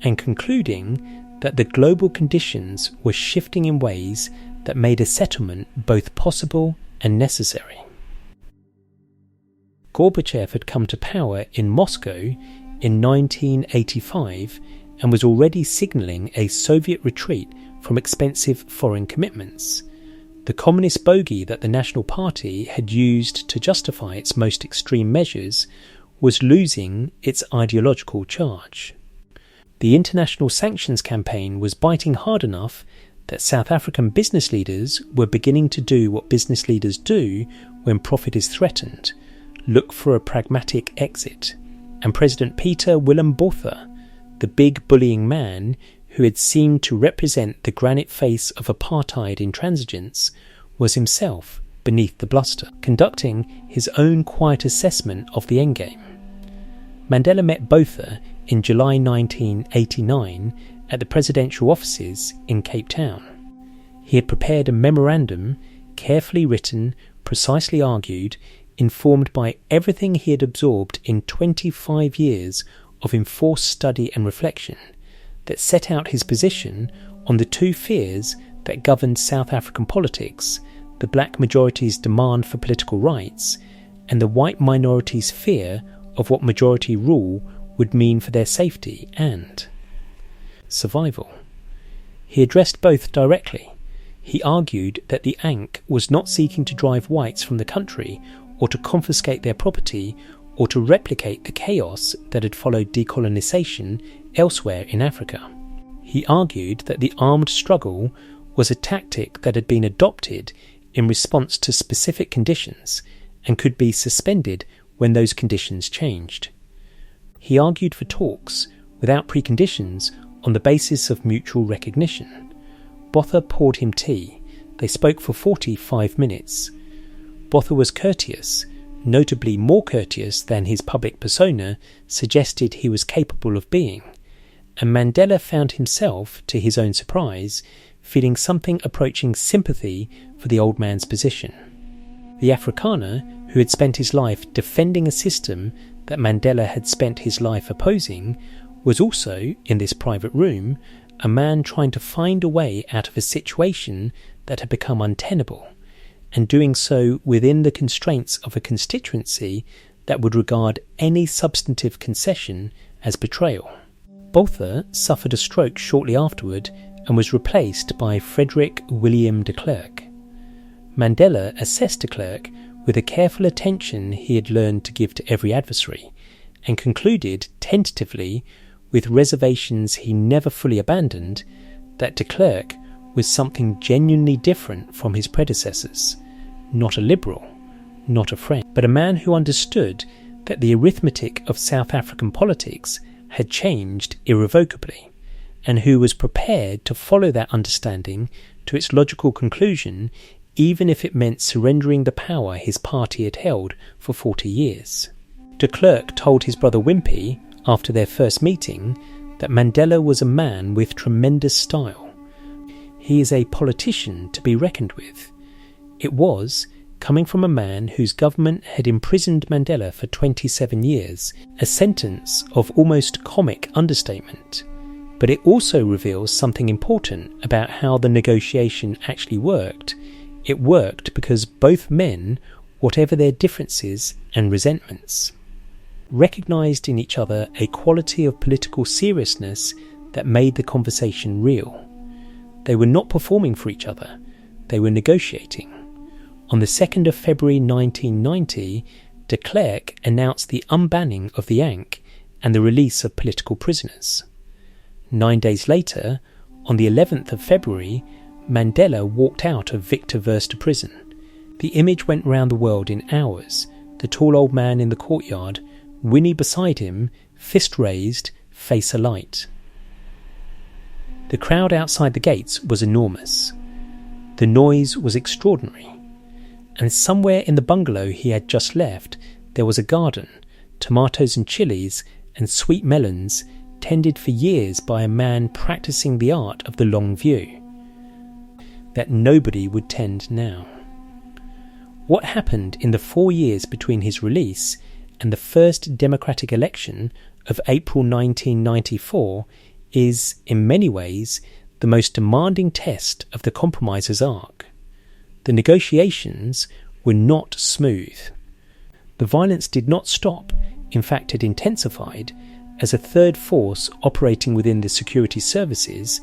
and concluding that the global conditions were shifting in ways that made a settlement both possible and necessary. Gorbachev had come to power in Moscow in 1985 and was already signalling a Soviet retreat from expensive foreign commitments. The communist bogey that the National Party had used to justify its most extreme measures was losing its ideological charge. The international sanctions campaign was biting hard enough that South African business leaders were beginning to do what business leaders do when profit is threatened: look for a pragmatic exit. And President Peter Willem Botha, the big bullying man who had seemed to represent the granite face of apartheid intransigence, was himself beneath the bluster, conducting his own quiet assessment of the endgame. Mandela met Botha in July 1989 at the presidential offices in Cape Town. He had prepared a memorandum, carefully written, precisely argued, informed by everything he had absorbed in 25 years of enforced study and reflection, that set out his position on the 2 fears that governed South African politics: the black majority's demand for political rights and the white minority's fear of what majority rule would mean for their safety and survival. He addressed both directly. He argued that the ANC was not seeking to drive whites from the country or to confiscate their property or to replicate the chaos that had followed decolonisation elsewhere in Africa. He argued that the armed struggle was a tactic that had been adopted in response to specific conditions and could be suspended when those conditions changed. He argued for talks without preconditions on the basis of mutual recognition. Botha poured him tea. They spoke for 45 minutes. Botha was courteous, notably more courteous than his public persona suggested he was capable of being, and Mandela found himself, to his own surprise, feeling something approaching sympathy for the old man's position. The Afrikaner, who had spent his life defending a system that Mandela had spent his life opposing, was also, in this private room, a man trying to find a way out of a situation that had become untenable, and doing so within the constraints of a constituency that would regard any substantive concession as betrayal. Botha suffered a stroke shortly afterward and was replaced by Frederick William de Klerk. Mandela assessed de Klerk with a careful attention he had learned to give to every adversary, and concluded tentatively, with reservations he never fully abandoned, that de Klerk was something genuinely different from his predecessors. Not a liberal, not a friend, but a man who understood that the arithmetic of South African politics had changed irrevocably, and who was prepared to follow that understanding to its logical conclusion, even if it meant surrendering the power his party had held for 40 years. De Klerk told his brother Wimpy, after their first meeting, that Mandela was a man with tremendous style. He is a politician to be reckoned with. It was, coming from a man whose government had imprisoned Mandela for 27 years, a sentence of almost comic understatement. But it also reveals something important about how the negotiation actually worked. It worked because both men, whatever their differences and resentments, recognised in each other a quality of political seriousness that made the conversation real. They were not performing for each other, they were negotiating. On the 2nd of February 1990, de Klerk announced the unbanning of the ANC and the release of political prisoners. 9 days later, on the 11th of February, Mandela walked out of Victor Verster prison. The image went round the world in hours, the tall old man in the courtyard, Winnie beside him, fist raised, face alight. The crowd outside the gates was enormous. The noise was extraordinary, and somewhere in the bungalow he had just left there was a garden, tomatoes and chilies and sweet melons tended for years by a man practicing the art of the long view, that nobody would tend now. What happened in the 4 years between his release and the first democratic election of April 1994 is, in many ways, the most demanding test of the compromiser's arc. The negotiations were not smooth. The violence did not stop, in fact it intensified, as a third force operating within the security services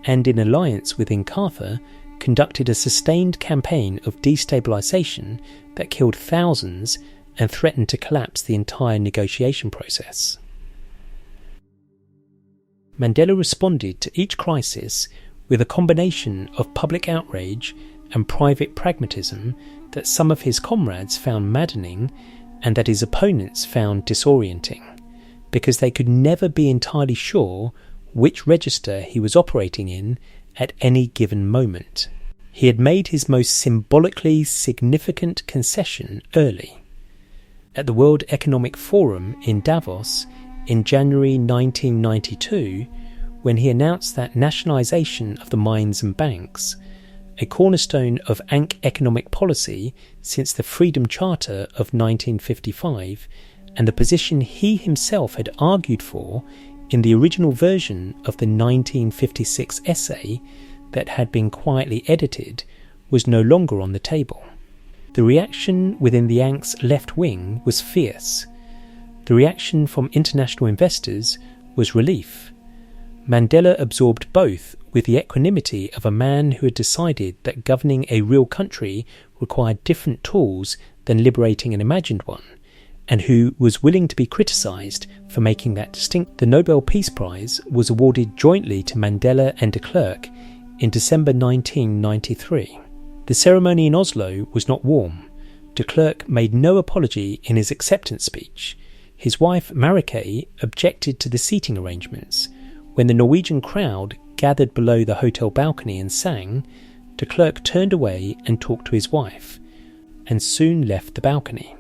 and in alliance with Inkatha conducted a sustained campaign of destabilisation that killed thousands and threatened to collapse the entire negotiation process. Mandela responded to each crisis with a combination of public outrage and private pragmatism that some of his comrades found maddening and that his opponents found disorienting, because they could never be entirely sure which register he was operating in at any given moment. He had made his most symbolically significant concession early. At the World Economic Forum in Davos in January 1992, when he announced that nationalisation of the mines and banks, a cornerstone of economic policy since the Freedom Charter of 1955, and the position he himself had argued for in the original version of the 1956 essay that had been quietly edited, was no longer on the table. The reaction within the ANC's left wing was fierce. The reaction from international investors was relief. Mandela absorbed both with the equanimity of a man who had decided that governing a real country required different tools than liberating an imagined one, and who was willing to be criticised for making that distinction. The Nobel Peace Prize was awarded jointly to Mandela and de Klerk in December 1993. The ceremony in Oslo was not warm. De Klerk made no apology in his acceptance speech. His wife Marike objected to the seating arrangements. When the Norwegian crowd gathered below the hotel balcony and sang, de Klerk turned away and talked to his wife, and soon left the balcony.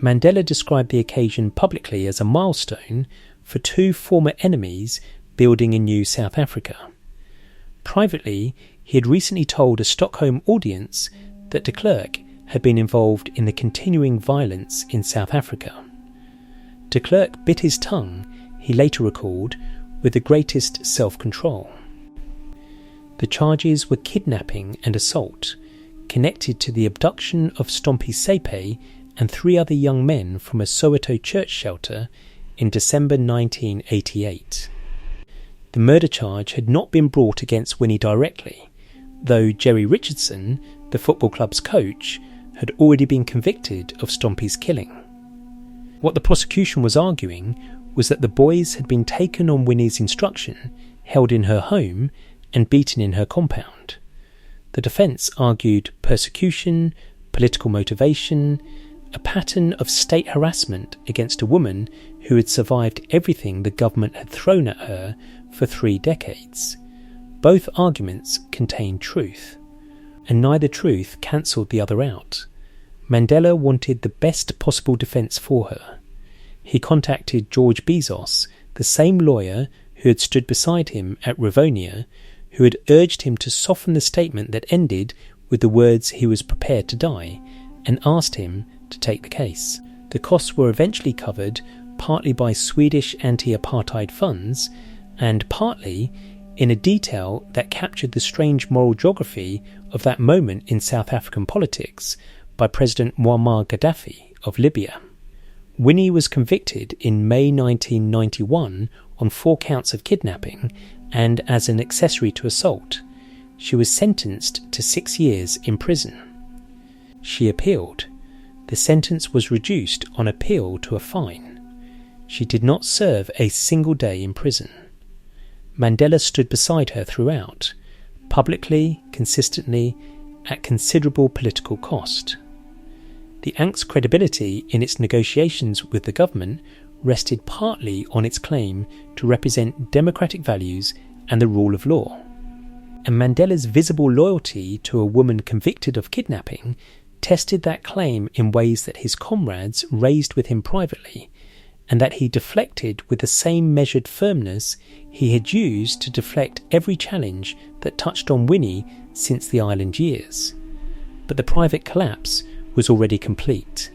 Mandela described the occasion publicly as a milestone for two former enemies building a new South Africa. Privately, he had recently told a Stockholm audience that de Klerk had been involved in the continuing violence in South Africa. De Klerk bit his tongue, he later recalled, with the greatest self-control. The charges were kidnapping and assault, connected to the abduction of Stompie Sepe and 3 other young men from a Soweto church shelter in December 1988. The murder charge had not been brought against Winnie directly, though Jerry Richardson, the football club's coach, had already been convicted of Stompie's killing. What the prosecution was arguing was that the boys had been taken on Winnie's instruction, held in her home, and beaten in her compound. The defence argued persecution, political motivation, a pattern of state harassment against a woman who had survived everything the government had thrown at her for 3 decades. Both arguments contained truth, and neither truth cancelled the other out. Mandela wanted the best possible defence for her. He contacted George Bezos, the same lawyer who had stood beside him at Rivonia, who had urged him to soften the statement that ended with the words he was prepared to die, and asked him to take the case. The costs were eventually covered partly by Swedish anti-apartheid funds, and partly in a detail that captured the strange moral geography of that moment in South African politics by President Muammar Gaddafi of Libya. Winnie was convicted in May 1991 on 4 counts of kidnapping and as an accessory to assault. She was sentenced to 6 years in prison. She appealed. The sentence was reduced on appeal to a fine. She did not serve a single day in prison. Mandela stood beside her throughout, publicly, consistently, at considerable political cost. The ANC's credibility in its negotiations with the government rested partly on its claim to represent democratic values and the rule of law. and Mandela's visible loyalty to a woman convicted of kidnapping tested that claim in ways that his comrades raised with him privately, and that he deflected with the same measured firmness he had used to deflect every challenge that touched on Winnie since the island years. But the private collapse was already complete,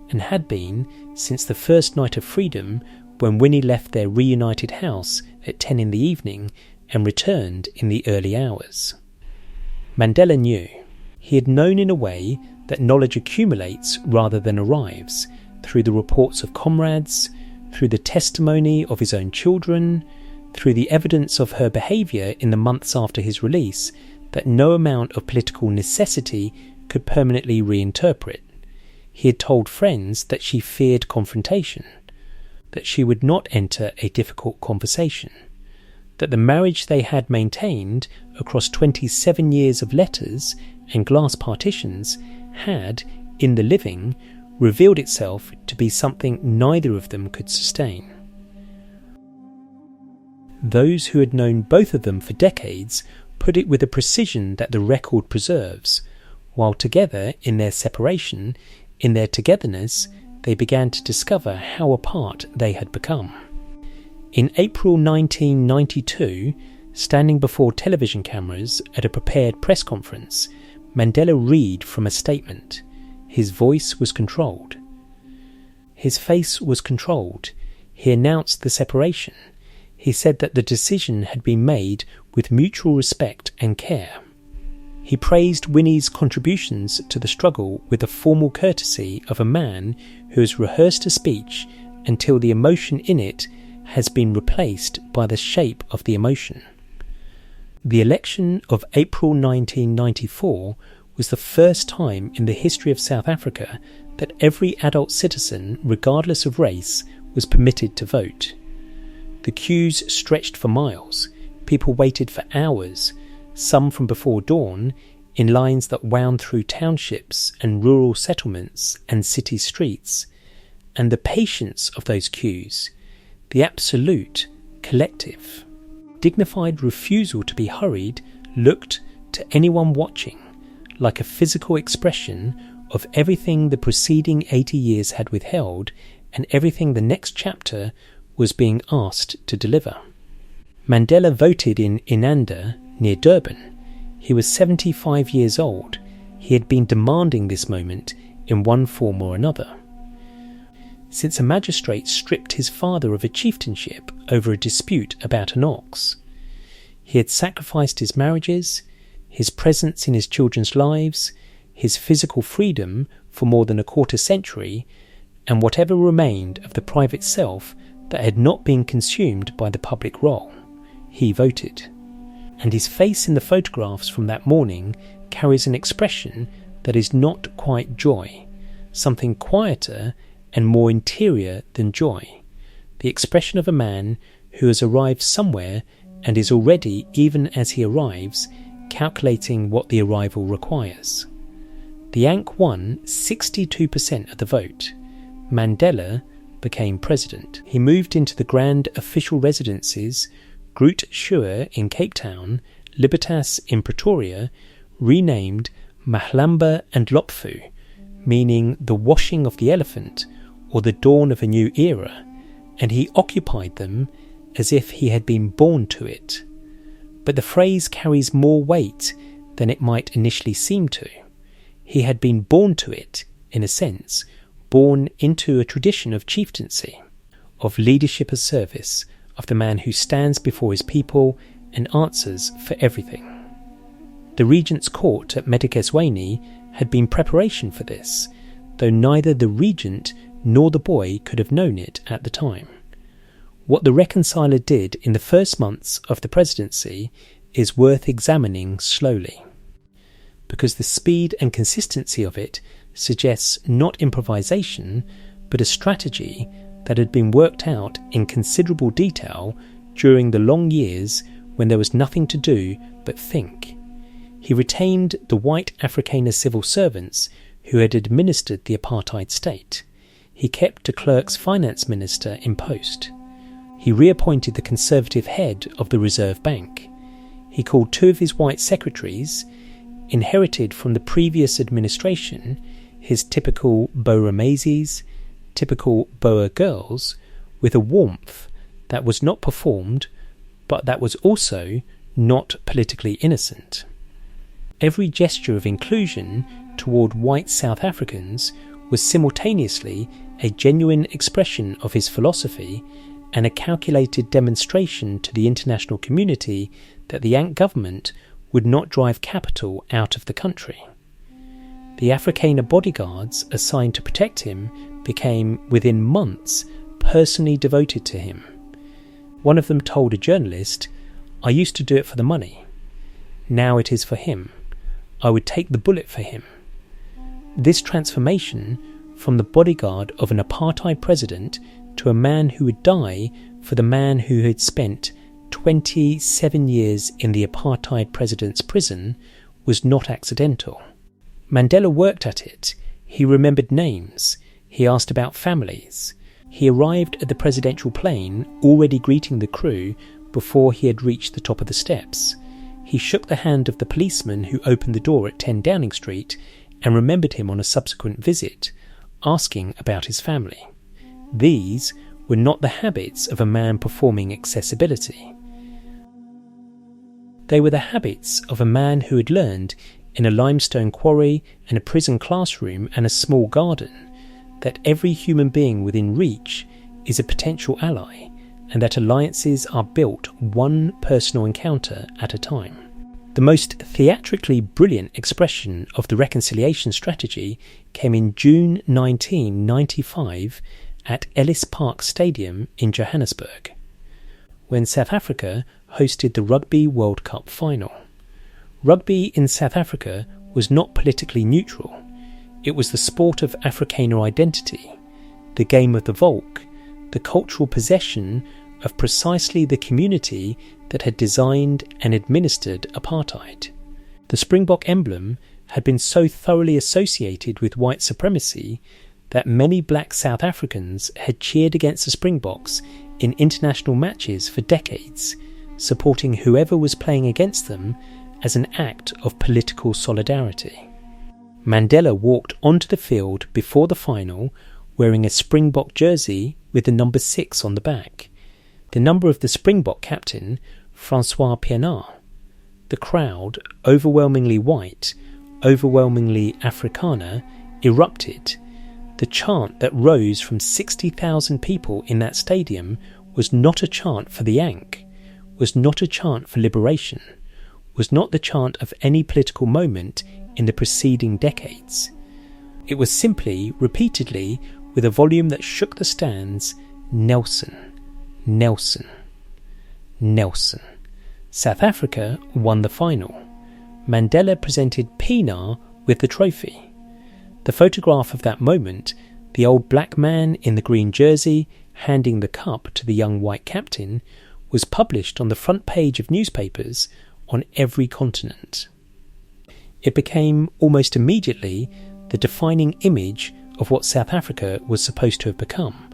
and had been since the first night of freedom, when Winnie left their reunited house at 10 in the evening and returned in the early hours. Mandela knew. He had known in a way that knowledge accumulates rather than arrives, through the reports of comrades, through the testimony of his own children, through the evidence of her behaviour in the months after his release, that no amount of political necessity could permanently reinterpret. He had told friends that she feared confrontation, that she would not enter a difficult conversation, that the marriage they had maintained across 27 years of letters and glass partitions had, in the living, revealed itself to be something neither of them could sustain. Those who had known both of them for decades put it with a precision that the record preserves, while together in their separation, in their togetherness, they began to discover how apart they had become. In April 1992, standing before television cameras at a prepared press conference, Mandela read from a statement. His voice was controlled. His face was controlled. He announced the separation. He said that the decision had been made with mutual respect and care. He praised Winnie's contributions to the struggle with the formal courtesy of a man who has rehearsed a speech until the emotion in it has been replaced by the shape of the emotion. The election of April 1994 was the first time in the history of South Africa that every adult citizen, regardless of race, was permitted to vote. The queues stretched for miles. People waited for hours, some from before dawn, in lines that wound through townships and rural settlements and city streets. And the patience of those queues, the absolute, collective, dignified refusal to be hurried, looked to anyone watching like a physical expression of everything the preceding 80 years had withheld and everything the next chapter was being asked to deliver. Mandela voted in Inanda, near Durban. He was 75 years old. He had been demanding this moment in one form or another. Since a magistrate stripped his father of a chieftainship over a dispute about an ox, he had sacrificed his marriages, his presence in his children's lives, his physical freedom for more than a quarter century, and whatever remained of the private self that had not been consumed by the public role. He voted. And his face in the photographs from that morning carries an expression that is not quite joy, something quieter and more interior than joy, the expression of a man who has arrived somewhere and is already, even as he arrives, calculating what the arrival requires. The Yank won 62% of the vote. Mandela became president. He moved into the grand official residences, Groot Schuur in Cape Town, Libertas in Pretoria, renamed Mahlamba and Lopfu, meaning the washing of the elephant or the dawn of a new era, and he occupied them as if he had been born to it. But the phrase carries more weight than it might initially seem to. He had been born to it, in a sense, born into a tradition of chieftaincy, of leadership as service, of the man who stands before his people and answers for everything. The regent's court at Medikesweni had been preparation for this, though neither the regent nor the boy could have known it at the time. What the reconciler did in the first months of the presidency is worth examining slowly, because the speed and consistency of it suggests not improvisation, but a strategy that had been worked out in considerable detail during the long years when there was nothing to do but think. He retained the white Afrikaner civil servants who had administered the apartheid state. He kept de Klerk's finance minister in post. He reappointed the conservative head of the Reserve Bank. He called 2 of his white secretaries, inherited from the previous administration, his typical Boer mazes, typical Boer girls, with a warmth that was not performed, but that was also not politically innocent. Every gesture of inclusion toward white South Africans was simultaneously a genuine expression of his philosophy and a calculated demonstration to the international community that the Yank government would not drive capital out of the country. The Afrikaner bodyguards assigned to protect him became, within months, personally devoted to him. One of them told a journalist, "I used to do it for the money. Now it is for him. I would take the bullet for him." This transformation from the bodyguard of an apartheid president to a man who would die for the man who had spent 27 years in the apartheid president's prison was not accidental. Mandela worked at it. He remembered names. He asked about families. He arrived at the presidential plane already greeting the crew before he had reached the top of the steps. He shook the hand of the policeman who opened the door at 10 Downing Street and remembered him on a subsequent visit, asking about his family. These were not the habits of a man performing accessibility. They were the habits of a man who had learned in a limestone quarry and a prison classroom and a small garden that every human being within reach is a potential ally, and that alliances are built one personal encounter at a time. The most theatrically brilliant expression of the reconciliation strategy came in June 1995 at Ellis Park Stadium in Johannesburg, when South Africa hosted the Rugby World Cup final. Rugby in South Africa was not politically neutral. It was the sport of Afrikaner identity, the game of the Volk, the cultural possession of precisely the community that had designed and administered apartheid. The Springbok emblem had been so thoroughly associated with white supremacy that many black South Africans had cheered against the Springboks in international matches for decades, supporting whoever was playing against them as an act of political solidarity. Mandela walked onto the field before the final wearing a Springbok jersey with the number 6 on the back, the number of the Springbok captain, Francois Pienaar. The crowd, overwhelmingly white, overwhelmingly Afrikaner, erupted. The chant that rose from 60,000 people in that stadium was not a chant for the Yank, was not a chant for liberation, was not the chant of any political moment in the preceding decades. It was simply, repeatedly, with a volume that shook the stands, Nelson, Nelson, Nelson. South Africa won the final. Mandela presented Pienaar with the trophy. The photograph of that moment, the old black man in the green jersey handing the cup to the young white captain, was published on the front page of newspapers on every continent. It became almost immediately the defining image of what South Africa was supposed to have become,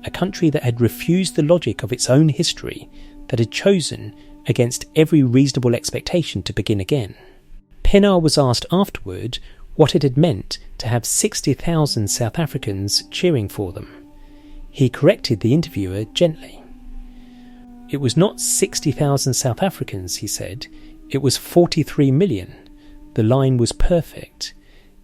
a country that had refused the logic of its own history, that had chosen against every reasonable expectation to begin again. Pienaar was asked afterward what it had meant to have 60,000 South Africans cheering for them. He corrected the interviewer gently. It was not 60,000 South Africans, he said, it was 43 million. The line was perfect.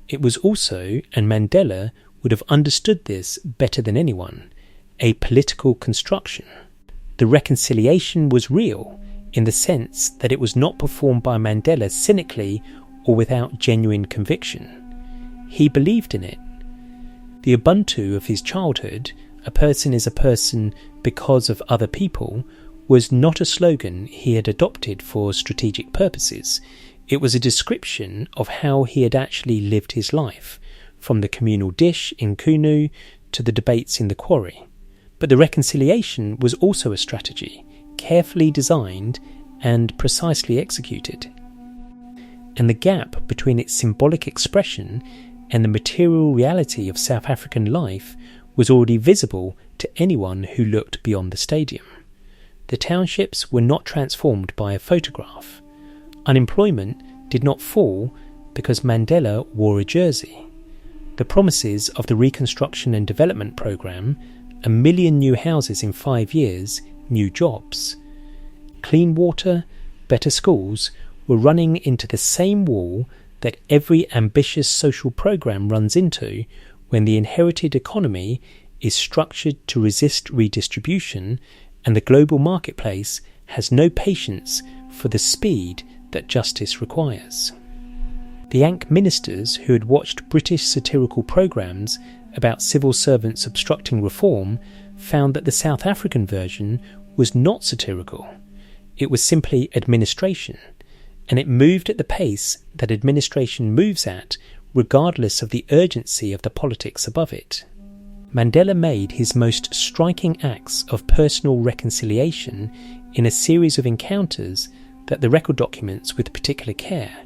It was also, and Mandela would have understood this better than anyone, a political construction. The reconciliation was real, in the sense that it was not performed by Mandela cynically or without genuine conviction. He believed in it. The Ubuntu of his childhood, a person is a person because of other people, was not a slogan he had adopted for strategic purposes. It was a description of how he had actually lived his life, from the communal dish in Kunu to the debates in the quarry. But the reconciliation was also a strategy, carefully designed and precisely executed. And the gap between its symbolic expression and the material reality of South African life was already visible to anyone who looked beyond the stadium. The townships were not transformed by a photograph. Unemployment did not fall because Mandela wore a jersey. The promises of the Reconstruction and Development Programme, 1 million new houses in 5 years, new jobs, clean water, better schools, were running into the same wall that every ambitious social programme runs into when the inherited economy is structured to resist redistribution and the global marketplace has no patience for the speed that justice requires. The Yank ministers who had watched British satirical programmes about civil servants obstructing reform found that the South African version was not satirical. It was simply administration, and it moved at the pace that administration moves at, regardless of the urgency of the politics above it. Mandela made his most striking acts of personal reconciliation in a series of encounters that the record documents with particular care,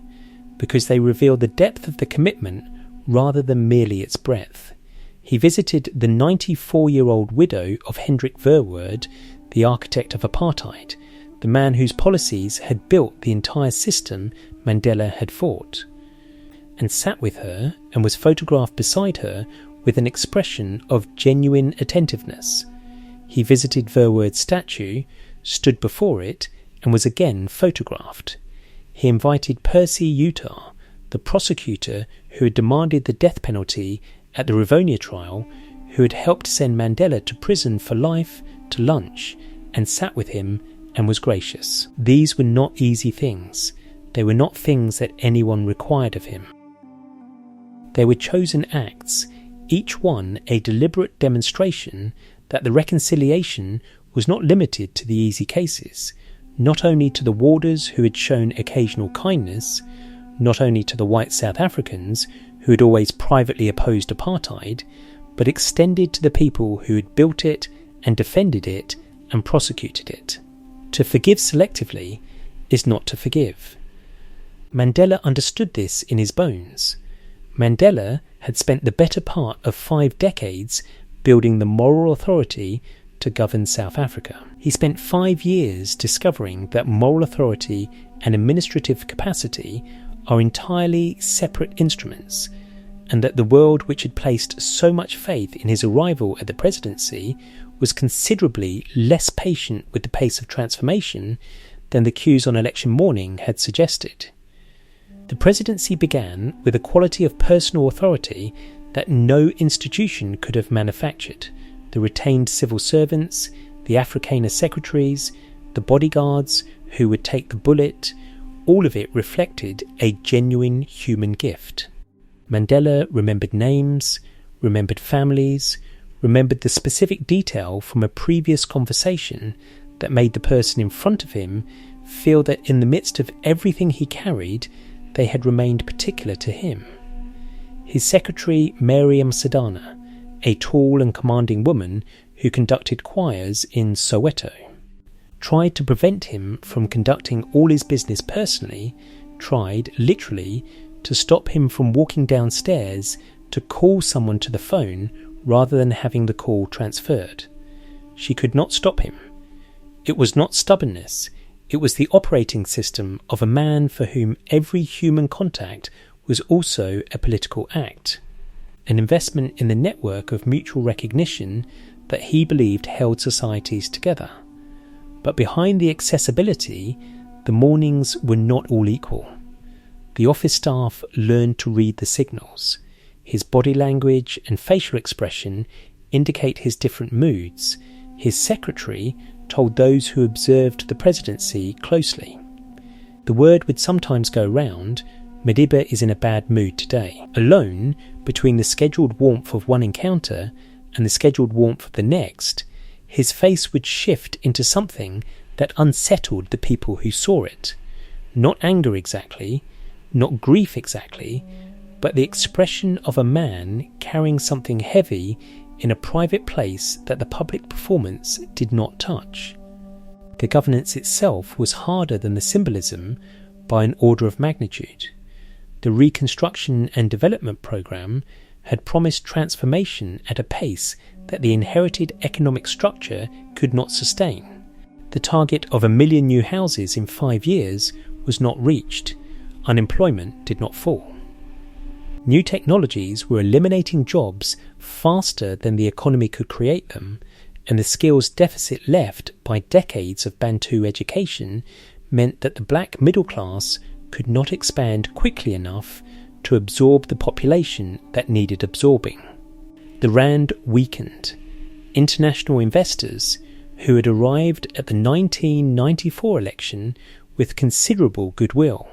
because they reveal the depth of the commitment rather than merely its breadth. He visited the 94-year-old widow of Hendrik Verwoerd, the architect of apartheid, the man whose policies had built the entire system Mandela had fought, and sat with her and was photographed beside her with an expression of genuine attentiveness. He visited Verwoerd's statue, stood before it, and was again photographed. He invited Percy Utah, the prosecutor who had demanded the death penalty at the Rivonia trial, who had helped send Mandela to prison for life, to lunch, and sat with him and was gracious. These were not easy things. They were not things that anyone required of him. They were chosen acts, each one a deliberate demonstration that the reconciliation was not limited to the easy cases, not only to the warders who had shown occasional kindness, not only to the white South Africans who had always privately opposed apartheid, but extended to the people who had built it and defended it and prosecuted it. To forgive selectively is not to forgive. Mandela understood this in his bones. Mandela had spent the better part of 5 decades building the moral authority to govern South Africa. He spent 5 years discovering that moral authority and administrative capacity are entirely separate instruments, and that the world which had placed so much faith in his arrival at the presidency was considerably less patient with the pace of transformation than the cues on election morning had suggested. The presidency began with a quality of personal authority that no institution could have manufactured. The retained civil servants, the Afrikaner secretaries, the bodyguards who would take the bullet, all of it reflected a genuine human gift. Mandela remembered names, remembered families, remembered the specific detail from a previous conversation that made the person in front of him feel that in the midst of everything he carried, they had remained particular to him. His secretary, Mariam Sadana, a tall and commanding woman who conducted choirs in Soweto, tried to prevent him from conducting all his business personally, tried, literally, to stop him from walking downstairs to call someone to the phone rather than having the call transferred. She could not stop him. It was not stubbornness, it was the operating system of a man for whom every human contact was also a political act, an investment in the network of mutual recognition that he believed held societies together. But behind the accessibility, the mornings were not all equal. The office staff learned to read the signals. His body language and facial expression indicate his different moods. His secretary told those who observed the presidency closely. The word would sometimes go round, Madiba is in a bad mood today. Alone, between the scheduled warmth of one encounter and the scheduled warmth of the next, his face would shift into something that unsettled the people who saw it. Not anger exactly, not grief exactly, but the expression of a man carrying something heavy in a private place that the public performance did not touch. The governance itself was harder than the symbolism by an order of magnitude. The Reconstruction and Development Programme had promised transformation at a pace that the inherited economic structure could not sustain. The target of 1 million new houses in 5 years was not reached, unemployment did not fall. New technologies were eliminating jobs faster than the economy could create them, and the skills deficit left by decades of Bantu education meant that the black middle class could not expand quickly enough to absorb the population that needed absorbing. The rand weakened. International investors, who had arrived at the 1994 election with considerable goodwill,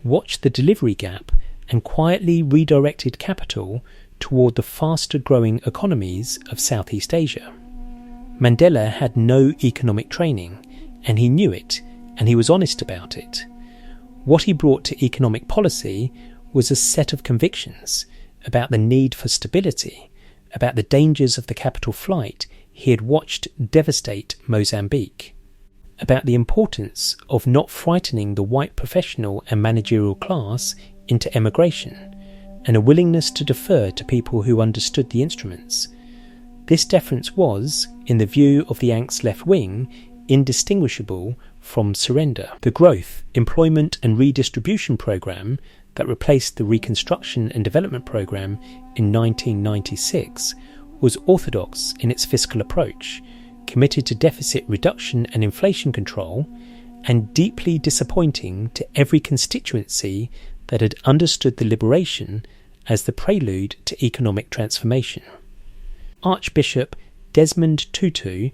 watched the delivery gap and quietly redirected capital toward the faster-growing economies of Southeast Asia. Mandela had no economic training, and he knew it, and he was honest about it. What he brought to economic policy was a set of convictions about the need for stability, about the dangers of the capital flight he had watched devastate Mozambique, about the importance of not frightening the white professional and managerial class into emigration, and a willingness to defer to people who understood the instruments. This deference was, in the view of the Ank's left wing, indistinguishable from surrender. The growth, employment and redistribution programme that replaced the Reconstruction and Development Programme in 1996 was orthodox in its fiscal approach, committed to deficit reduction and inflation control, and deeply disappointing to every constituency that had understood the liberation as the prelude to economic transformation. Archbishop Desmond Tutu,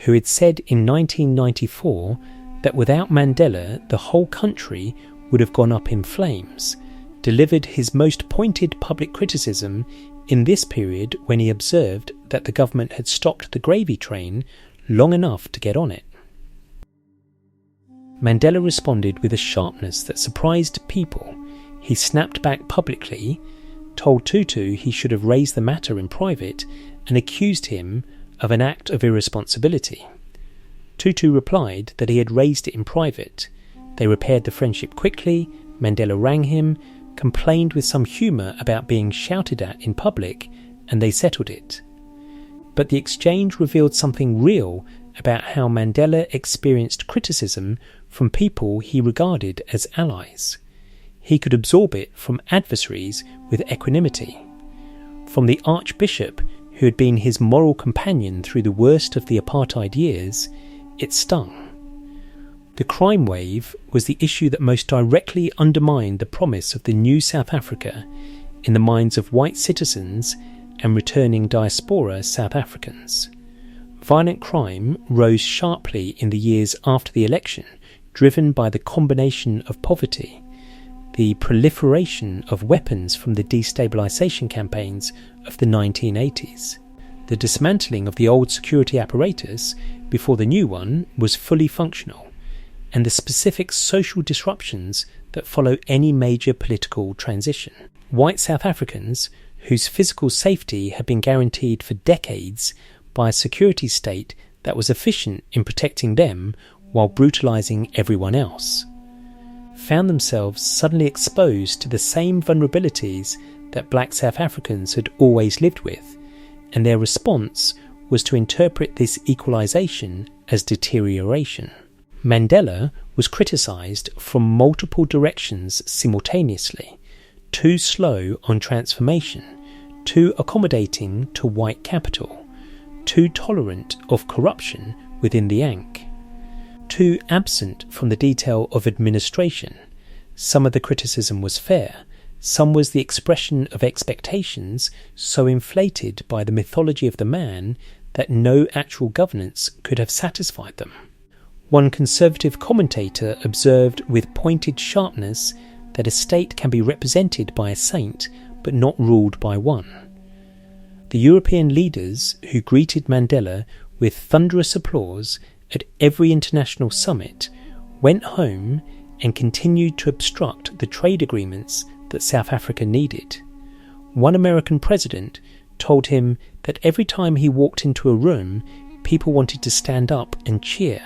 who had said in 1994 that without Mandela the whole country would have gone up in flames, delivered his most pointed public criticism in this period when he observed that the government had stopped the gravy train long enough to get on it. Mandela responded with a sharpness that surprised people. He snapped back publicly, told Tutu he should have raised the matter in private, and accused him of an act of irresponsibility. Tutu replied that he had raised it in private. They repaired the friendship quickly. Mandela rang him, complained with some humour about being shouted at in public, and they settled it. But the exchange revealed something real about how Mandela experienced criticism from people he regarded as allies. He could absorb it from adversaries with equanimity. From the Archbishop, who had been his moral companion through the worst of the apartheid years, it stung. The crime wave was the issue that most directly undermined the promise of the new South Africa in the minds of white citizens and returning diaspora South Africans. Violent crime rose sharply in the years after the election, driven by the combination of poverty, the proliferation of weapons from the destabilisation campaigns of the 1980s, the dismantling of the old security apparatus before the new one was fully functional, and the specific social disruptions that follow any major political transition. White South Africans, whose physical safety had been guaranteed for decades by a security state that was efficient in protecting them while brutalising everyone else, found themselves suddenly exposed to the same vulnerabilities that black South Africans had always lived with, and their response was to interpret this equalisation as deterioration. Mandela was criticised from multiple directions simultaneously: too slow on transformation, too accommodating to white capital, too tolerant of corruption within the Ank, too absent from the detail of administration. Some of the criticism was fair, some was the expression of expectations so inflated by the mythology of the man that no actual governance could have satisfied them. One conservative commentator observed with pointed sharpness that a state can be represented by a saint but not ruled by one. The European leaders who greeted Mandela with thunderous applause at every international summit went home and continued to obstruct the trade agreements that South Africa needed. One American president told him that every time he walked into a room, people wanted to stand up and cheer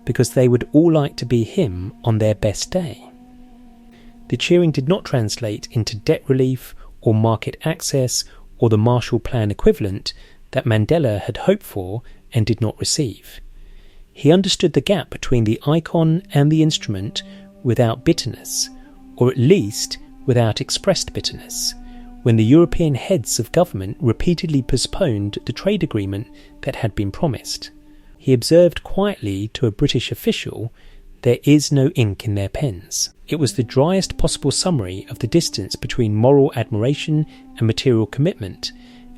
because they would all like to be him on their best day. The cheering did not translate into debt relief or market access or the Marshall Plan equivalent that Mandela had hoped for and did not receive. He understood the gap between the icon and the instrument without bitterness, or at least without expressed bitterness, when the European heads of government repeatedly postponed the trade agreement that had been promised. He observed quietly to a British official, "There is no ink in their pens." It was the driest possible summary of the distance between moral admiration and material commitment,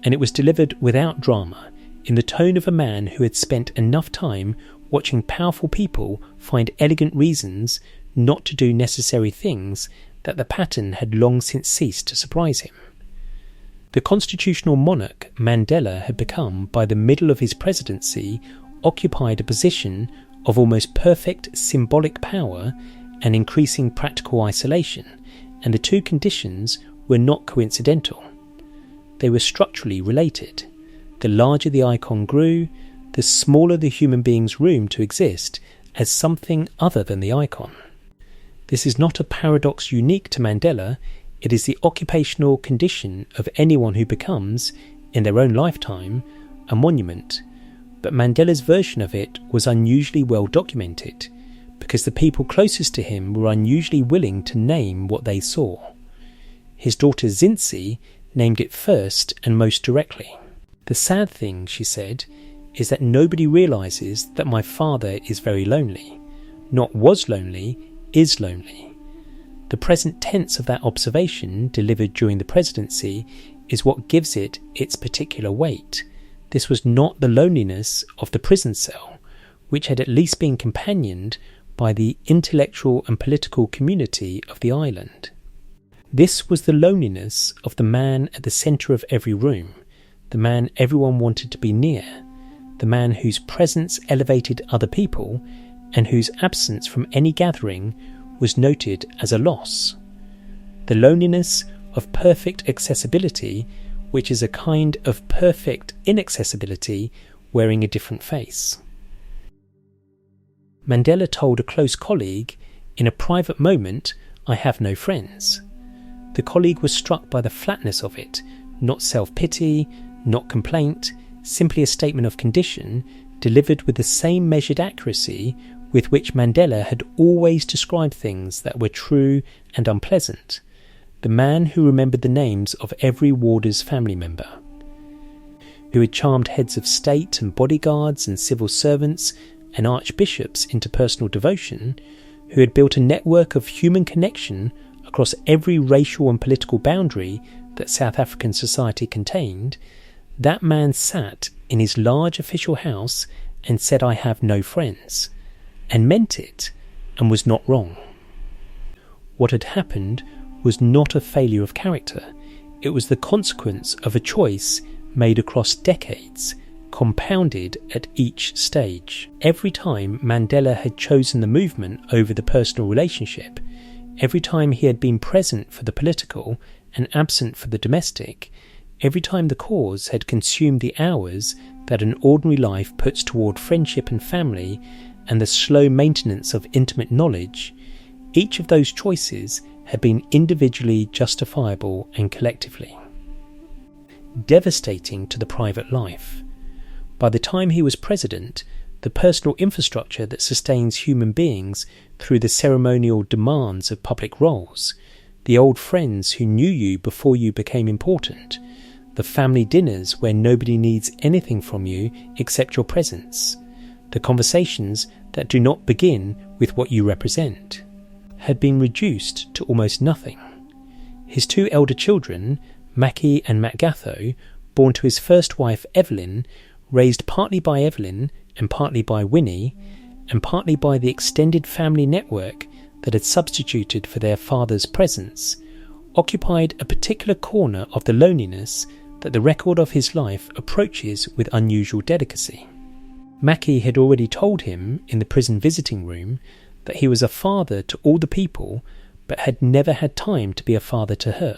and it was delivered without drama, in the tone of a man who had spent enough time watching powerful people find elegant reasons not to do necessary things that the pattern had long since ceased to surprise him. The constitutional monarch Mandela had become, by the middle of his presidency, occupied a position of almost perfect symbolic power and increasing practical isolation, and the two conditions were not coincidental. They were structurally related. The larger the icon grew, the smaller the human being's room to exist as something other than the icon. This is not a paradox unique to Mandela, it is the occupational condition of anyone who becomes, in their own lifetime, a monument. But Mandela's version of it was unusually well documented, because the people closest to him were unusually willing to name what they saw. His daughter Zinzi named it first and most directly. "The sad thing," she said, "is that nobody realises that my father is very lonely. Not was lonely, is lonely." The present tense of that observation, delivered during the presidency, is what gives it its particular weight. This was not the loneliness of the prison cell, which had at least been companioned by the intellectual and political community of the island. This was the loneliness of the man at the centre of every room, the man everyone wanted to be near, the man whose presence elevated other people and whose absence from any gathering was noted as a loss. The loneliness of perfect accessibility, which is a kind of perfect inaccessibility wearing a different face. Mandela told a close colleague, "In a private moment, I have no friends." The colleague was struck by the flatness of it, not self-pity, not complaint, simply a statement of condition, delivered with the same measured accuracy with which Mandela had always described things that were true and unpleasant. The man who remembered the names of every warder's family member, who had charmed heads of state and bodyguards and civil servants and archbishops into personal devotion, who had built a network of human connection across every racial and political boundary that South African society contained, that man sat in his large official house and said, "I have no friends," and meant it, and was not wrong. What had happened was not a failure of character, it was the consequence of a choice made across decades, compounded at each stage. Every time Mandela had chosen the movement over the personal relationship, every time he had been present for the political and absent for the domestic, every time the cause had consumed the hours that an ordinary life puts toward friendship and family and the slow maintenance of intimate knowledge, each of those choices had been individually justifiable and collectively devastating to the private life. By the time he was president, the personal infrastructure that sustains human beings through the ceremonial demands of public roles, the old friends who knew you before you became important, the family dinners where nobody needs anything from you except your presence, the conversations that do not begin with what you represent, had been reduced to almost nothing. His two elder children, Mackie and Matgatho, born to his first wife Evelyn, raised partly by Evelyn and partly by Winnie, and partly by the extended family network that had substituted for their father's presence, occupied a particular corner of the loneliness that the record of his life approaches with unusual delicacy. Mackie had already told him in the prison visiting room that he was a father to all the people, but had never had time to be a father to her.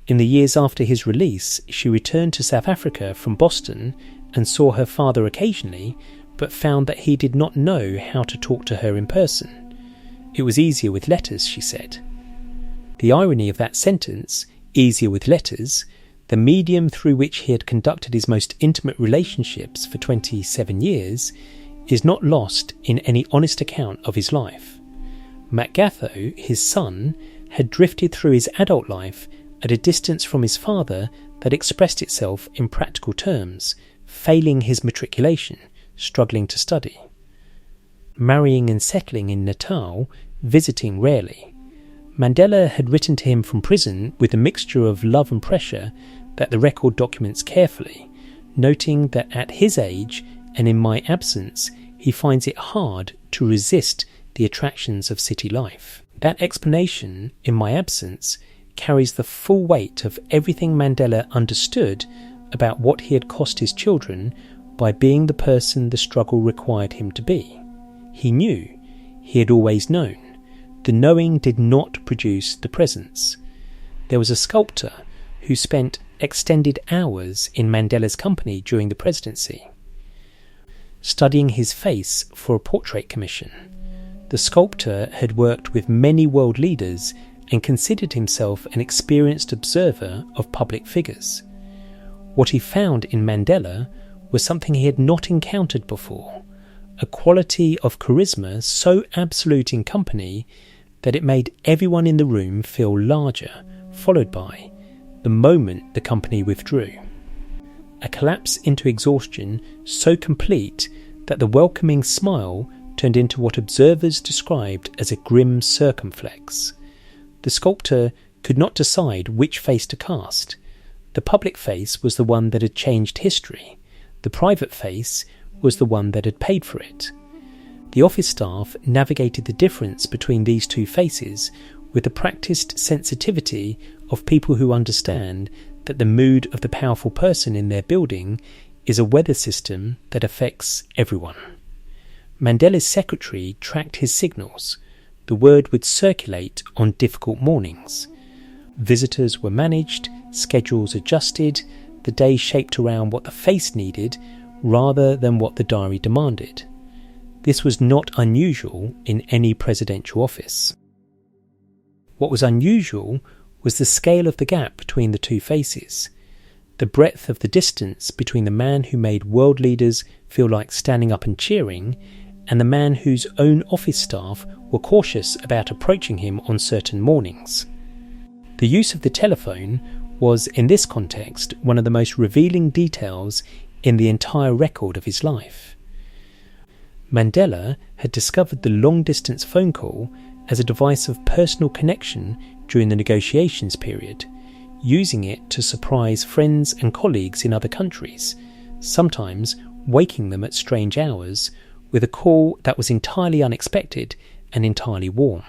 In the years after his release, she returned to South Africa from Boston and saw her father occasionally, but found that he did not know how to talk to her in person. It was easier with letters, she said. The irony of that sentence, easier with letters, the medium through which he had conducted his most intimate relationships for 27 years, is not lost in any honest account of his life. Makgatho, his son, had drifted through his adult life at a distance from his father that expressed itself in practical terms, failing his matriculation, struggling to study. Marrying and settling in Natal, visiting rarely. Mandela had written to him from prison with a mixture of love and pressure that the record documents carefully, noting that at his age and in my absence, he finds it hard to resist the attractions of city life. That explanation, in my absence, carries the full weight of everything Mandela understood about what he had cost his children by being the person the struggle required him to be. He knew, he had always known. The knowing did not produce the presence. There was a sculptor who spent extended hours in Mandela's company during the presidency, studying his face for a portrait commission. The sculptor had worked with many world leaders and considered himself an experienced observer of public figures. What he found in Mandela was something he had not encountered before, a quality of charisma so absolute in company that it made everyone in the room feel larger, followed by the moment the company withdrew. A collapse into exhaustion so complete that the welcoming smile turned into what observers described as a grim circumflex. The sculptor could not decide which face to cast. The public face was the one that had changed history. The private face was the one that had paid for it. The office staff navigated the difference between these two faces with the practiced sensitivity of people who understand that the mood of the powerful person in their building is a weather system that affects everyone. Mandela's secretary tracked his signals. The word would circulate on difficult mornings. Visitors were managed, schedules adjusted, the day shaped around what the face needed rather than what the diary demanded. This was not unusual in any presidential office. What was unusual was the scale of the gap between the two faces, the breadth of the distance between the man who made world leaders feel like standing up and cheering and the man whose own office staff were cautious about approaching him on certain mornings. The use of the telephone was, in this context, one of the most revealing details in the entire record of his life. Mandela had discovered the long-distance phone call as a device of personal connection during the negotiations period, using it to surprise friends and colleagues in other countries, sometimes waking them at strange hours with a call that was entirely unexpected and entirely warm.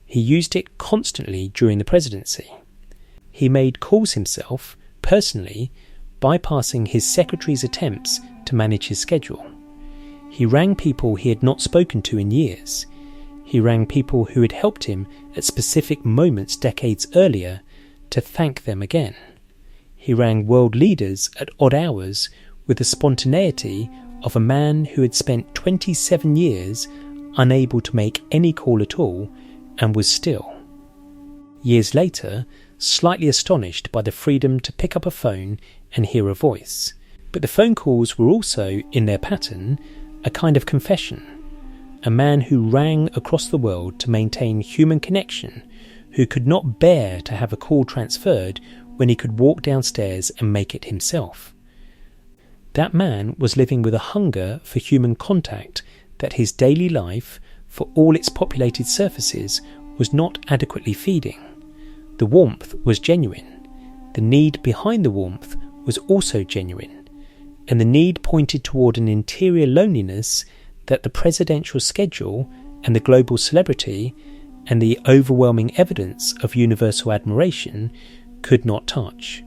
He used it constantly during the presidency. He made calls himself, personally, bypassing his secretary's attempts to manage his schedule. He rang people he had not spoken to in years. He rang people who had helped him at specific moments decades earlier to thank them again. He rang world leaders at odd hours with the spontaneity of a man who had spent 27 years unable to make any call at all and was still, years later, slightly astonished by the freedom to pick up a phone and hear a voice. But the phone calls were also, in their pattern, a kind of confession. A man who rang across the world to maintain human connection, who could not bear to have a call transferred when he could walk downstairs and make it himself. That man was living with a hunger for human contact that his daily life, for all its populated surfaces, was not adequately feeding. The warmth was genuine. The need behind the warmth was also genuine. And the need pointed toward an interior loneliness that the presidential schedule and the global celebrity and the overwhelming evidence of universal admiration could not touch.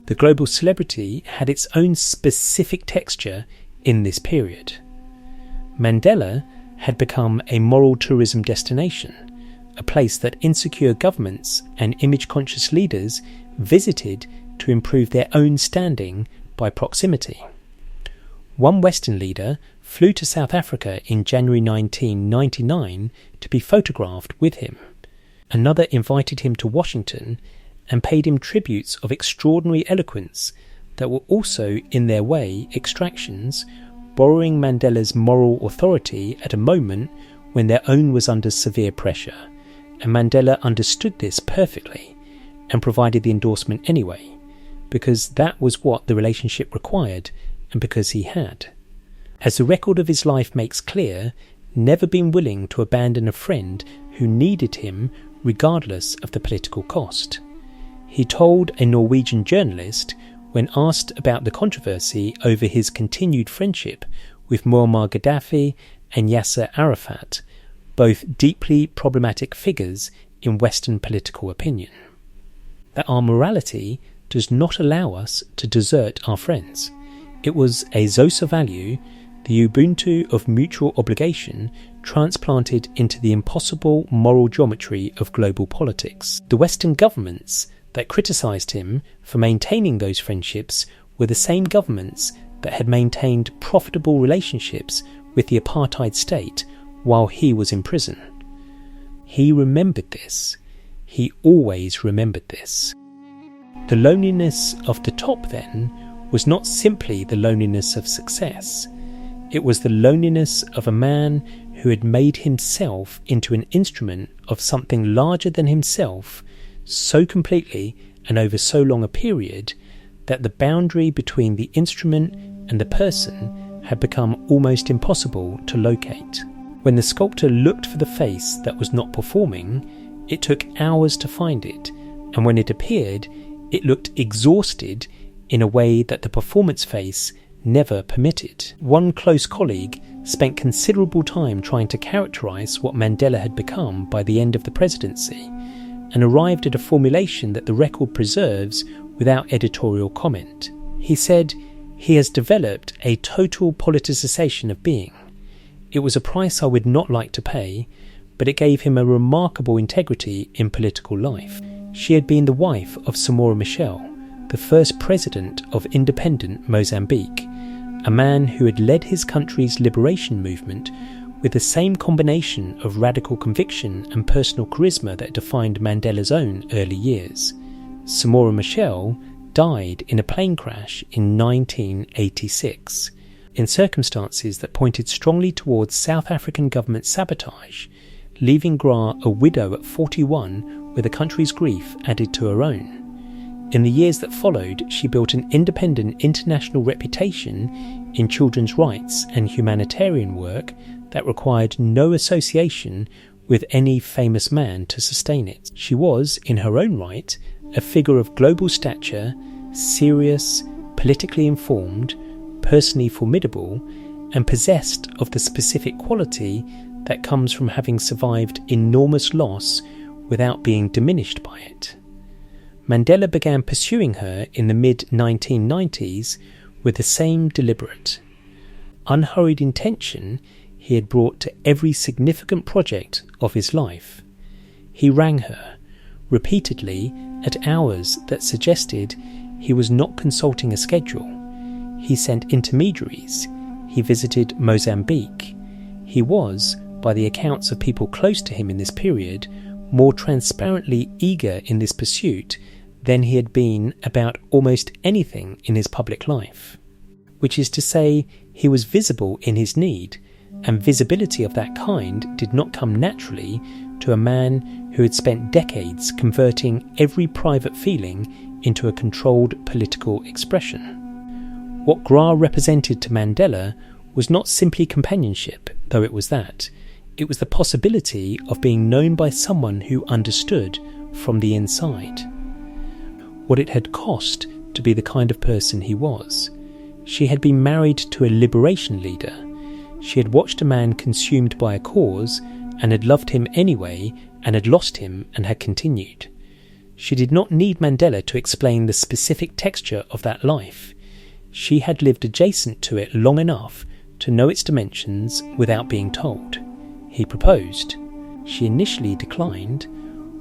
The global celebrity had its own specific texture in this period. Mandela had become a moral tourism destination, a place that insecure governments and image-conscious leaders visited to improve their own standing by proximity. One Western leader flew to South Africa in January 1999 to be photographed with him. Another invited him to Washington and paid him tributes of extraordinary eloquence that were also, in their way, extractions, borrowing Mandela's moral authority at a moment when their own was under severe pressure, and Mandela understood this perfectly and provided the endorsement anyway, because that was what the relationship required and because he had, as the record of his life makes clear, never been willing to abandon a friend who needed him regardless of the political cost. He told a Norwegian journalist, when asked about the controversy over his continued friendship with Muammar Gaddafi and Yasser Arafat, both deeply problematic figures in Western political opinion, that our morality does not allow us to desert our friends. It was a Xhosa value, the Ubuntu of mutual obligation, transplanted into the impossible moral geometry of global politics. The Western governments that criticised him for maintaining those friendships were the same governments that had maintained profitable relationships with the apartheid state while he was in prison. He remembered this. He always remembered this. The loneliness of the top, then, was not simply the loneliness of success. It was the loneliness of a man who had made himself into an instrument of something larger than himself so completely and over so long a period that the boundary between the instrument and the person had become almost impossible to locate. When the sculptor looked for the face that was not performing, it took hours to find it, and when it appeared, it looked exhausted in a way that the performance face never permitted. One close colleague spent considerable time trying to characterise what Mandela had become by the end of the presidency, and arrived at a formulation that the record preserves without editorial comment. He said, "He has developed a total politicisation of being. It was a price I would not like to pay, but it gave him a remarkable integrity in political life." She had been the wife of Samora Machel, the first president of independent Mozambique, a man who had led his country's liberation movement with the same combination of radical conviction and personal charisma that defined Mandela's own early years. Samora Machel died in a plane crash in 1986, in circumstances that pointed strongly towards South African government sabotage, leaving Gra a widow at 41 with the country's grief added to her own. In the years that followed, she built an independent international reputation in children's rights and humanitarian work that required no association with any famous man to sustain it. She was, in her own right, a figure of global stature, serious, politically informed, personally formidable, and possessed of the specific quality that comes from having survived enormous loss without being diminished by it. Mandela began pursuing her in the mid-1990s with the same deliberate, unhurried intention he had brought to every significant project of his life. He rang her, repeatedly, at hours that suggested he was not consulting a schedule. He sent intermediaries. He visited Mozambique. He was, by the accounts of people close to him in this period, more transparently eager in this pursuit than he had been about almost anything in his public life. Which is to say, he was visible in his need, and visibility of that kind did not come naturally to a man who had spent decades converting every private feeling into a controlled political expression. What Gra represented to Mandela was not simply companionship, though it was that. It was the possibility of being known by someone who understood from the inside. What it had cost to be the kind of person he was. She had been married to a liberation leader. She had watched a man consumed by a cause and had loved him anyway and had lost him and had continued. She did not need Mandela to explain the specific texture of that life. She had lived adjacent to it long enough to know its dimensions without being told. He proposed. She initially declined,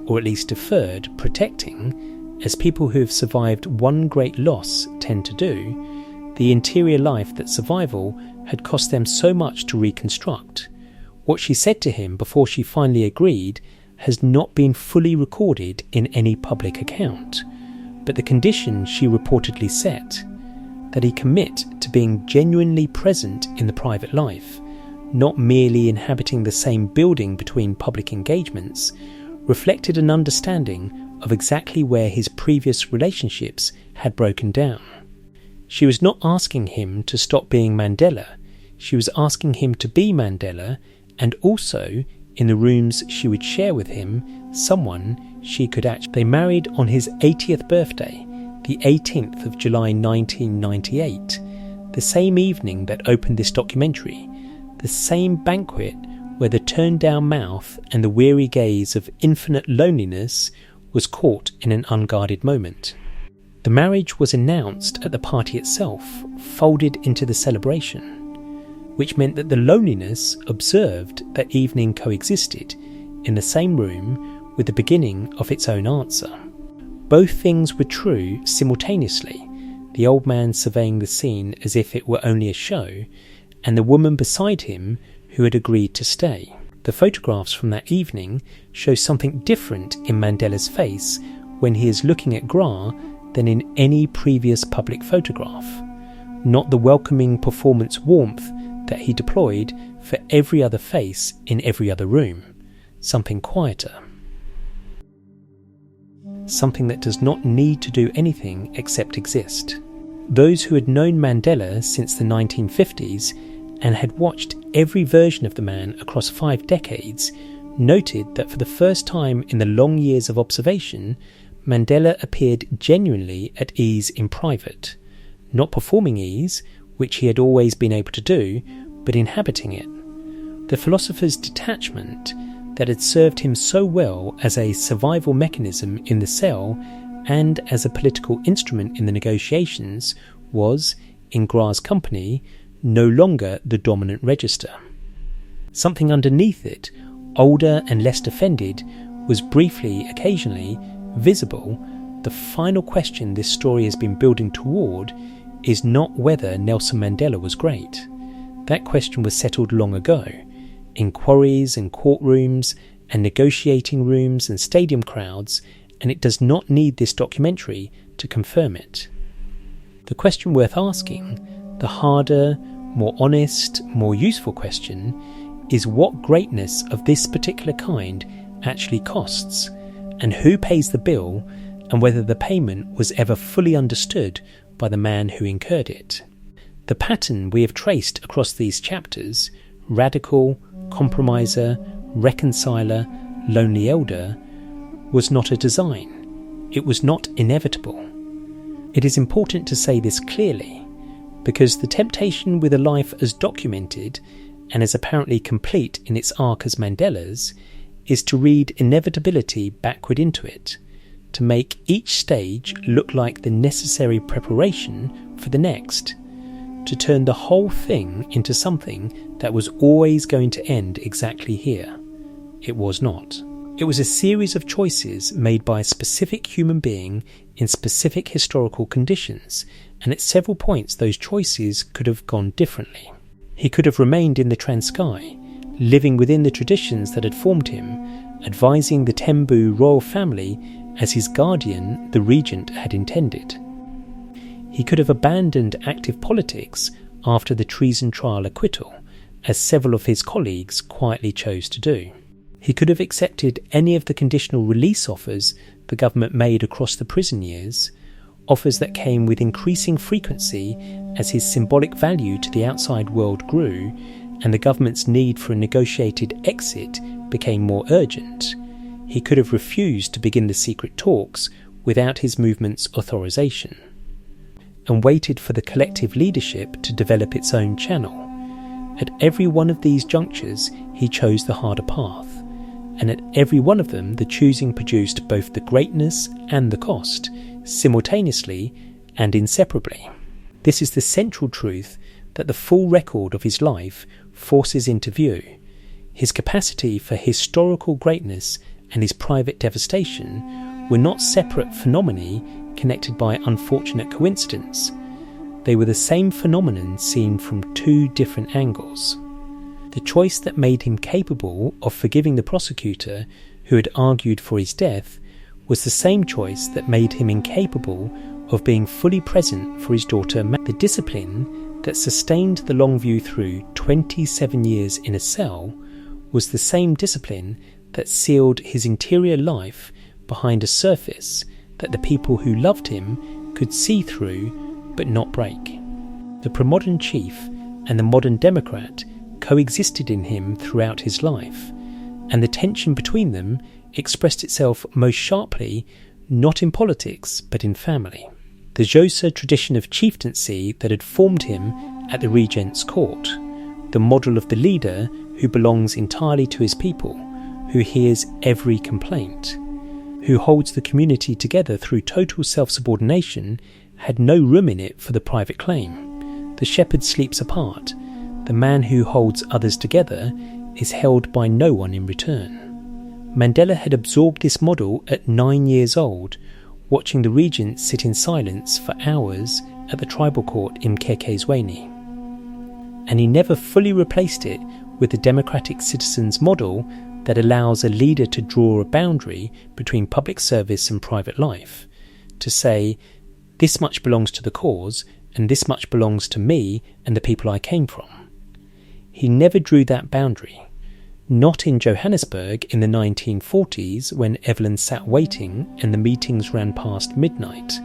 or at least deferred protecting, as people who have survived one great loss tend to do, the interior life that survival had cost them so much to reconstruct. What she said to him before she finally agreed has not been fully recorded in any public account, but the condition she reportedly set, that he commit to being genuinely present in the private life, not merely inhabiting the same building between public engagements, reflected an understanding of exactly where his previous relationships had broken down. She was not asking him to stop being Mandela, she was asking him to be Mandela, and also, in the rooms she would share with him, someone she could actually... They married on his 80th birthday, the 18th of July 1998, the same evening that opened this documentary, the same banquet where the turned-down mouth and the weary gaze of infinite loneliness was caught in an unguarded moment. The marriage was announced at the party itself, folded into the celebration, which meant that the loneliness observed that evening coexisted in the same room with the beginning of its own answer. Both things were true simultaneously, the old man surveying the scene as if it were only a show, and the woman beside him who had agreed to stay. The photographs from that evening show something different in Mandela's face when he is looking at Gra than in any previous public photograph. Not the welcoming performance warmth that he deployed for every other face in every other room. Something quieter. Something that does not need to do anything except exist. Those who had known Mandela since the 1950s and had watched every version of the man across 5 decades noted that for the first time in the long years of observation, Mandela appeared genuinely at ease in private, not performing ease, which he had always been able to do, but inhabiting it. The philosopher's detachment that had served him so well as a survival mechanism in the cell and as a political instrument in the negotiations was, in Gra's company, no longer the dominant register. Something underneath it, older and less defended, was briefly, occasionally, visible. The final question this story has been building toward is not whether Nelson Mandela was great. That question was settled long ago, in quarries and courtrooms and negotiating rooms and stadium crowds, and it does not need this documentary to confirm it. The question worth asking, the harder, more honest, more useful question, is what greatness of this particular kind actually costs, and who pays the bill, and whether the payment was ever fully understood by the man who incurred it. The pattern we have traced across these chapters, radical, compromiser, reconciler, lonely elder, was not a design. It was not inevitable. It is important to say this clearly, because the temptation with a life as documented and as apparently complete in its arc as Mandela's is to read inevitability backward into it, to make each stage look like the necessary preparation for the next, to turn the whole thing into something that was always going to end exactly here. It was not. It was a series of choices made by a specific human being in specific historical conditions, and at several points those choices could have gone differently. He could have remained in the Transkei, living within the traditions that had formed him, advising the Tembu royal family as his guardian, the regent, had intended. He could have abandoned active politics after the treason trial acquittal, as several of his colleagues quietly chose to do. He could have accepted any of the conditional release offers the government made across the prison years, offers that came with increasing frequency as his symbolic value to the outside world grew and the government's need for a negotiated exit became more urgent. He could have refused to begin the secret talks without his movement's authorization, and waited for the collective leadership to develop its own channel. At every one of these junctures, he chose the harder path, and at every one of them the choosing produced both the greatness and the cost, simultaneously and inseparably. This is the central truth that the full record of his life forces into view. His capacity for historical greatness and his private devastation were not separate phenomena connected by unfortunate coincidence. They were the same phenomenon seen from 2 different angles. The choice that made him capable of forgiving the prosecutor who had argued for his death was the same choice that made him incapable of being fully present for his daughter. The discipline that sustained the long view through 27 years in a cell was the same discipline that sealed his interior life behind a surface that the people who loved him could see through but not break. The pre-modern chief and the modern democrat coexisted in him throughout his life, and the tension between them expressed itself most sharply not in politics but in family. The Xhosa tradition of chieftaincy that had formed him at the regent's court, the model of the leader who belongs entirely to his people, who hears every complaint, who holds the community together through total self-subordination, had no room in it for the private claim. The shepherd sleeps apart. The man who holds others together is held by no one in return. Mandela had absorbed this model at 9 years old, watching the regent sit in silence for hours at the tribal court in Mkhekezweni. And he never fully replaced it with the democratic citizen's model that allows a leader to draw a boundary between public service and private life, to say, this much belongs to the cause and this much belongs to me and the people I came from. He never drew that boundary. Not in Johannesburg in the 1940s when Evelyn sat waiting and the meetings ran past midnight.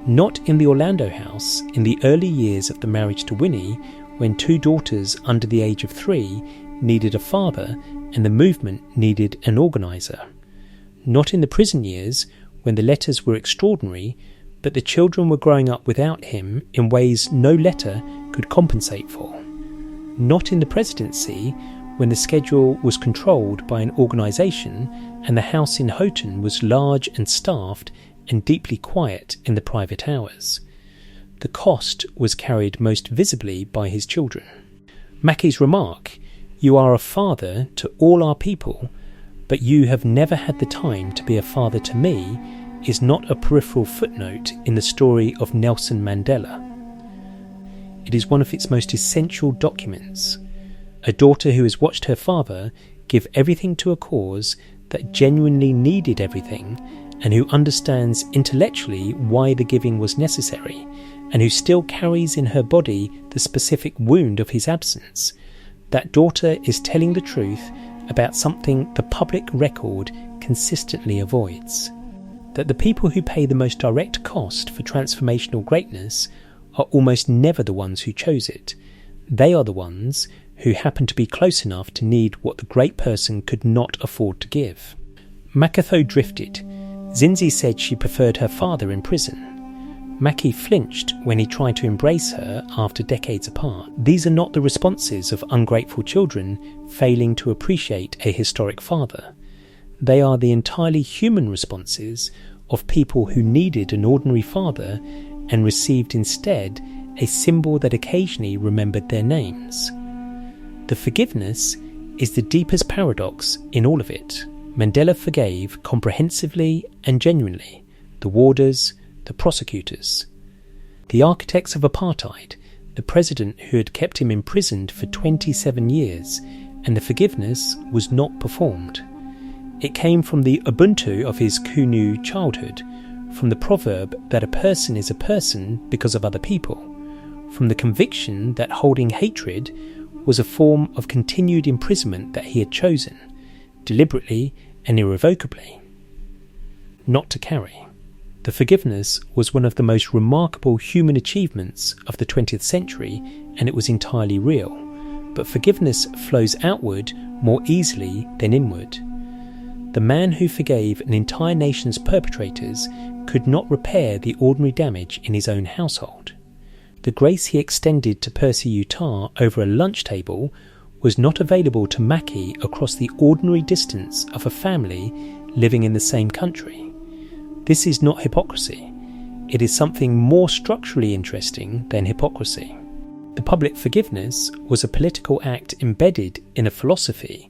Not in the Orlando house in the early years of the marriage to Winnie when 2 daughters under the age of 3 needed a father and the movement needed an organiser. Not in the prison years when the letters were extraordinary but the children were growing up without him in ways no letter could compensate for. Not in the presidency when the schedule was controlled by an organisation and the house in Houghton was large and staffed and deeply quiet in the private hours. The cost was carried most visibly by his children. Mackey's remark, "You are a father to all our people, but you have never had the time to be a father to me," is not a peripheral footnote in the story of Nelson Mandela. It is one of its most essential documents. A daughter who has watched her father give everything to a cause that genuinely needed everything, and who understands intellectually why the giving was necessary, and who still carries in her body the specific wound of his absence. That daughter is telling the truth about something the public record consistently avoids. That the people who pay the most direct cost for transformational greatness are almost never the ones who chose it. They are the ones who happen to be close enough to need what the great person could not afford to give. Makatho drifted. Zinzi said she preferred her father in prison. Mackey flinched when he tried to embrace her after decades apart. These are not the responses of ungrateful children failing to appreciate a historic father. They are the entirely human responses of people who needed an ordinary father and received instead a symbol that occasionally remembered their names. The forgiveness is the deepest paradox in all of it. Mandela forgave comprehensively and genuinely the warders, the prosecutors, the architects of apartheid, the president who had kept him imprisoned for 27 years, and the forgiveness was not performed. It came from the Ubuntu of his Kunu childhood, from the proverb that a person is a person because of other people, from the conviction that holding hatred was a form of continued imprisonment that he had chosen, deliberately and irrevocably, not to carry. The forgiveness was one of the most remarkable human achievements of the 20th century, and it was entirely real. But forgiveness flows outward more easily than inward. The man who forgave an entire nation's perpetrators could not repair the ordinary damage in his own household. The grace he extended to Percy Utah over a lunch table was not available to Mackey across the ordinary distance of a family living in the same country. This is not hypocrisy. It is something more structurally interesting than hypocrisy. The public forgiveness was a political act embedded in a philosophy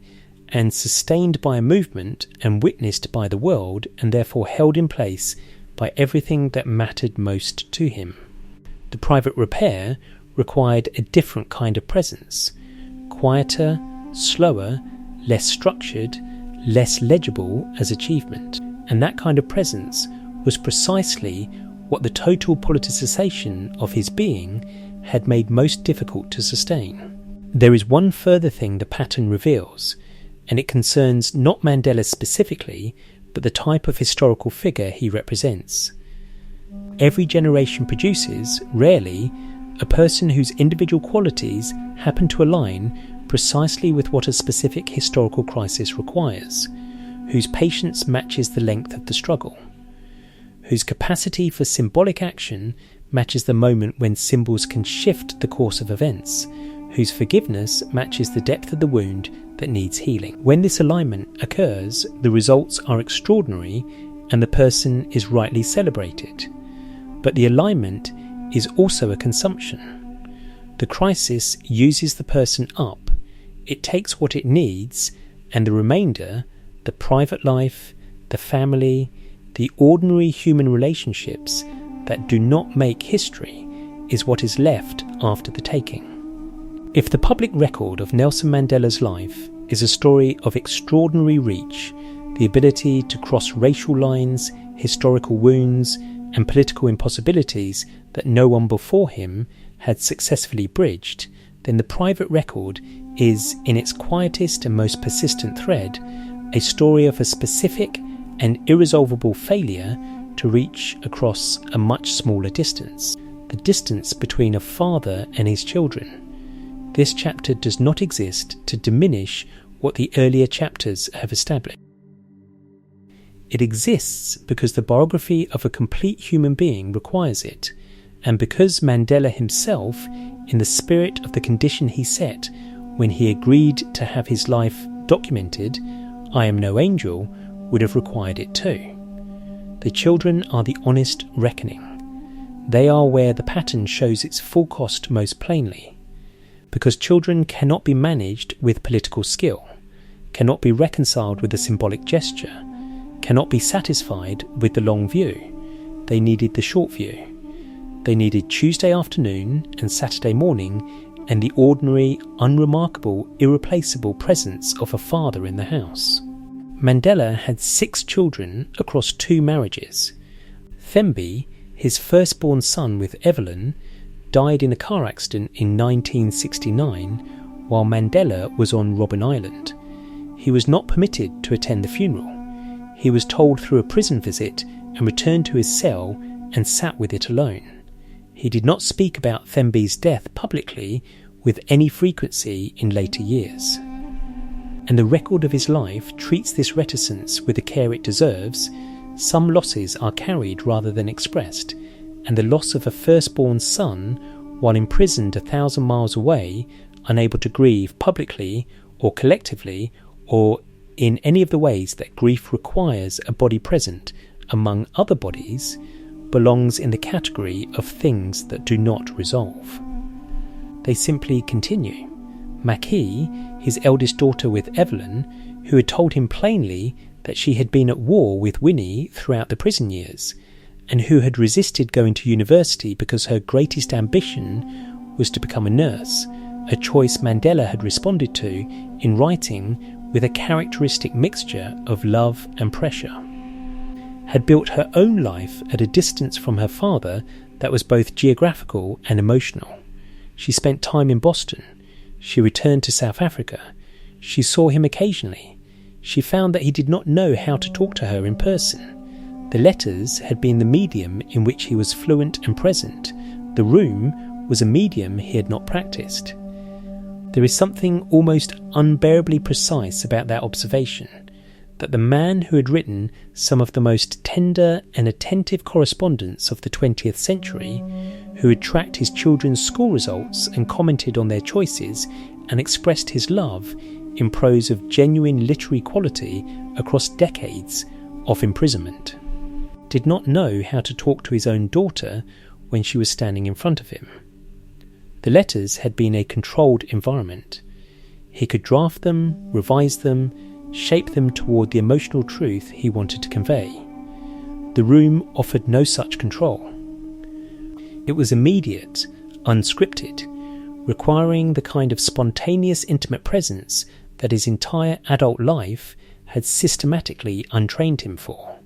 and sustained by a movement and witnessed by the world, and therefore held in place by everything that mattered most to him. The private repair required a different kind of presence, quieter, slower, less structured, less legible as achievement, and that kind of presence was precisely what the total politicisation of his being had made most difficult to sustain. There is one further thing the pattern reveals, and it concerns not Mandela specifically, but the type of historical figure he represents. Every generation produces, rarely, a person whose individual qualities happen to align precisely with what a specific historical crisis requires, whose patience matches the length of the struggle, whose capacity for symbolic action matches the moment when symbols can shift the course of events, whose forgiveness matches the depth of the wound that needs healing. When this alignment occurs, the results are extraordinary and the person is rightly celebrated. But the alignment is also a consumption. The crisis uses the person up. It takes what it needs, and the remainder, the private life, the family, the ordinary human relationships that do not make history, is what is left after the taking. If the public record of Nelson Mandela's life is a story of extraordinary reach, the ability to cross racial lines, historical wounds, and political impossibilities that no one before him had successfully bridged, then the private record is, in its quietest and most persistent thread, a story of a specific and irresolvable failure to reach across a much smaller distance, the distance between a father and his children. This chapter does not exist to diminish what the earlier chapters have established. It exists because the biography of a complete human being requires it, and because Mandela himself, in the spirit of the condition he set when he agreed to have his life documented, I am no angel, would have required it too. The children are the honest reckoning. They are where the pattern shows its full cost most plainly. Because children cannot be managed with political skill, cannot be reconciled with a symbolic gesture, cannot be satisfied with the long view. They needed the short view. They needed Tuesday afternoon and Saturday morning and the ordinary, unremarkable, irreplaceable presence of a father in the house. Mandela had 6 children across 2 marriages. Thembi, his firstborn son with Evelyn, died in a car accident in 1969 while Mandela was on Robben Island. He was not permitted to attend the funeral. He was told through a prison visit and returned to his cell and sat with it alone. He did not speak about Thembi's death publicly with any frequency in later years. And the record of his life treats this reticence with the care it deserves. Some losses are carried rather than expressed, and the loss of a firstborn son, while imprisoned 1,000 miles away, unable to grieve publicly or collectively or in any of the ways that grief requires a body present among other bodies, belongs in the category of things that do not resolve. They simply continue. Maki, his eldest daughter with Evelyn, who had told him plainly that she had been at war with Winnie throughout the prison years, and who had resisted going to university because her greatest ambition was to become a nurse, a choice Mandela had responded to in writing with a characteristic mixture of love and pressure, had built her own life at a distance from her father that was both geographical and emotional. She spent time in Boston. She returned to South Africa. She saw him occasionally. She found that he did not know how to talk to her in person. The letters had been the medium in which he was fluent and present. The room was a medium he had not practiced. There is something almost unbearably precise about that observation, that the man who had written some of the most tender and attentive correspondence of the 20th century, who had tracked his children's school results and commented on their choices and expressed his love in prose of genuine literary quality across decades of imprisonment, did not know how to talk to his own daughter when she was standing in front of him. The letters had been a controlled environment. He could draft them, revise them, shape them toward the emotional truth he wanted to convey. The room offered no such control. It was immediate, unscripted, requiring the kind of spontaneous intimate presence that his entire adult life had systematically untrained him for.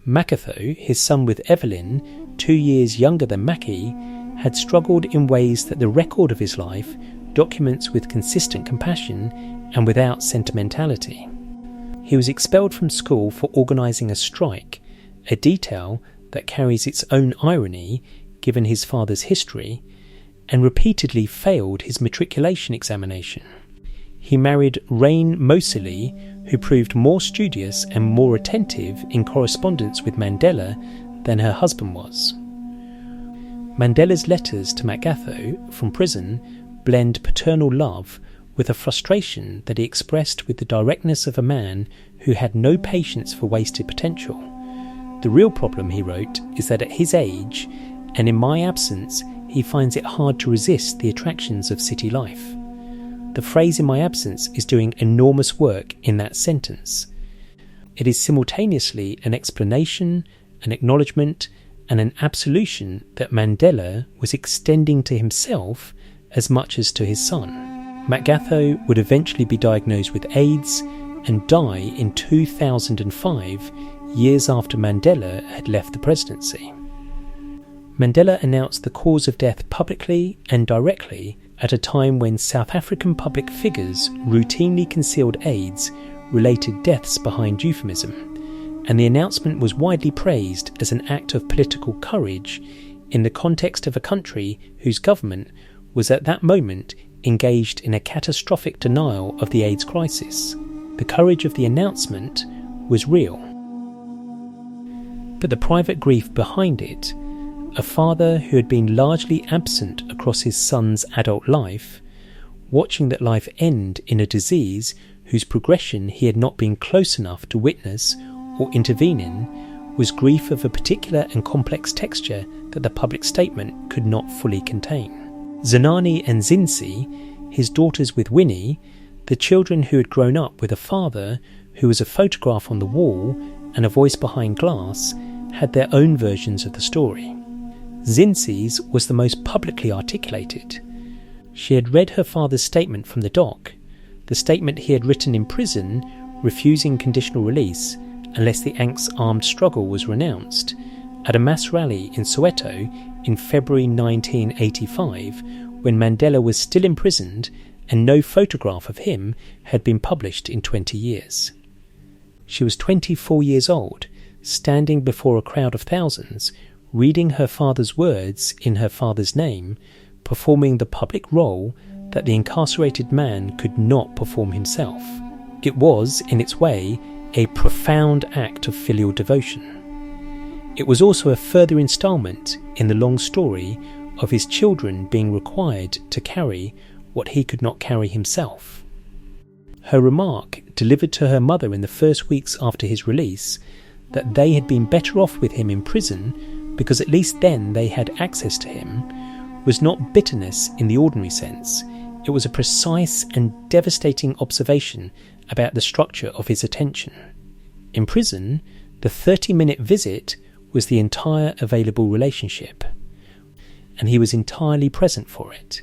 Makatho, his son with Evelyn, 2 years younger than Mackey, had struggled in ways that the record of his life documents with consistent compassion and without sentimentality. He was expelled from school for organising a strike, a detail that carries its own irony given his father's history, and repeatedly failed his matriculation examination. He married Rain Mosely, who proved more studious and more attentive in correspondence with Mandela than her husband was. Mandela's letters to Magatho from prison blend paternal love with a frustration that he expressed with the directness of a man who had no patience for wasted potential. The real problem, he wrote, is that at his age, and in my absence, he finds it hard to resist the attractions of city life. The phrase "in my absence" is doing enormous work in that sentence. It is simultaneously an explanation, an acknowledgement, and an absolution that Mandela was extending to himself as much as to his son. Magatho would eventually be diagnosed with AIDS and die in 2005, years after Mandela had left the presidency. Mandela announced the cause of death publicly and directly at a time when South African public figures routinely concealed AIDS-related deaths behind euphemism, and the announcement was widely praised as an act of political courage in the context of a country whose government was at that moment engaged in a catastrophic denial of the AIDS crisis. The courage of the announcement was real. But the private grief behind it, a father who had been largely absent across his son's adult life, watching that life end in a disease whose progression he had not been close enough to witness or intervene in, was grief of a particular and complex texture that the public statement could not fully contain. Zenani and Zinsi, his daughters with Winnie, the children who had grown up with a father who was a photograph on the wall and a voice behind glass, had their own versions of the story. Zinsi's was the most publicly articulated. She had read her father's statement from the dock, the statement he had written in prison refusing conditional release unless the Ank's armed struggle was renounced, at a mass rally in Soweto in February 1985, when Mandela was still imprisoned and no photograph of him had been published in 20 years. She was 24 years old, standing before a crowd of thousands, reading her father's words in her father's name, performing the public role that the incarcerated man could not perform himself. It was, in its way, a profound act of filial devotion. It was also a further instalment in the long story of his children being required to carry what he could not carry himself. Her remark, delivered to her mother in the first weeks after his release, that they had been better off with him in prison because at least then they had access to him, was not bitterness in the ordinary sense. It was a precise and devastating observation about the structure of his attention. In prison, the 30-minute visit was the entire available relationship, and he was entirely present for it.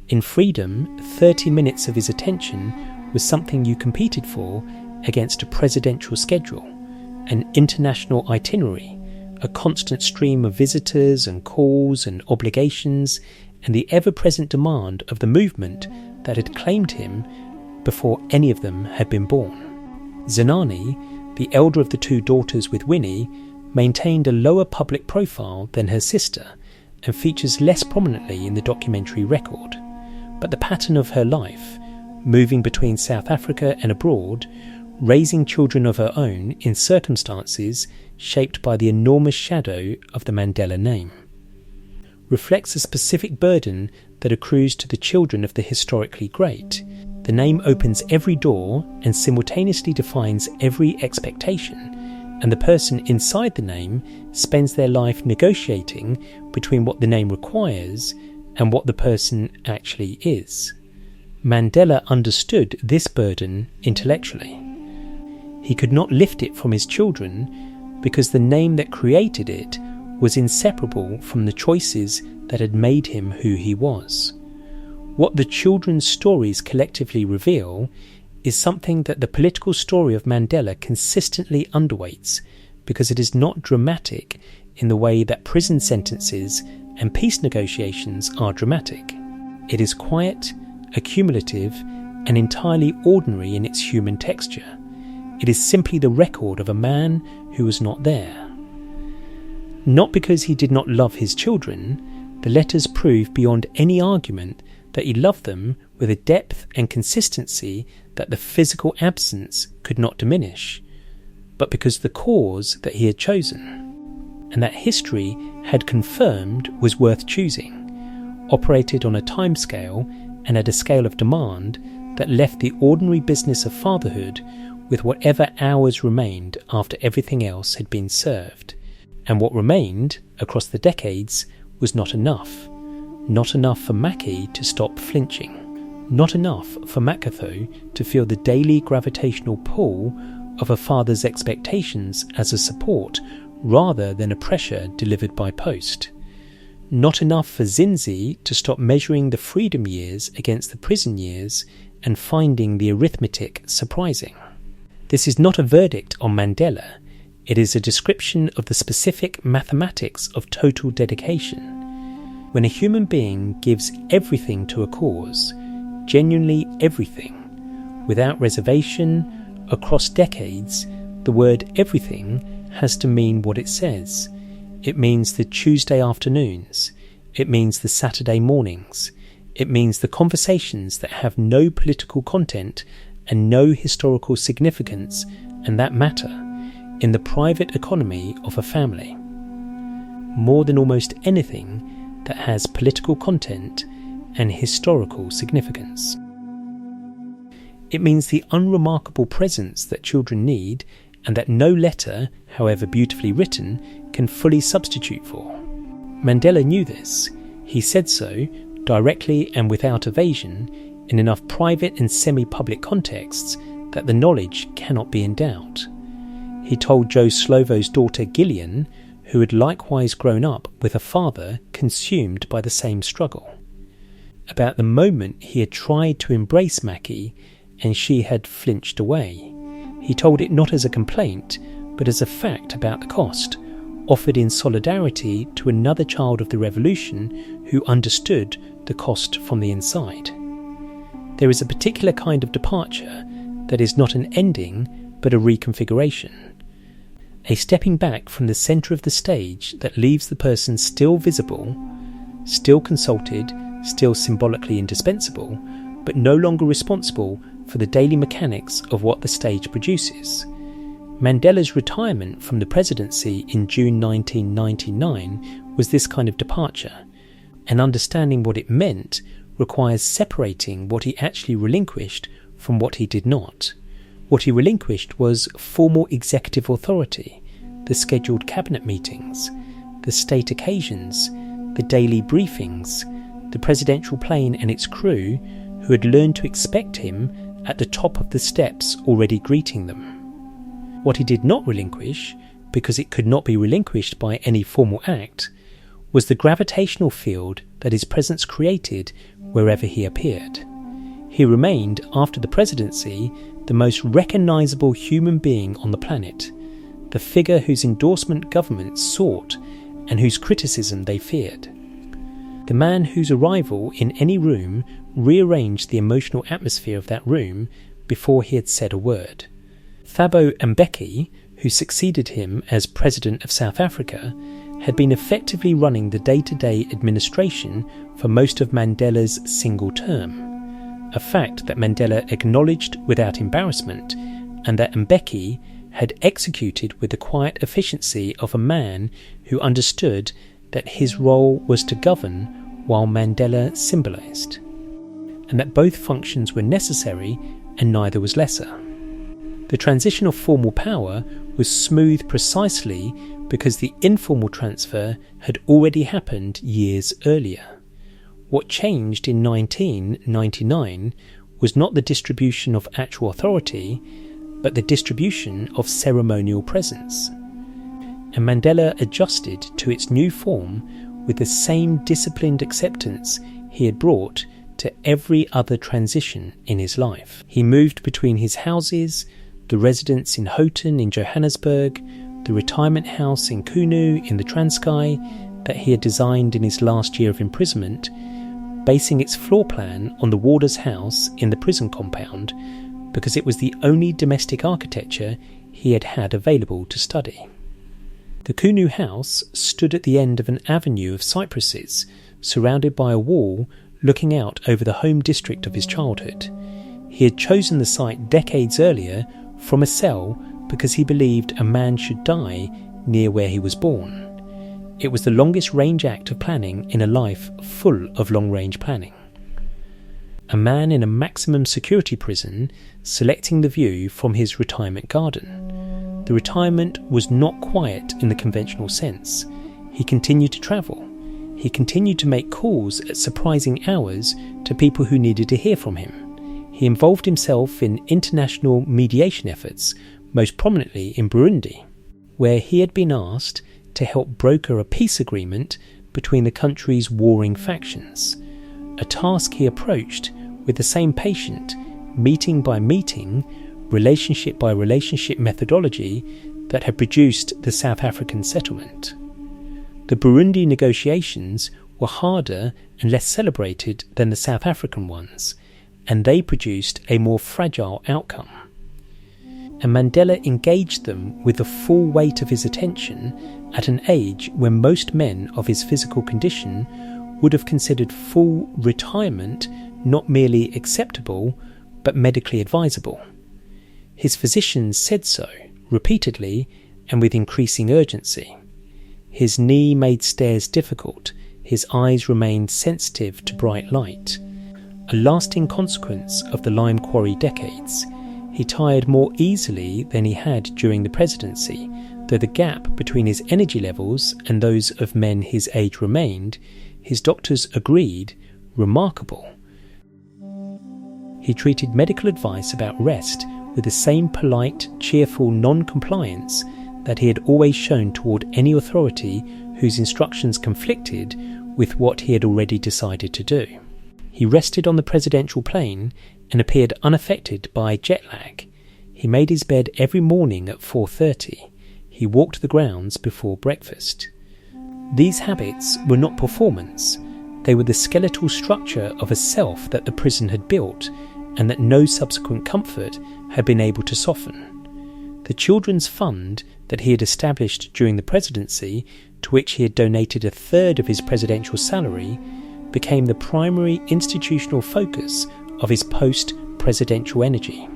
In freedom, 30 minutes of his attention was something you competed for against a presidential schedule, an international itinerary, a constant stream of visitors and calls and obligations, and the ever-present demand of the movement that had claimed him before any of them had been born. Zenani, the elder of the two daughters with Winnie, maintained a lower public profile than her sister and features less prominently in the documentary record. But the pattern of her life, moving between South Africa and abroad, raising children of her own in circumstances shaped by the enormous shadow of the Mandela name, reflects a specific burden that accrues to the children of the historically great. The name opens every door and simultaneously defines every expectation, and the person inside the name spends their life negotiating between what the name requires and what the person actually is. Mandela understood this burden intellectually. He could not lift it from his children because the name that created it was inseparable from the choices that had made him who he was. What the children's stories collectively reveal is something that the political story of Mandela consistently underweights, because it is not dramatic in the way that prison sentences and peace negotiations are dramatic. It is quiet, accumulative, and entirely ordinary in its human texture. It is simply the record of a man who was not there. Not because he did not love his children, the letters prove beyond any argument that he loved them with a depth and consistency that the physical absence could not diminish, but because the cause that he had chosen, and that history had confirmed was worth choosing, operated on a timescale and at a scale of demand that left the ordinary business of fatherhood with whatever hours remained after everything else had been served. And what remained, across the decades, was not enough. Not enough for Mackie to stop flinching. Not enough for Makatho to feel the daily gravitational pull of a father's expectations as a support rather than a pressure delivered by post. Not enough for Zinzi to stop measuring the freedom years against the prison years and finding the arithmetic surprising. This is not a verdict on Mandela. It is a description of the specific mathematics of total dedication. When a human being gives everything to a cause, genuinely everything, without reservation, across decades, the word everything has to mean what it says. It means the Tuesday afternoons. It means the Saturday mornings. It means the conversations that have no political content and no historical significance and that matter in the private economy of a family. More than almost anything that has political content and historical significance. It means the unremarkable presence that children need and that no letter, however beautifully written, can fully substitute for. Mandela knew this. He said so, directly and without evasion, in enough private and semi-public contexts that the knowledge cannot be in doubt. He told Joe Slovo's daughter Gillian, who had likewise grown up with a father consumed by the same struggle, about the moment he had tried to embrace Mackie and she had flinched away. He told it not as a complaint, but as a fact about the cost, offered in solidarity to another child of the revolution who understood the cost from the inside. There is a particular kind of departure that is not an ending, but a reconfiguration. A stepping back from the centre of the stage that leaves the person still visible, still consulted, still symbolically indispensable, but no longer responsible for the daily mechanics of what the stage produces. Mandela's retirement from the presidency in June 1999 was this kind of departure, and understanding what it meant requires separating what he actually relinquished from what he did not. What he relinquished was formal executive authority, the scheduled cabinet meetings, the state occasions, the daily briefings, the presidential plane and its crew who had learned to expect him at the top of the steps already greeting them. What he did not relinquish, because it could not be relinquished by any formal act, was the gravitational field that his presence created wherever he appeared. He remained, after the presidency, the most recognisable human being on the planet, the figure whose endorsement governments sought and whose criticism they feared. The man whose arrival in any room rearranged the emotional atmosphere of that room before he had said a word. Thabo Mbeki, who succeeded him as President of South Africa, had been effectively running the day-to-day administration for most of Mandela's single term, a fact that Mandela acknowledged without embarrassment, and that Mbeki had executed with the quiet efficiency of a man who understood that his role was to govern while Mandela symbolised, and that both functions were necessary and neither was lesser. The transition of formal power was smooth precisely because the informal transfer had already happened years earlier. What changed in 1999 was not the distribution of actual authority, but the distribution of ceremonial presence. And Mandela adjusted to its new form with the same disciplined acceptance he had brought to every other transition in his life. He moved between his houses, the residence in Houghton in Johannesburg, the retirement house in Kunu in the Transkei that he had designed in his last year of imprisonment, basing its floor plan on the warder's house in the prison compound because it was the only domestic architecture he had had available to study. The Kunu house stood at the end of an avenue of cypresses, surrounded by a wall looking out over the home district of his childhood. He had chosen the site decades earlier from a cell because he believed a man should die near where he was born. It was the longest range act of planning in a life full of long-range planning. A man in a maximum security prison selecting the view from his retirement garden. The retirement was not quiet in the conventional sense. He continued to travel. He continued to make calls at surprising hours to people who needed to hear from him. He involved himself in international mediation efforts, most prominently in Burundi, where he had been asked to help broker a peace agreement between the country's warring factions, a task he approached with the same patient, meeting by meeting, relationship by relationship methodology that had produced the South African settlement. The Burundi negotiations were harder and less celebrated than the South African ones, and they produced a more fragile outcome. And Mandela engaged them with the full weight of his attention at an age when most men of his physical condition would have considered full retirement not merely acceptable, but medically advisable. His physicians said so, repeatedly and with increasing urgency. His knee made stairs difficult, his eyes remained sensitive to bright light. A lasting consequence of the lime quarry decades, he tired more easily than he had during the presidency, though the gap between his energy levels and those of men his age remained, his doctors agreed, remarkable. He treated medical advice about rest with the same polite, cheerful non-compliance that he had always shown toward any authority whose instructions conflicted with what he had already decided to do. He rested on the presidential plane and appeared unaffected by jet lag. He made his bed every morning at 4:30. He walked the grounds before breakfast. These habits were not performance. They were the skeletal structure of a self that the prison had built and that no subsequent comfort had been able to soften. The children's fund that he had established during the presidency, to which he had donated a third of his presidential salary, became the primary institutional focus of his post-presidential energy.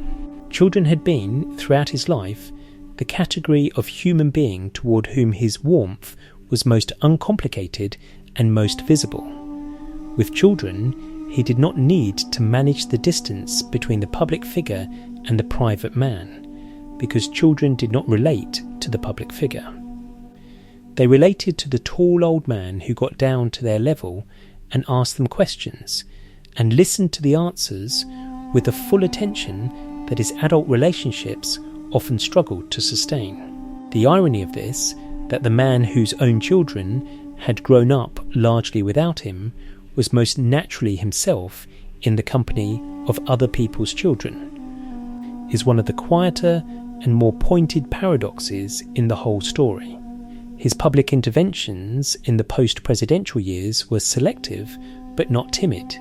Children had been, throughout his life, the category of human being toward whom his warmth was most uncomplicated and most visible. With children, he did not need to manage the distance between the public figure and the private man, because children did not relate to the public figure. They related to the tall old man who got down to their level and asked them questions, and listened to the answers with the full attention that his adult relationships often struggled to sustain. The irony of this, that the man whose own children had grown up largely without him, was most naturally himself in the company of other people's children, is one of the quieter and more pointed paradoxes in the whole story. His public interventions in the post-presidential years were selective but not timid.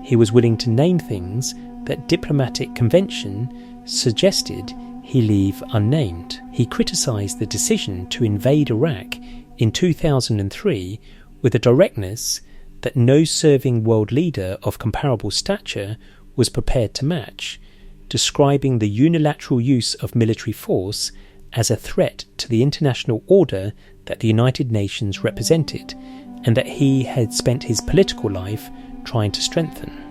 He was willing to name things that diplomatic convention suggested he leave unnamed. He criticised the decision to invade Iraq in 2003 with a directness that no serving world leader of comparable stature was prepared to match, describing the unilateral use of military force as a threat to the international order that the United Nations represented, and that he had spent his political life trying to strengthen.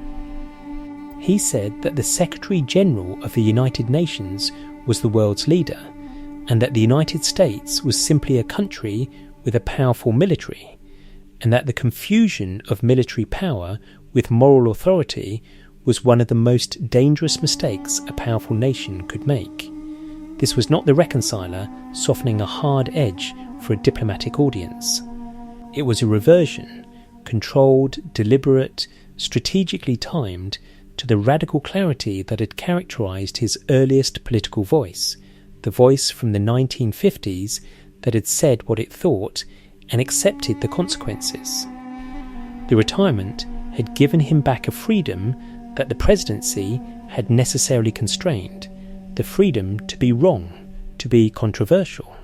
He said that the Secretary General of the United Nations was the world's leader, and that the United States was simply a country with a powerful military, and that the confusion of military power with moral authority was one of the most dangerous mistakes a powerful nation could make. This was not the reconciler softening a hard edge for a diplomatic audience. It was a reversion, controlled, deliberate, strategically timed, to the radical clarity that had characterised his earliest political voice, the voice from the 1950s that had said what it thought and accepted the consequences. The retirement had given him back a freedom that the presidency had necessarily constrained, the freedom to be wrong, to be controversial,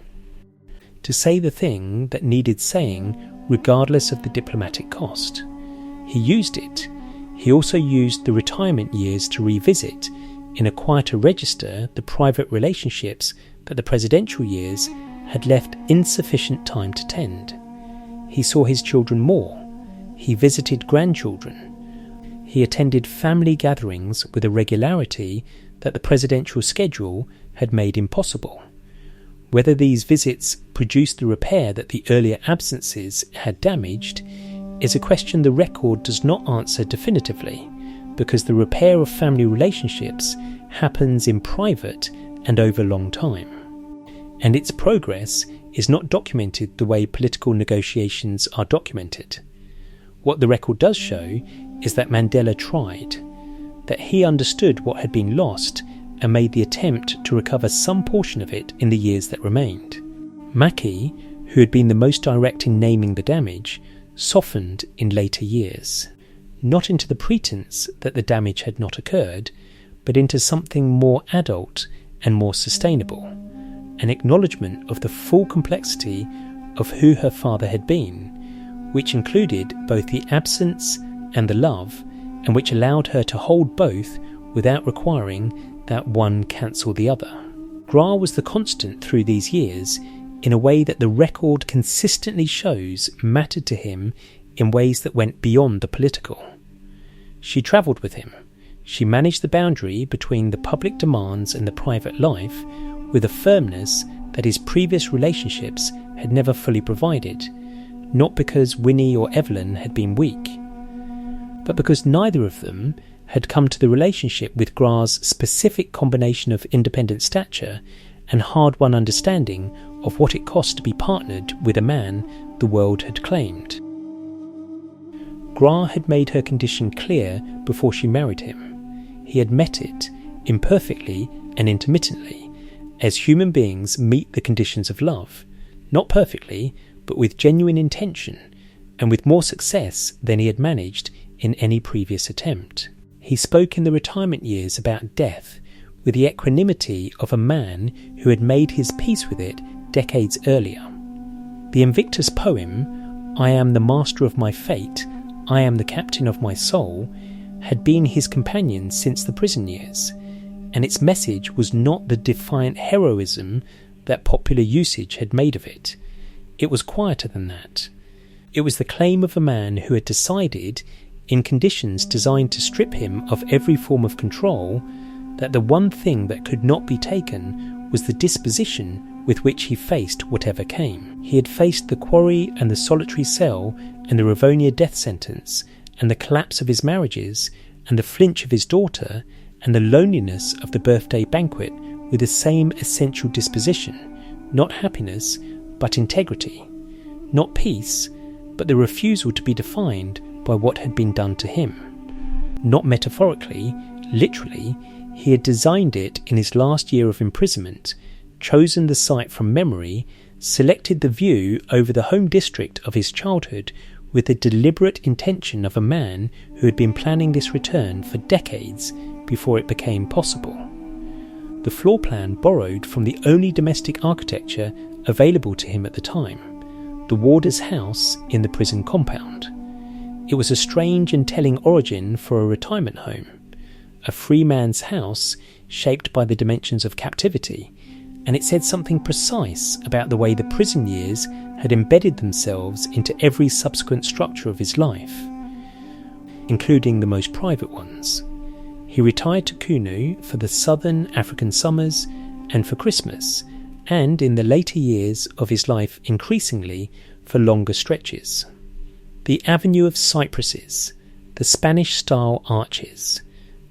to say the thing that needed saying regardless of the diplomatic cost. He used it. He also used the retirement years to revisit, in a quieter register, the private relationships that the presidential years had left insufficient time to tend. He saw his children more. He visited grandchildren. He attended family gatherings with a regularity that the presidential schedule had made impossible. Whether these visits produced the repair that the earlier absences had damaged is a question the record does not answer definitively, because the repair of family relationships happens in private and over long time, and its progress is not documented the way political negotiations are documented. What the record does show is that Mandela tried, that he understood what had been lost and made the attempt to recover some portion of it in the years that remained. Mackey, who had been the most direct in naming the damage, softened in later years, not into the pretense that the damage had not occurred, but into something more adult and more sustainable, an acknowledgement of the full complexity of who her father had been, which included both the absence and the love, and which allowed her to hold both without requiring that one cancel the other. Kraal was the constant through these years in a way that the record consistently shows mattered to him in ways that went beyond the political. She travelled with him. She managed the boundary between the public demands and the private life with a firmness that his previous relationships had never fully provided, not because Winnie or Evelyn had been weak, but because neither of them had come to the relationship with Kraal's specific combination of independent stature and hard-won understanding of what it cost to be partnered with a man the world had claimed. Kraal had made her condition clear before she married him. He had met it, imperfectly and intermittently, as human beings meet the conditions of love, not perfectly, but with genuine intention, and with more success than he had managed in any previous attempt. He spoke in the retirement years about death with the equanimity of a man who had made his peace with it decades earlier. The Invictus poem, "I am the master of my fate, I am the captain of my soul," had been his companion since the prison years, and its message was not the defiant heroism that popular usage had made of it. It was quieter than that. It was the claim of a man who had decided, in conditions designed to strip him of every form of control, that the one thing that could not be taken was the disposition with which he faced whatever came. He had faced the quarry and the solitary cell and the Rivonia death sentence and the collapse of his marriages and the flinch of his daughter and the loneliness of the birthday banquet with the same essential disposition, not happiness, but integrity, not peace, but the refusal to be defined by what had been done to him. Not metaphorically, literally, he had designed it in his last year of imprisonment, chosen the site from memory, selected the view over the home district of his childhood with the deliberate intention of a man who had been planning this return for decades before it became possible. The floor plan borrowed from the only domestic architecture available to him at the time, the warder's house in the prison compound. It was a strange and telling origin for a retirement home, a free man's house shaped by the dimensions of captivity, and it said something precise about the way the prison years had embedded themselves into every subsequent structure of his life, including the most private ones. He retired to Kunu for the southern African summers and for Christmas, and in the later years of his life increasingly for longer stretches. The avenue of cypresses, the Spanish-style arches,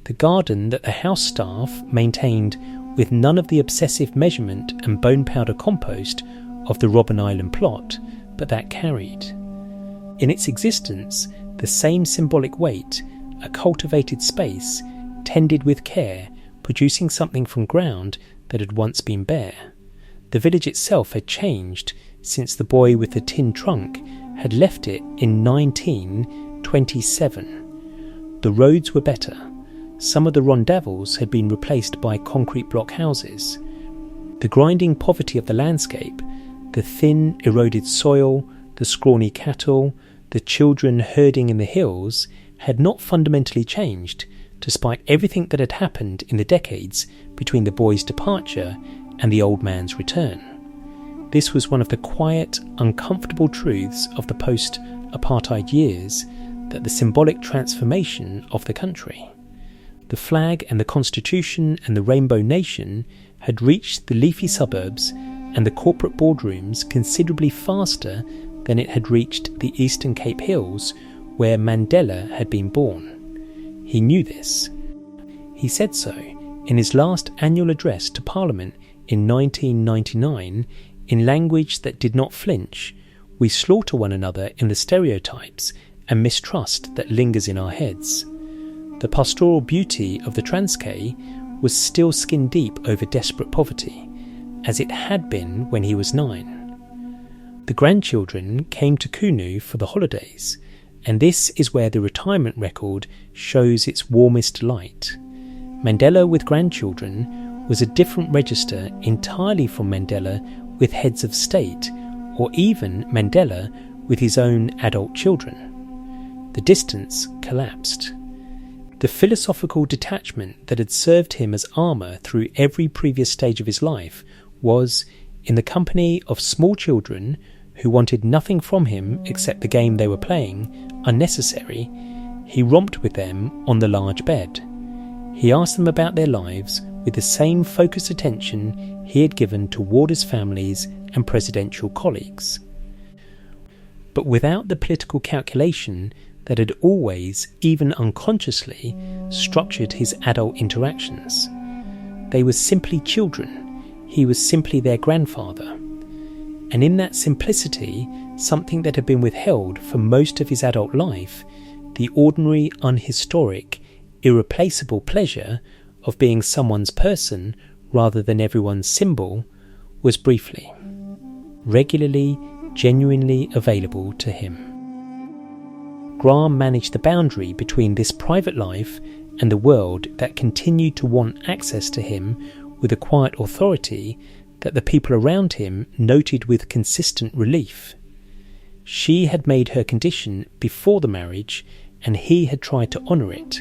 the garden that the house staff maintained with none of the obsessive measurement and bone powder compost of the Robben Island plot, but that carried. In its existence, the same symbolic weight, a cultivated space, tended with care, producing something from ground that had once been bare. The village itself had changed since the boy with the tin trunk had left it in 1927. The roads were better. Some of the rondavels had been replaced by concrete block houses. The grinding poverty of the landscape, the thin, eroded soil, the scrawny cattle, the children herding in the hills, had not fundamentally changed, despite everything that had happened in the decades between the boy's departure and the old man's return. This was one of the quiet, uncomfortable truths of the post-apartheid years, that the symbolic transformation of the country, the flag and the constitution and the rainbow nation, had reached the leafy suburbs and the corporate boardrooms considerably faster than it had reached the Eastern Cape Hills, where Mandela had been born. He knew this. He said so in his last annual address to Parliament in 1999 in language that did not flinch. We slaughter one another in the stereotypes and mistrust that lingers in our heads. The pastoral beauty of the Transkei was still skin deep over desperate poverty, as it had been when he was 9. The grandchildren came to Kunu for the holidays, and this is where the retirement record shows its warmest light. Mandela with grandchildren was a different register entirely from Mandela with heads of state, or even Mandela with his own adult children. The distance collapsed. The philosophical detachment that had served him as armour through every previous stage of his life was, in the company of small children who wanted nothing from him except the game they were playing, unnecessary, he romped with them on the large bed. He asked them about their lives with the same focused attention he had given to warders' families and presidential colleagues, but without the political calculation that had always, even unconsciously, structured his adult interactions. They were simply children. He was simply their grandfather. And in that simplicity, something that had been withheld for most of his adult life, the ordinary, unhistoric, irreplaceable pleasure of being someone's person rather than everyone's symbol, was briefly, regularly, genuinely available to him. Graham managed the boundary between this private life and the world that continued to want access to him with a quiet authority that the people around him noted with consistent relief. She had made her condition before the marriage, and he had tried to honour it,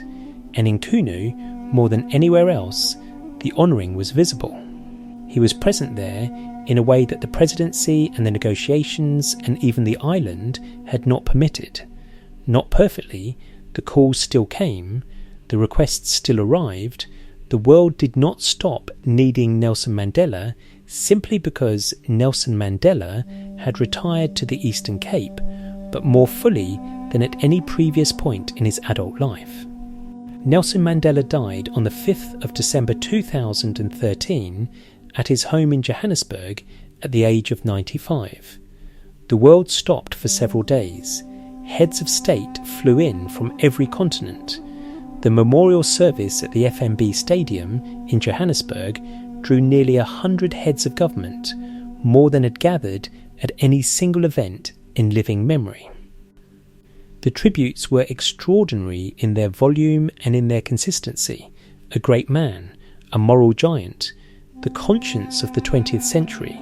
and in Kunu, more than anywhere else, the honouring was visible. He was present there in a way that the presidency and the negotiations and even the island had not permitted. Not perfectly, the calls still came, the requests still arrived. The world did not stop needing Nelson Mandela simply because Nelson Mandela had retired to the Eastern Cape, but more fully than at any previous point in his adult life. Nelson Mandela died on the 5th of December 2013 at his home in Johannesburg at the age of 95. The world stopped for several days. Heads of state flew in from every continent. The memorial service at the FNB Stadium in Johannesburg drew nearly 100 heads of government, more than had gathered at any single event in living memory. The tributes were extraordinary in their volume and in their consistency. A great man, a moral giant, the conscience of the 20th century,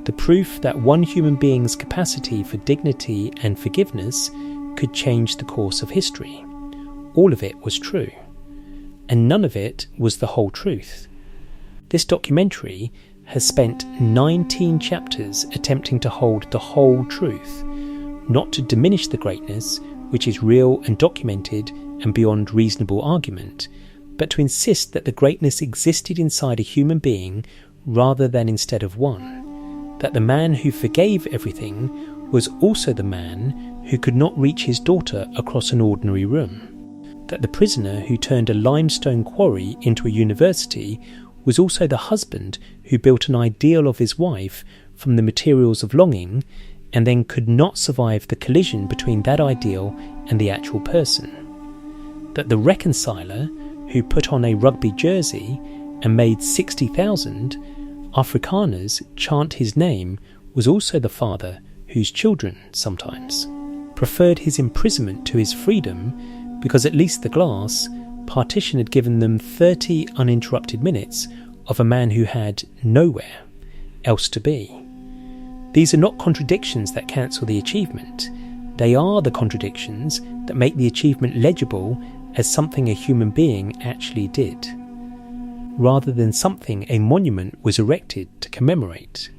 the proof that one human being's capacity for dignity and forgiveness could change the course of history. All of it was true, and none of it was the whole truth. This documentary has spent 19 chapters attempting to hold the whole truth, not to diminish the greatness, which is real and documented and beyond reasonable argument, but to insist that the greatness existed inside a human being rather than instead of one. That the man who forgave everything was also the man who could not reach his daughter across an ordinary room. That the prisoner who turned a limestone quarry into a university was also the husband who built an ideal of his wife from the materials of longing and then could not survive the collision between that ideal and the actual person. That the reconciler who put on a rugby jersey and made 60,000 Afrikaners chant his name was also the father whose children, sometimes, preferred his imprisonment to his freedom because at least the glass partition had given them 30 uninterrupted minutes of a man who had nowhere else to be. These are not contradictions that cancel the achievement. They are the contradictions that make the achievement legible as something a human being actually did, rather than something a monument was erected to commemorate.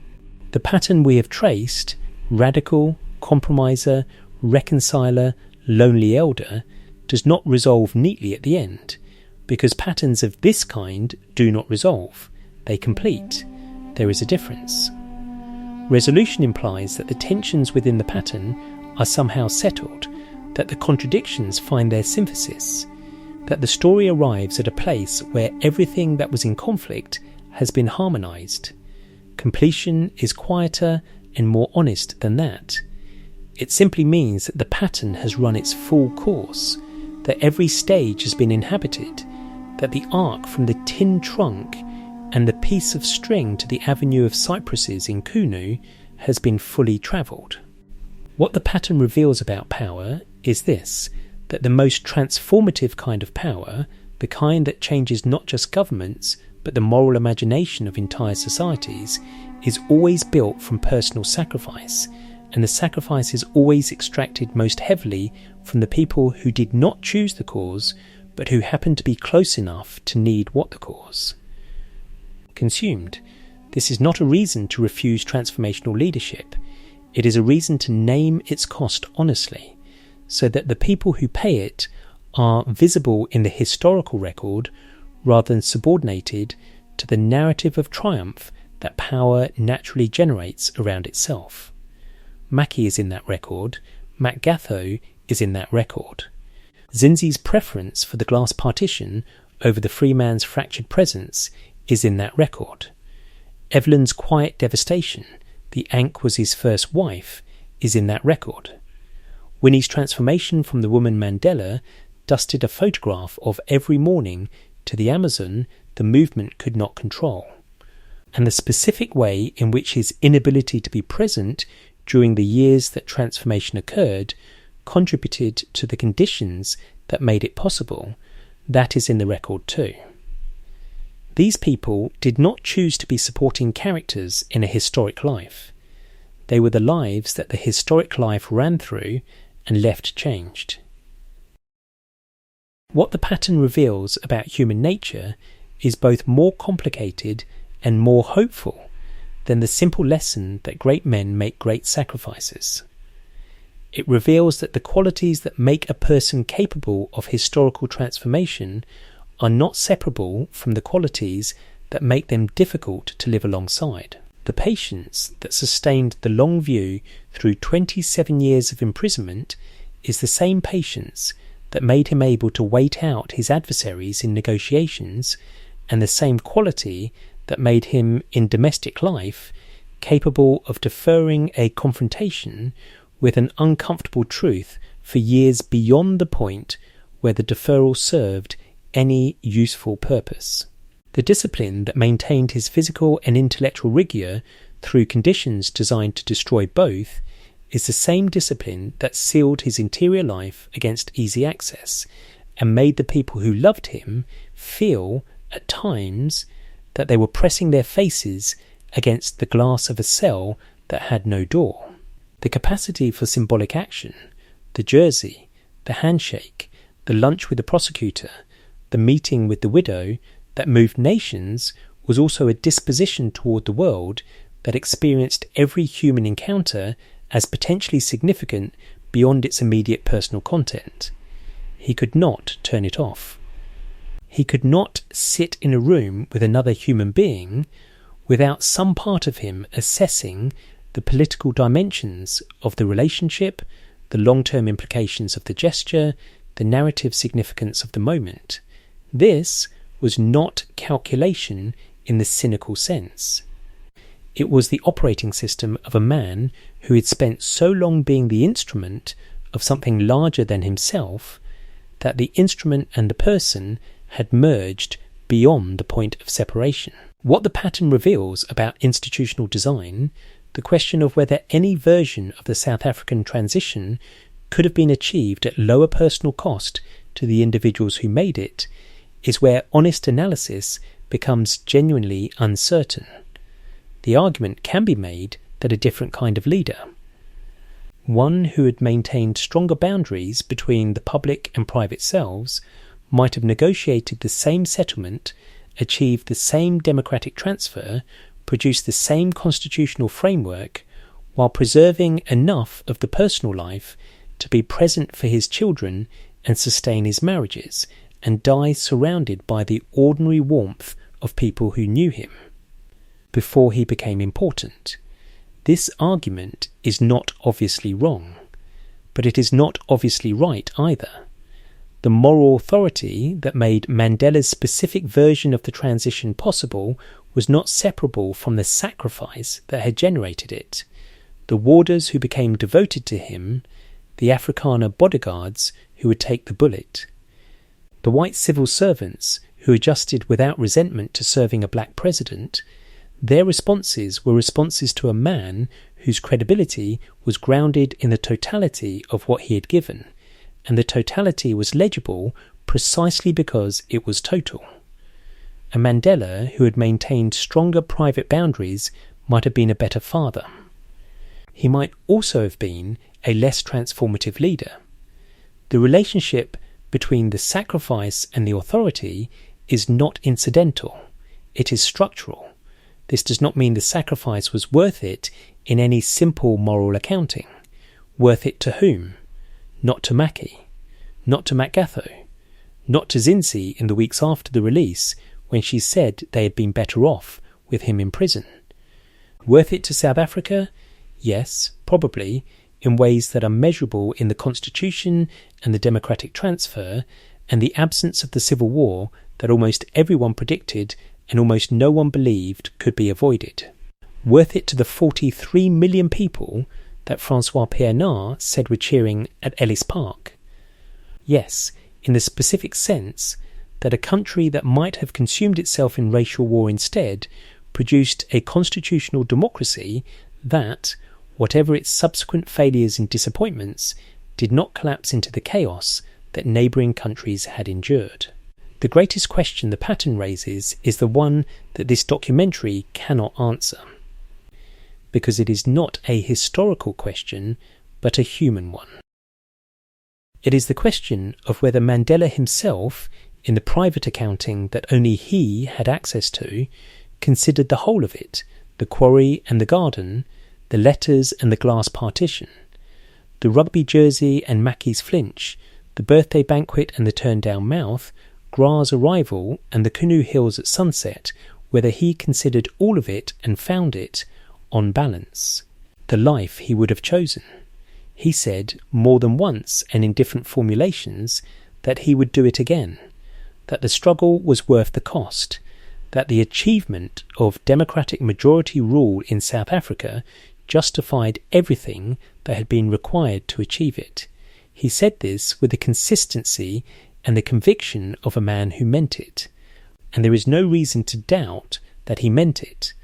The pattern we have traced, radical, compromiser, reconciler, lonely elder, does not resolve neatly at the end, because patterns of this kind do not resolve, they complete. There is a difference. Resolution implies that the tensions within the pattern are somehow settled, that the contradictions find their synthesis, that the story arrives at a place where everything that was in conflict has been harmonised. Completion is quieter and more honest than that. It simply means that the pattern has run its full course, that every stage has been inhabited, that the arc from the tin trunk and the piece of string to the avenue of cypresses in Kunu has been fully travelled. What the pattern reveals about power is this, that the most transformative kind of power, the kind that changes not just governments but the moral imagination of entire societies, is always built from personal sacrifice, and the sacrifice is always extracted most heavily from the people who did not choose the cause but who happened to be close enough to need what the cause consumed. This is not a reason to refuse transformational leadership. It is a reason to name its cost honestly, so that the people who pay it are visible in the historical record rather than subordinated to the narrative of triumph that power naturally generates around itself. Mackie is in that record, Mac Gatho is in that record. Zinzi's preference for the glass partition over the free man's fractured presence is in that record. Evelyn's quiet devastation, the Ankh was his first wife, is in that record. Winnie's transformation from the woman Mandela dusted a photograph of every morning to the Amazon the movement could not control, and the specific way in which his inability to be present during the years that transformation occurred contributed to the conditions that made it possible, that is in the record too. These people did not choose to be supporting characters in a historic life. They were the lives that the historic life ran through and left changed. What the pattern reveals about human nature is both more complicated and more hopeful than the simple lesson that great men make great sacrifices. It reveals that the qualities that make a person capable of historical transformation are not separable from the qualities that make them difficult to live alongside. The patience that sustained the long view through 27 years of imprisonment is the same patience that made him able to wait out his adversaries in negotiations, and the same quality that made him, in domestic life, capable of deferring a confrontation with an uncomfortable truth for years beyond the point where the deferral served any useful purpose. The discipline that maintained his physical and intellectual rigour through conditions designed to destroy both is the same discipline that sealed his interior life against easy access and made the people who loved him feel, at times, that they were pressing their faces against the glass of a cell that had no door. The capacity for symbolic action, the jersey, the handshake, the lunch with the prosecutor, the meeting with the widow that moved nations was also a disposition toward the world that experienced every human encounter as potentially significant beyond its immediate personal content. He could not turn it off. He could not sit in a room with another human being without some part of him assessing the political dimensions of the relationship, the long-term implications of the gesture, the narrative significance of the moment. This was not calculation in the cynical sense. It was the operating system of a man who had spent so long being the instrument of something larger than himself that the instrument and the person had merged beyond the point of separation. What the pattern reveals about institutional design, the question of whether any version of the South African transition could have been achieved at lower personal cost to the individuals who made it, is where honest analysis becomes genuinely uncertain. The argument can be made that a different kind of leader, one who had maintained stronger boundaries between the public and private selves, might have negotiated the same settlement, achieved the same democratic transfer, produced the same constitutional framework, while preserving enough of the personal life to be present for his children and sustain his marriages, and die surrounded by the ordinary warmth of people who knew him before he became important. This argument is not obviously wrong, but it is not obviously right either. The moral authority that made Mandela's specific version of the transition possible was not separable from the sacrifice that had generated it. The warders who became devoted to him, the Afrikaner bodyguards who would take the bullet, the white civil servants who adjusted without resentment to serving a black president, their responses were responses to a man whose credibility was grounded in the totality of what he had given, and the totality was legible precisely because it was total. A Mandela who had maintained stronger private boundaries might have been a better father. He might also have been a less transformative leader. The relationship between the sacrifice and the authority is not incidental, it is structural. This does not mean the sacrifice was worth it in any simple moral accounting. Worth it to whom? Not to Mackie, not to Makgatho, not to Zinzi in the weeks after the release when she said they had been better off with him in prison. Worth it to South Africa? Yes, probably, in ways that are measurable in the constitution and the democratic transfer and the absence of the civil war that almost everyone predicted and almost no one believed could be avoided. Worth it to the 43 million people that Francois Pienaar said were cheering at Ellis Park? Yes, in the specific sense that a country that might have consumed itself in racial war instead produced a constitutional democracy that, whatever its subsequent failures and disappointments, did not collapse into the chaos that neighbouring countries had endured. The greatest question the pattern raises is the one that this documentary cannot answer, because it is not a historical question, but a human one. It is the question of whether Mandela himself, in the private accounting that only he had access to, considered the whole of it, the quarry and the garden, the letters and the glass partition, the rugby jersey and Mackie's flinch, the birthday banquet and the turned-down mouth, Gra's arrival and the canoe hills at sunset, whether he considered all of it and found it, on balance, the life he would have chosen. He said more than once and in different formulations that he would do it again, that the struggle was worth the cost, that the achievement of democratic majority rule in South Africa justified everything that had been required to achieve it. He said this with the consistency and the conviction of a man who meant it, and there is no reason to doubt that he meant it.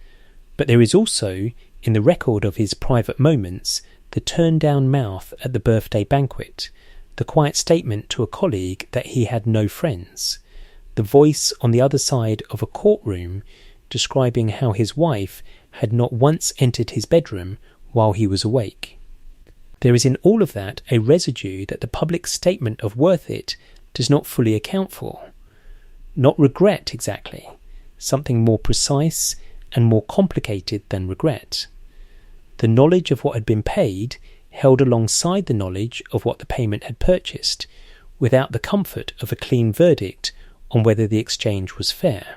But there is also, in the record of his private moments, the turned-down mouth at the birthday banquet, the quiet statement to a colleague that he had no friends, the voice on the other side of a courtroom describing how his wife had not once entered his bedroom while he was awake. There is in all of that a residue that the public statement of worth it does not fully account for. Not regret exactly, something more precise and more complicated than regret. The knowledge of what had been paid held alongside the knowledge of what the payment had purchased, without the comfort of a clean verdict on whether the exchange was fair.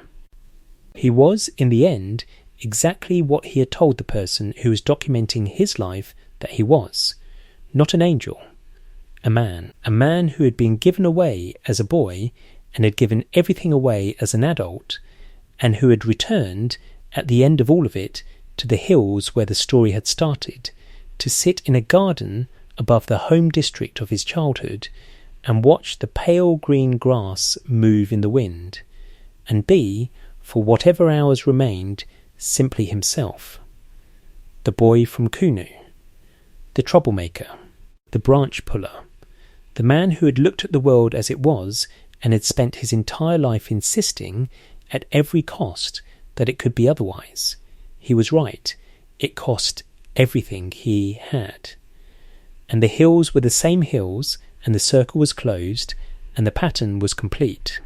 He was, in the end, exactly what he had told the person who was documenting his life that he was. Not an angel. A man who had been given away as a boy and had given everything away as an adult, and who had returned, at the end of all of it, to the hills where the story had started, to sit in a garden above the home district of his childhood and watch the pale green grass move in the wind, and B, for whatever hours remained, simply himself. The boy from Kunu, the troublemaker, the branch puller, the man who had looked at the world as it was and had spent his entire life insisting, at every cost, that it could be otherwise. He was right. It cost everything he had. And the hills were the same hills, and the circle was closed, and the pattern was complete.